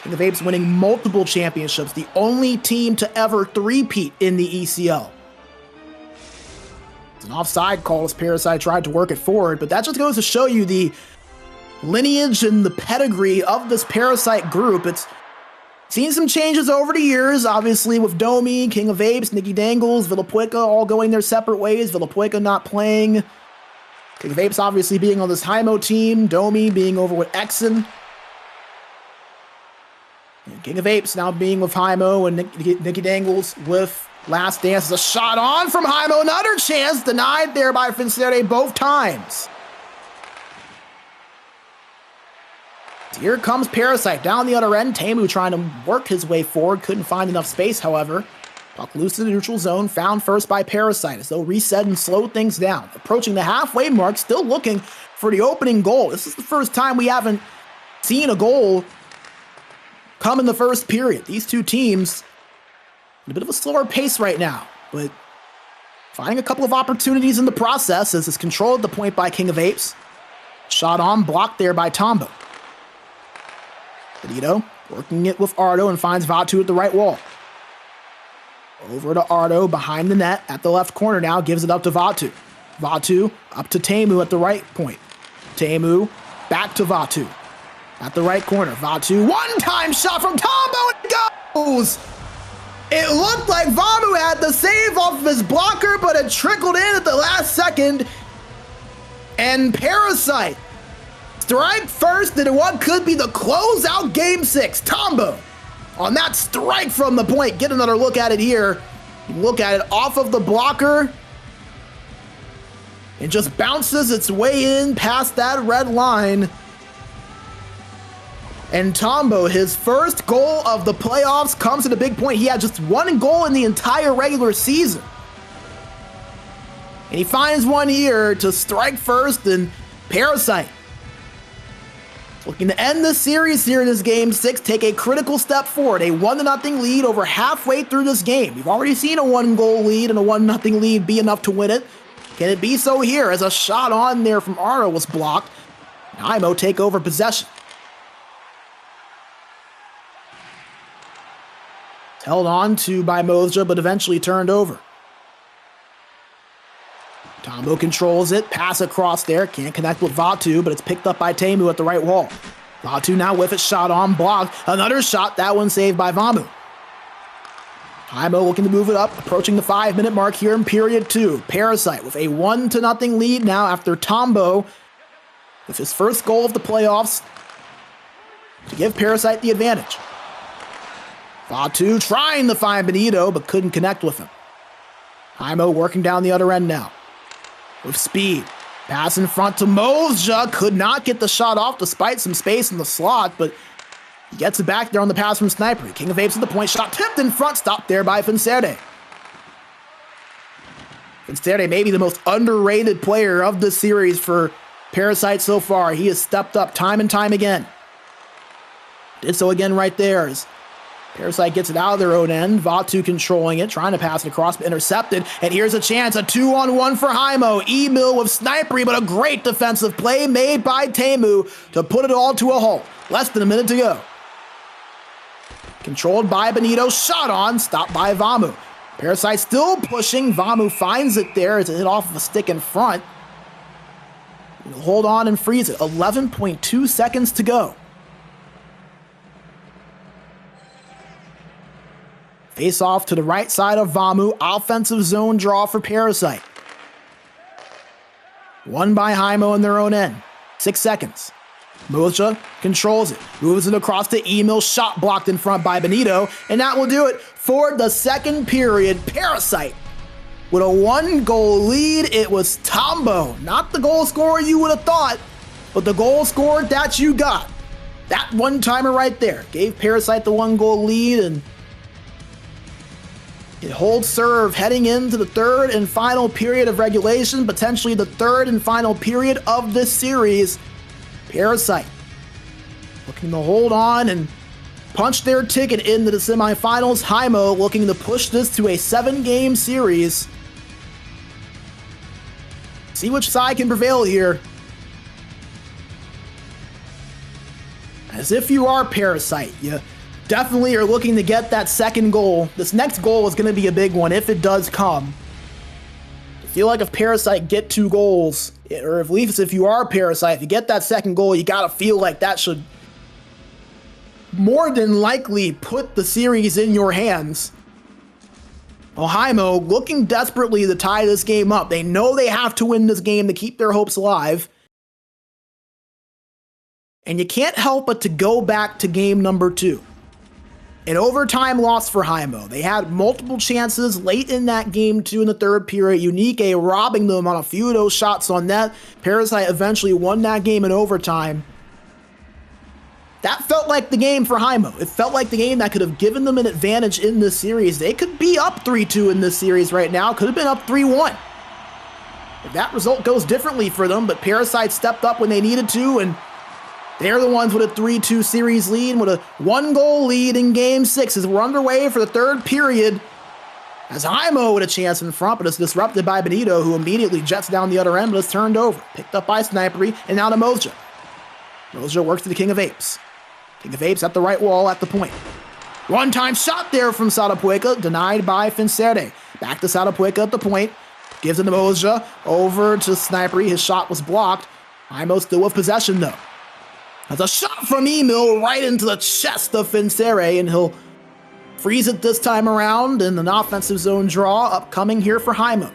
King of Apes winning multiple championships, the only team to ever three-peat in the ECL. It's an offside call as Parasite tried to work it forward, but that just goes to show you the lineage and the pedigree of this Parasite group. It's seen some changes over the years, obviously with Domi, King of Apes, Nicky Dangles, Villapuica all going their separate ways. Villapuica not playing. King of Apes obviously being on this Heimo team. Domi being over with Exen. And King of Apes now being with Heimo and Nicky Dangles with Last Dance. A shot on from Heimo. Another chance denied there by Fincere both times. Here comes Parasite down the other end. Teemu trying to work his way forward. Couldn't find enough space, however. Puck loose in the neutral zone. Found first by Parasite as they'll reset and slow things down. Approaching the halfway mark. Still looking for the opening goal. This is the first time we haven't seen a goal come in the first period. These two teams at a bit of a slower pace right now, but finding a couple of opportunities in the process as it's controlled at the point by King of Apes. Shot on, blocked there by Tombo. Benito working it with Ardo and finds Vatu at the right wall. Over to Ardo behind the net at the left corner now, gives it up to Vatu. Vatu up to Teemu at the right point. Teemu back to Vatu at the right corner. Vatu, one-time shot from Tombo, and it goes! It looked like Vatu had the save off of his blocker, but it trickled in at the last second. And Parasite strike first in what could be the closeout game 6. Tombo on that strike from the point. Get another look at it here. Look at it off of the blocker. It just bounces its way in past that red line. And Tombo, his first goal of the playoffs, comes at a big point. He had just one goal in the entire regular season. And he finds one here to strike first, and Parasite looking to end the series here in this game 6, take a critical step forward. A 1-0 lead over halfway through this game. We've already seen a 1-goal lead and a 1-0 lead be enough to win it. Can it be so here as a shot on there from Ardo was blocked? Heimo take over possession. Held on to by Moja, but eventually turned over. Tombo controls it, pass across there, can't connect with Vatu, but it's picked up by Teemu at the right wall. Vatu now with it, shot on, blocked. Another shot, that one saved by Vamu. Heimo looking to move it up, approaching the 5-minute mark here in period 2. Parasite with a 1-0 lead now after Tombo, with his first goal of the playoffs, to give Parasite the advantage. Vatu trying to find Benito, but couldn't connect with him. Heimo working down the other end now. With speed. Pass in front to Moja. Could not get the shot off despite some space in the slot, but he gets it back there on the pass from Sniper. King of Apes at the point. Shot tipped in front. Stopped there by Fincerde. Fincerde may be the most underrated player of the series for Parasite so far. He has stepped up time and time again. Did so again right there as Parasite gets it out of their own end. Vatu controlling it, trying to pass it across, but intercepted. And here's a chance, a 2-on-1 for Heimo. Emil with Snipery, but a great defensive play made by Teemu to put it all to a halt. Less than a minute to go. Controlled by Benito, shot on, stopped by Vamu. Parasite still pushing. Vamu finds it there as it hit off of a stick in front. He'll hold on and freeze it. 11.2 seconds to go. Face off to the right side of Vamu. Offensive zone draw for Parasite. Won by Heimo in their own end. 6 seconds. Moja controls it. Moves it across to Emil. Shot blocked in front by Benito. And that will do it for the second period. Parasite with a 1-goal lead. It was Tombo. Not the goal scorer you would have thought, but the goal scorer that you got. That one-timer right there gave Parasite the 1-goal lead, and it holds serve heading into the third and final period of regulation, potentially the third and final period of this series. Parasite looking to hold on and punch their ticket into the semifinals. Heimo looking to push this to a 7-game series. See which side can prevail here. As if you are Parasite, you definitely are looking to get that second goal. This next goal is going to be a big one if it does come. I feel like if Parasite get 2 goals, or at least if you are Parasite, if you get that second goal, you got to feel like that should more than likely put the series in your hands. Well, Heimo looking desperately to tie this game up. They know they have to win this game to keep their hopes alive. And you can't help but to go back to game number 2. An overtime loss for Heimo. They had multiple chances late in that game 2 in the third period. Unique robbing them on a few of those shots on net. Parasite eventually won that game in overtime. That felt like the game for Heimo. It felt like the game that could have given them an advantage in this series. They could be up 3-2 in this series right now. Could have been up 3-1. If that result goes differently for them, but Parasite stepped up when they needed to, and they're the ones with a 3-2 series lead, with a 1-goal lead in Game 6 as we're underway for the third period. As Heimo with a chance in front, but it's disrupted by Benito, who immediately jets down the other end, but it's turned over. Picked up by Snipery, and now to Moja. Moja works to the King of Apes. King of Apes at the right wall at the point. One-time shot there from Sadapueka, denied by Fincere. Back to Sadapueka at the point. Gives it to Moja, over to Snipery. His shot was blocked. Heimo still with possession, though. That's a shot from Emil right into the chest of Fincere, and he'll freeze it this time around, and an offensive zone draw upcoming here for Heimo.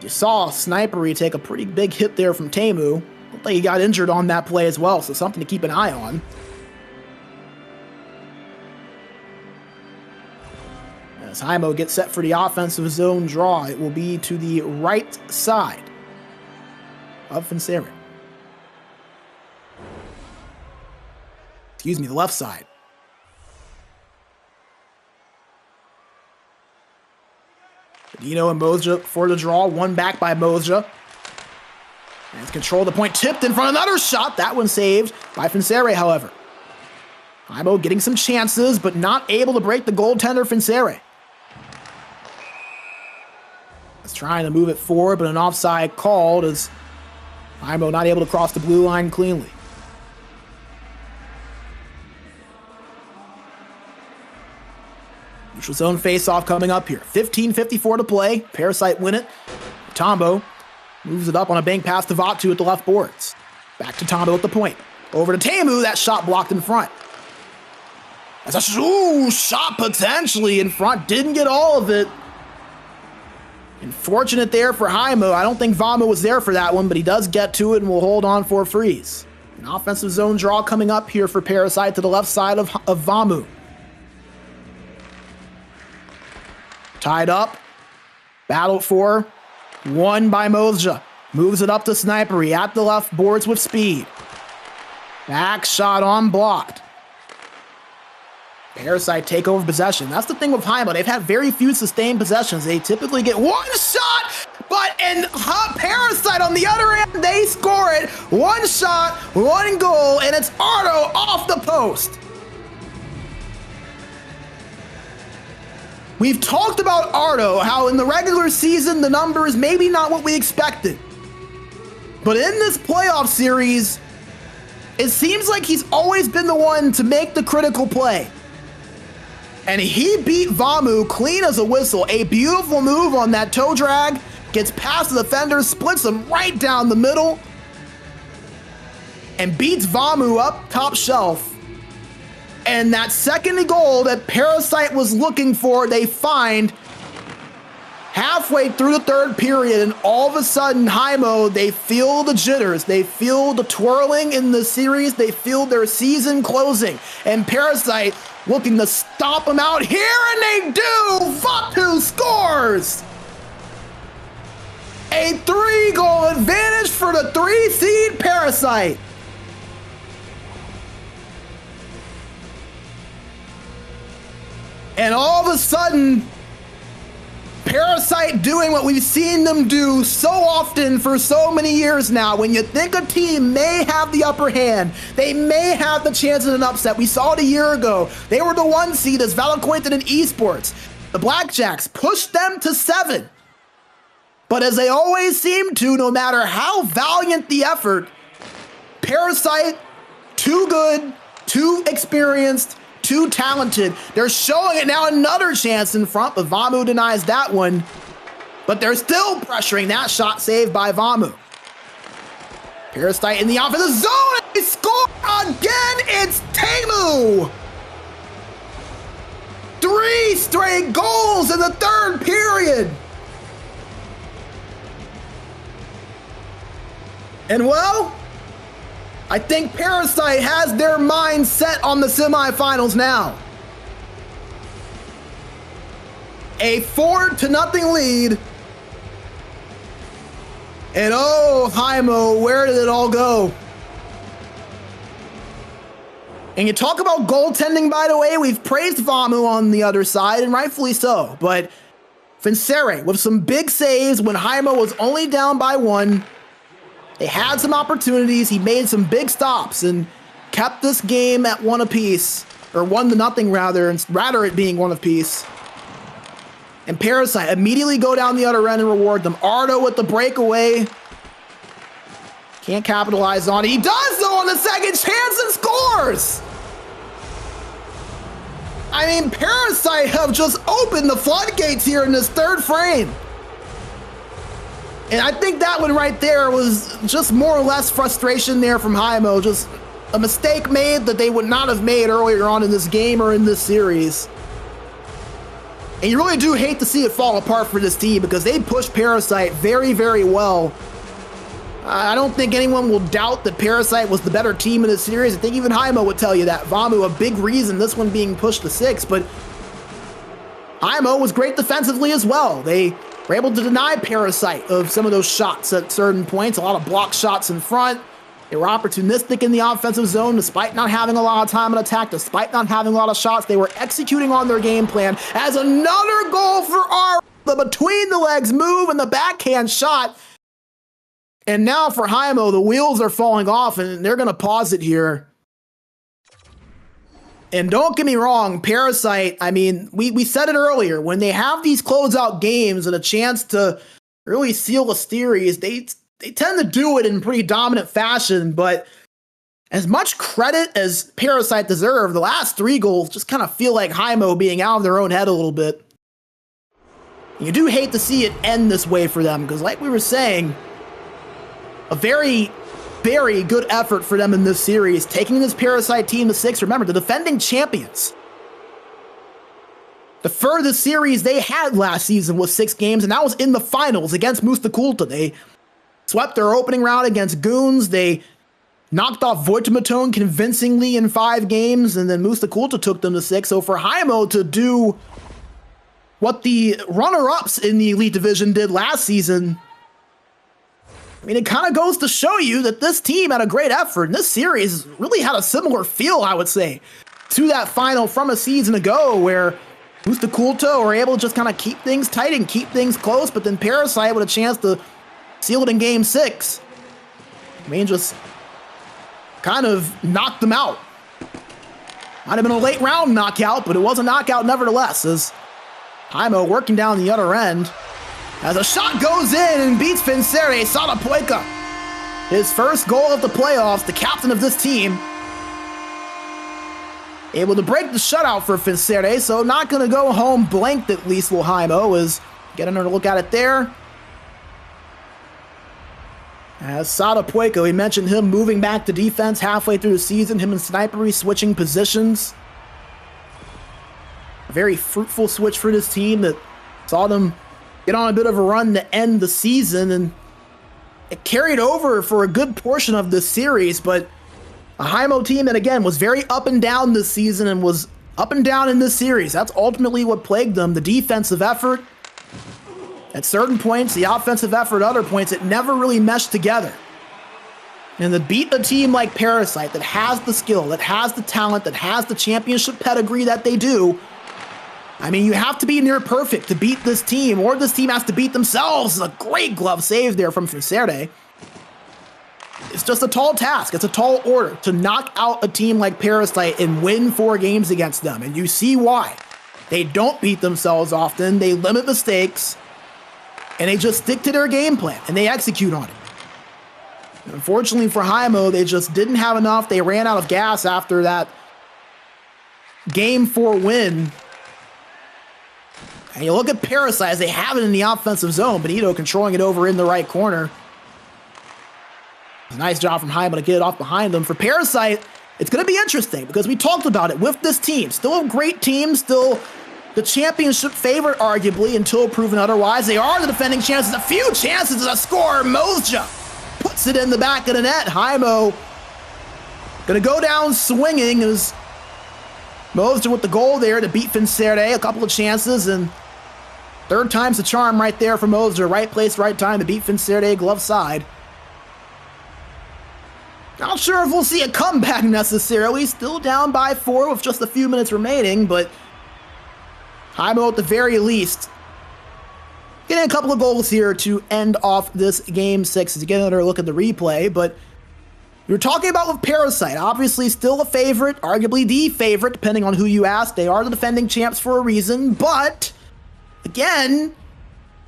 You saw Snipery take a pretty big hit there from Teemu. Looked like he got injured on that play as well, so something to keep an eye on. As Heimo gets set for the offensive zone draw, it will be to the right side of Fincere. Excuse me, the left side. Benito and Moja for the draw. One back by Moja. And it's control the point. Tipped in front of another shot. That one saved by Fincere, however. Heimo getting some chances, but not able to break the goaltender Fincere. It's trying to move it forward, but an offside called as Heimo not able to cross the blue line cleanly. Neutral zone face-off coming up here. 15:54 to play. Parasite win it. Tombo moves it up on a bank pass to Vatu at the left boards. Back to Tombo at the point. Over to Teemu. That shot blocked in front. That's a shot potentially in front. Didn't get all of it. Unfortunate there for Heimo. I don't think Vamu was there for that one, but he does get to it and will hold on for a freeze. An offensive zone draw coming up here for Parasite to the left side of Vamu. Tied up. Battled for. Won by Moja. Moves it up to Snipery at the left boards with speed. Back shot on blocked. Parasite take over possession. That's the thing with Heimo. They've had very few sustained possessions. They typically get one shot, but in Parasite on the other end, they score it. One shot, one goal, and it's Ardo off the post. We've talked about Ardo, how in the regular season, the numbers maybe not what we expected. But in this playoff series, it seems like he's always been the one to make the critical play. And he beat Vamu clean as a whistle. A beautiful move on that toe drag. Gets past the defender, splits him right down the middle. And beats Vamu up top shelf. And that second goal that Parasite was looking for, they find halfway through the third period. And all of a sudden, Heimo, they feel the jitters. They feel the twirling in the series. They feel their season closing. And Parasite looking to stop them out here, and they do! Vatu scores! A 3-goal advantage for the 3-seed Parasite. And all of a sudden, Parasite doing what we've seen them do so often for so many years now. When you think a team may have the upper hand, they may have the chance of an upset. We saw it a year ago. They were the 1 seed as Valaquinta in Esports. The Blackjacks pushed them to 7. But as they always seem to, no matter how valiant the effort, Parasite, too good, too experienced, too talented. They're showing it now. Another chance in front, but Vamu denies that one. But they're still pressuring that shot saved by Vamu. Parasite in the offensive zone. They score again. It's Teemu. 3 straight goals in the third period. And well, I think Parasite has their mind set on the semifinals now. A 4-0 lead. And oh, Heimo, where did it all go? And you talk about goaltending, by the way, we've praised Vamu on the other side, and rightfully so. But Fincere with some big saves when Heimo was only down by 1. They had some opportunities. He made some big stops and kept this game at 1 apiece. or 1-0 rather, and rather it being one apiece. And Parasite immediately go down the other end and reward them. Ardo with the breakaway. Can't capitalize on it. He does though on the second chance and scores! I mean, Parasite have just opened the floodgates here in this third frame. And I think that one right there was just more or less frustration there from Heimo. Just a mistake made that they would not have made earlier on in this game or in this series. And you really do hate to see it fall apart for this team because they pushed Parasite very, very well. I don't think anyone will doubt that Parasite was the better team in this series. I think even Heimo would tell you that. Vamu, a big reason this one being pushed to 6, but Heimo was great defensively as well. They were able to deny Parasite of some of those shots at certain points, a lot of block shots in front. They were opportunistic in the offensive zone despite not having a lot of time on attack, despite not having a lot of shots. They were executing on their game plan as another goal for our the between the legs move and the backhand shot. And now for Heimo, the wheels are falling off and they're going to pause it here. And don't get me wrong, Parasite, I mean, we said it earlier, when they have these closeout games and a chance to really seal a series, they tend to do it in pretty dominant fashion, but as much credit as Parasite deserve, the last 3 goals just kind of feel like Heimo being out of their own head a little bit. You do hate to see it end this way for them, because like we were saying, a very, very good effort for them in this series, taking this Parasite team to 6. Remember, the defending champions. The furthest series they had last season was 6 games, and that was in the finals against Mustakulta. They swept their opening round against Goons. They knocked off Voitimatone convincingly in 5 games, and then Mustakulta took them to 6. So for Heimo to do what the runner-ups in the Elite Division did last season, I mean, it kind of goes to show you that this team had a great effort, and this series really had a similar feel, I would say, to that final from a season ago where Mustakulta were able to just kind of keep things tight and keep things close, but then Parasite with a chance to seal it in Game 6. I mean, just kind of knocked them out. Might have been a late round knockout, but it was a knockout nevertheless, as Heimo working down the other end. As a shot goes in and beats Vincere Sadapoica. His first goal of the playoffs, the captain of this team. Able to break the shutout for Vincere, so not going to go home blanked at least will Heimo, as get another look at it there. As Sadapoica, we mentioned him moving back to defense halfway through the season, him and Snipery switching positions. A very fruitful switch for this team that saw them get on a bit of a run to end the season, and it carried over for a good portion of this series, but a Heimo team that, again, was very up and down this season and was up and down in this series. That's ultimately what plagued them, the defensive effort. At certain points, the offensive effort at other points, it never really meshed together. And to beat a team like Parasite that has the skill, that has the talent, that has the championship pedigree that they do, I mean, you have to be near perfect to beat this team, or this team has to beat themselves. It's a great glove save there from Vincere. It's just a tall task. It's a tall order to knock out a team like Parasite and win 4 games against them. And you see why. They don't beat themselves often. They limit mistakes. And they just stick to their game plan. And they execute on it. Unfortunately for Heimo, they just didn't have enough. They ran out of gas after that Game 4 win. And you look at Parasite as they have it in the offensive zone. Benito controlling it over in the right corner. It's a nice job from Heimo to get it off behind them. For Parasite, it's going to be interesting because we talked about it with this team. Still a great team, still the championship favorite, arguably, until proven otherwise. They are the defending chances. A few chances to score. Mozja puts it in the back of the net. Heimo going to go down swinging as Mozja with the goal there to beat Vincere. A couple of chances, and third time's the charm right there for Mozja. Right place, right time to beat Vincere, glove side. Not sure if we'll see a comeback necessarily. Still down by 4 with just a few minutes remaining, but Heimo at the very least getting a couple of goals here to end off this Game 6 as you get another look at the replay. But You're talking about with Parasite, obviously still a favorite, arguably the favorite, depending on who you ask. They are the defending champs for a reason, but again,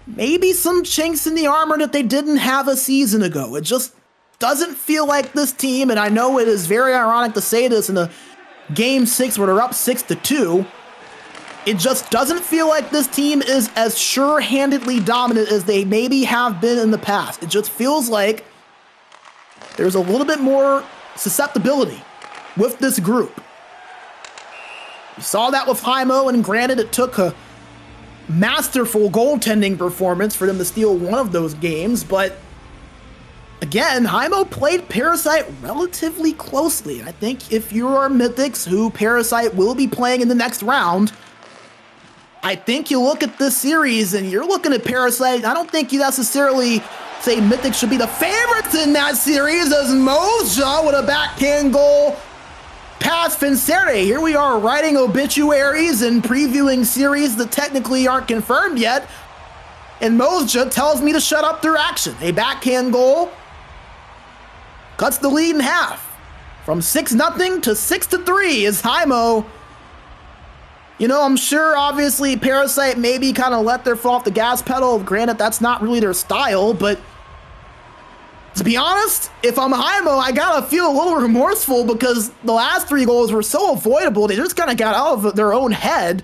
maybe some chinks in the armor that they didn't have a season ago. It just doesn't feel like this team, and I know it is very ironic to say this in a Game 6 where they're up 6-2. It just doesn't feel like this team is as sure-handedly dominant as they maybe have been in the past. It just feels like there's a little bit more susceptibility with this group. You saw that with Heimo, and granted, it took a masterful goaltending performance for them to steal one of those games, but again, Heimo played Parasite relatively closely. I think if you are Mythics, who Parasite will be playing in the next round, I think you look at this series and you're looking at Parasite. I don't think you necessarily say Mythics should be the favorites in that series, as Moja with a backhand goal past Vincere. Here we are writing obituaries and previewing series that technically aren't confirmed yet, and Moja tells me to shut up through action. A backhand goal cuts the lead in half from 6-0 to 6-3 as Heimo. You know, I'm sure obviously Parasite maybe kind of let their foot off the gas pedal. Granted, that's not really their style, but to be honest, if I'm Heimo, I gotta feel a little remorseful because the last 3 goals were so avoidable. They just kind of got out of their own head.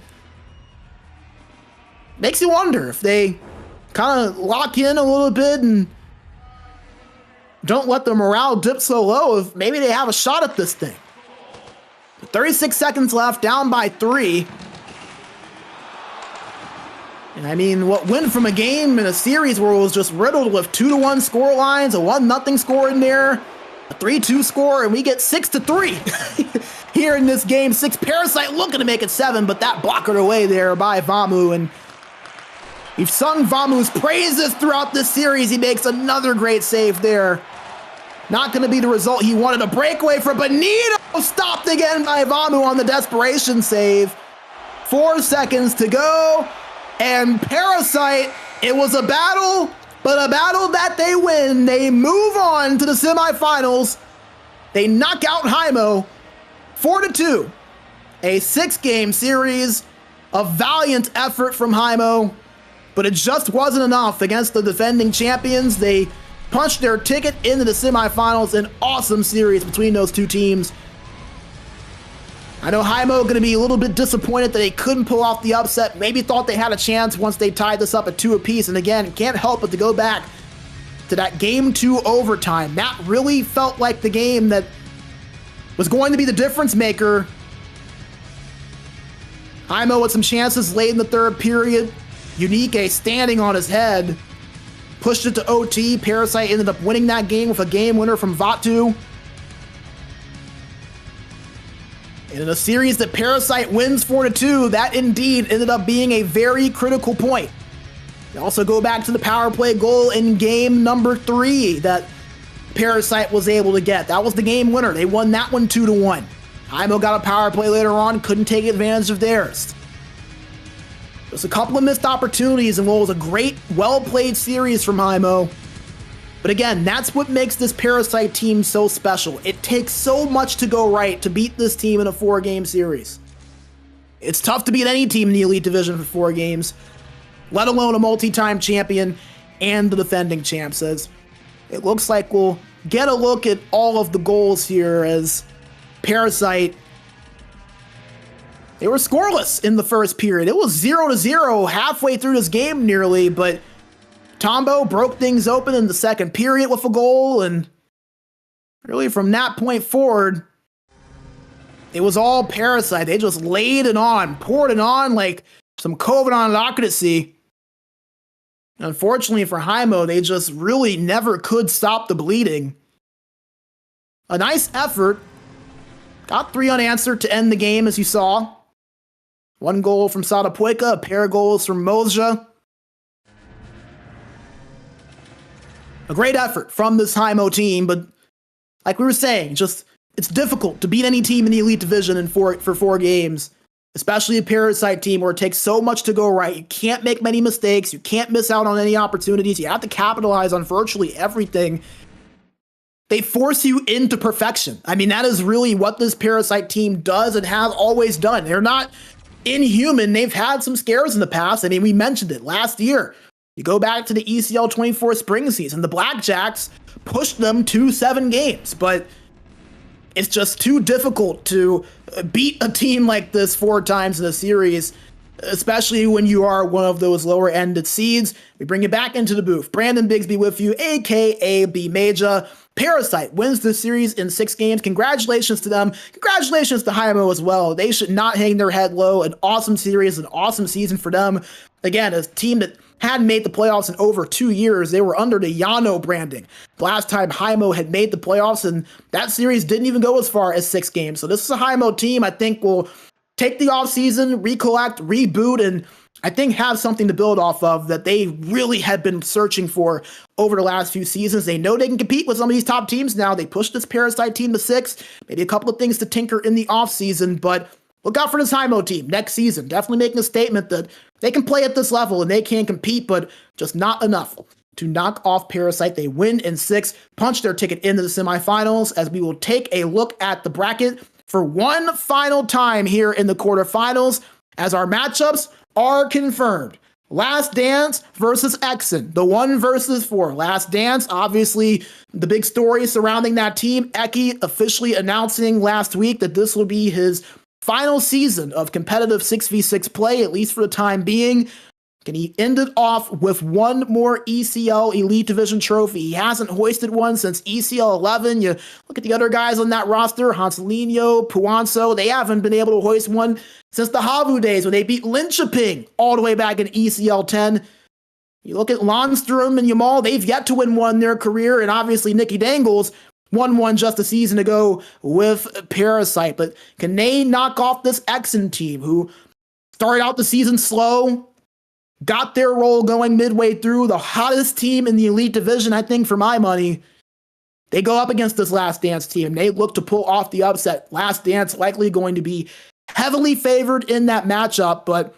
Makes you wonder if they kind of lock in a little bit and don't let the morale dip so low, if maybe they have a shot at this thing. 36 seconds left, down by 3. And I mean, what went from a game in a series where it was just riddled with 2-1 score lines, a 1-0 score in there, a 3-2 score, and we get 6-3 here in this game 6. Parasite looking to make it 7, but that blockered away there by Vamu, and we've sung Vamu's praises throughout this series. He makes another great save there. Not going to be the result he wanted. A breakaway for Benito, stopped again by Vamu on the desperation save. 4 seconds to go, and Parasite, it was a battle, but a battle that they win. They move on to the semifinals. They knock out Heimo 4-2. A 6-game series, a valiant effort from Heimo, but it just wasn't enough against the defending champions. They punched their ticket into the semifinals. An awesome series between those two teams. I know Heimo going to be a little bit disappointed that they couldn't pull off the upset. Maybe thought they had a chance once they tied this up at 2 apiece. And again, can't help but to go back to that Game 2 overtime. That really felt like the game that was going to be the difference maker. Heimo with some chances late in the 3rd period. Unique standing on his head. Pushed it to OT. Parasite ended up winning that game with a game winner from Vatu. And in a series that Parasite wins 4-2, that indeed ended up being a very critical point. We also go back to the power play goal in game number 3 that Parasite was able to get. That was the game winner. They won that one 2-1. Heimo got a power play later on, couldn't take advantage of theirs. There's a couple of missed opportunities in what was a great, well-played series from Heimo. But again, that's what makes this Parasite team so special. It takes so much to go right to beat this team in a 4-game series. It's tough to beat any team in the Elite Division for 4 games, let alone a multi-time champion and the defending champs. As it looks like we'll get a look at all of the goals here as Parasite, they were scoreless in the first period. It was 0-0 halfway through this game nearly, but Tombo broke things open in the second period with a goal, and really from that point forward, it was all Parasite. They just laid it on, poured it on like some COVID on autocracy. Unfortunately for Heimo, they just really never could stop the bleeding. A nice effort. Got 3 unanswered to end the game, as you saw. 1 goal from Sadapoika, a pair of goals from Moja. A great effort from this Heimo team, but like we were saying, just it's difficult to beat any team in the Elite Division for 4 games, especially a Parasite team where it takes so much to go right. You can't make many mistakes. You can't miss out on any opportunities. You have to capitalize on virtually everything. they force you into perfection. I mean, that is really what this Parasite team does and has always done. They're not inhuman. They've had some scares in the past. I mean, we mentioned it last year. You go back to the ECL 24 spring season, the Blackjacks pushed them to 7 games, but it's just too difficult to beat a team like this 4 times in a series, especially when you are one of those lower-ended seeds. We bring you back into the booth. Brandon Bigsby with you, a.k.a. B Major. Parasite wins the series in 6 games. Congratulations to them. Congratulations to Heimo as well. They should not hang their head low. An awesome series, an awesome season for them. Again, a team that hadn't made the playoffs in over 2 years. They were under the Yano branding. Last time Heimo had made the playoffs, and that series didn't even go as far as 6 games. So this is a Heimo team I think will take the offseason, recollect, reboot, and I think have something to build off of that they really had been searching for over the last few seasons. They know they can compete with some of these top teams now. They pushed this Parasite team to 6, maybe a couple of things to tinker in the offseason, but look out for this Heimo team next season. Definitely making a statement that they can play at this level and they can compete, but just not enough to knock off Parasite. They win in 6, punch their ticket into the semifinals, as we will take a look at the bracket for one final time here in the quarterfinals as our matchups are confirmed. Last Dance versus Exen, the 1 versus 4. Last Dance, obviously the big story surrounding that team. Eki officially announcing last week that this will be his final season of competitive 6v6 play, at least for the time being. And he ended off with one more ECL Elite Division trophy. He hasn't hoisted one since ECL 11. You look at the other guys on that roster, Hanselino, Puanso, they haven't been able to hoist one since the Havu days when they beat Linköping all the way back in ECL 10. You look at Landstrom and Jamal, they've yet to win one in their career, and obviously Nicky Dangles won one just a season ago with Parasite. But can they knock off this Exen team who started out the season slow, got their roll going midway through, the hottest team in the Elite Division, I think, for my money? They go up against this Last Dance team. They look to pull off the upset. Last Dance likely going to be heavily favored in that matchup, but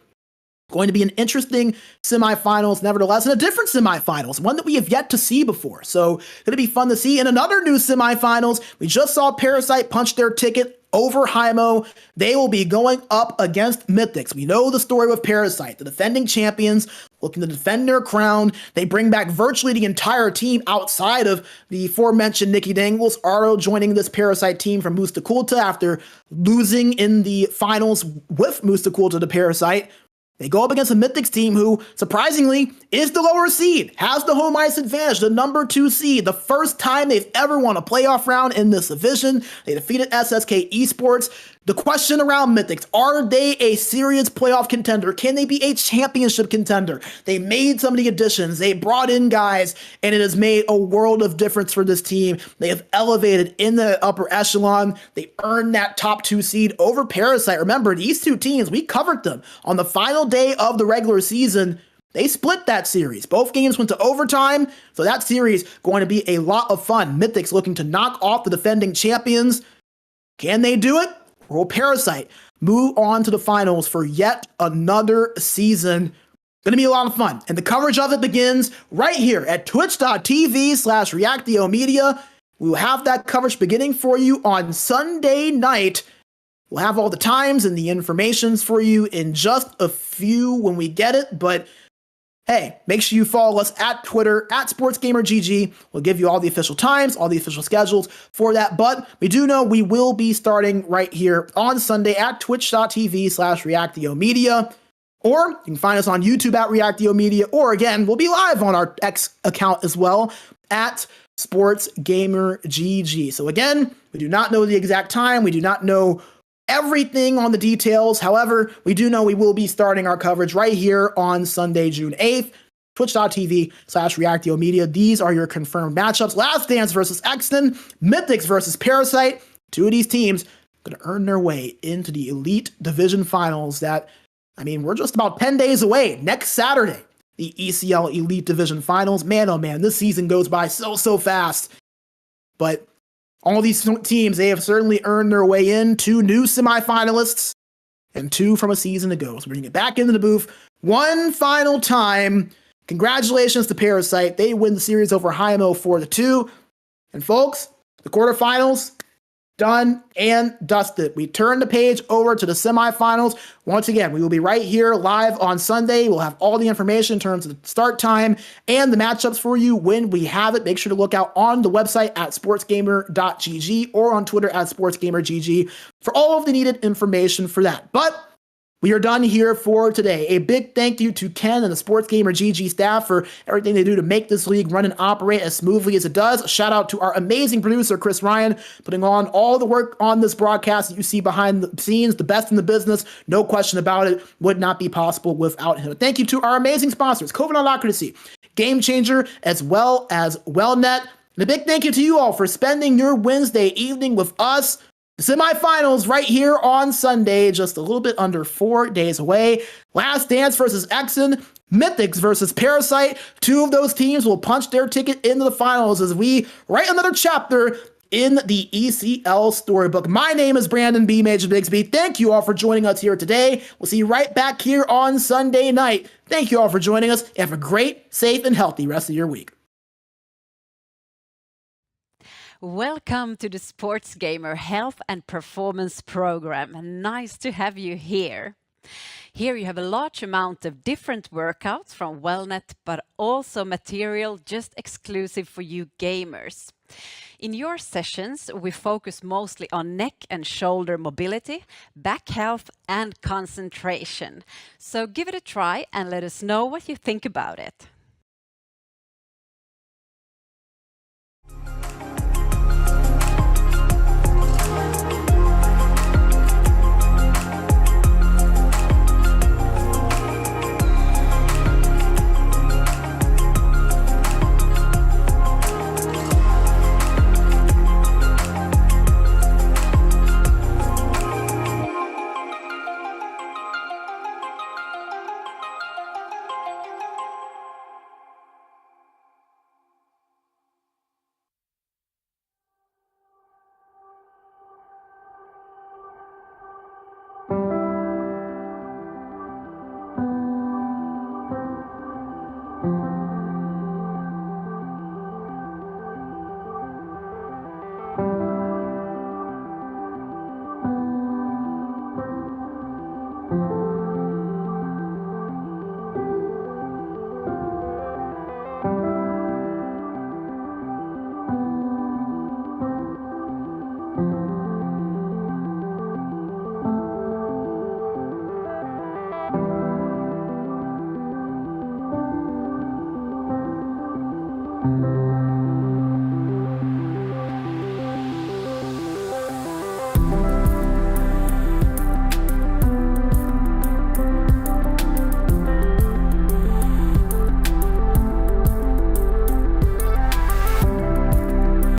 going to be an interesting semifinals, nevertheless, and a different semifinals, one that we have yet to see before. So going to be fun to see. In another new semifinals, we just saw Parasite punch their ticket over Heimo. They will be going up against Mythics. We know the story with Parasite, the defending champions looking to defend their crown. They bring back virtually the entire team outside of the aforementioned Nicky Dangles. Aro joining this Parasite team from Mustakulta after losing in the finals with Mustakulta to Parasite. They go up against a Mythics team who, surprisingly, is the lower seed, has the home ice advantage, the number 2 seed, the first time they've ever won a playoff round in this division. They defeated SSK Esports. The question around Mythics, are they a serious playoff contender? Can they be a championship contender? They made some of the additions. They brought in guys, and it has made a world of difference for this team. They have elevated in the upper echelon. They earned that top 2 seed over Parasite. Remember, these 2 teams, we covered them on the final day of the regular season. They split that series. Both games went to overtime, so that series going to be a lot of fun. Mythics looking to knock off the defending champions. Can they do it? Or will Parasite move on to the finals for yet another season? Gonna be a lot of fun. And the coverage of it begins right here at twitch.tv/ReactioMedia. We will have that coverage beginning for you on Sunday night. We'll have all the times and the informations for you in just a few when we get it, but hey, make sure you follow us at Twitter, at SportsGamerGG. We'll give you all the official times, all the official schedules for that. But we do know we will be starting right here on Sunday at twitch.tv/ReactioMedia. Or you can find us on YouTube at ReactioMedia. Or again, we'll be live on our X account as well at SportsGamerGG. So again, we do not know the exact time. We do not know everything on the details. However, we do know we will be starting our coverage right here on Sunday, June 8th, twitch.tv/ReactioMedia. These are your confirmed matchups. Last Dance versus Exton, Mythics versus Parasite. 2 of these teams going to earn their way into the Elite Division Finals that, I mean, we're just about 10 days away. Next Saturday, the ECL Elite Division Finals. Man, oh man, this season goes by so fast. But all these teams, they have certainly earned their way in. 2 new semifinalists and 2 from a season ago. So bringing it back into the booth one final time. Congratulations to Parasite. They win the series over Heimo 4-2. And folks, The quarterfinals, done and dusted. We turn the page over to the semifinals. Once again, we will be right here live on Sunday. We'll have all the information in terms of the start time and the matchups for you when we have it. Make sure to look out on the website at sportsgamer.gg or on Twitter at sportsgamergg for all of the needed information for that. But we are done here for today. A big thank you to Ken and the SportsGamer GG staff for everything they do to make this league run and operate as smoothly as it does. A shout out to our amazing producer, Chris Ryan, putting on all the work on this broadcast that you see behind the scenes, the best in the business. No question about it. Would not be possible without him. Thank you to our amazing sponsors, COVID Alacrity, Game Changer, as well as WellNet. And a big thank you to you all for spending your Wednesday evening with us. The semifinals right here on Sunday, just a little bit under 4 days away. Last Dance versus Exxon, Mythics versus Parasite. Two of those teams will punch their ticket into the finals as we write another chapter in the ECL storybook. My name is Brandon B. Major Bigsby. Thank you all for joining us here today. We'll see you right back here on Sunday night. Thank you all for joining us. Have a great, safe, and healthy rest of your week. Welcome to the SportsGamer Health and Performance Program. Nice to have you here. Here you have a large amount of different workouts from WellNet, but also material just exclusive for you gamers. In your sessions, we focus mostly on neck and shoulder mobility, back health, and concentration. So give it a try and let us know what you think about it.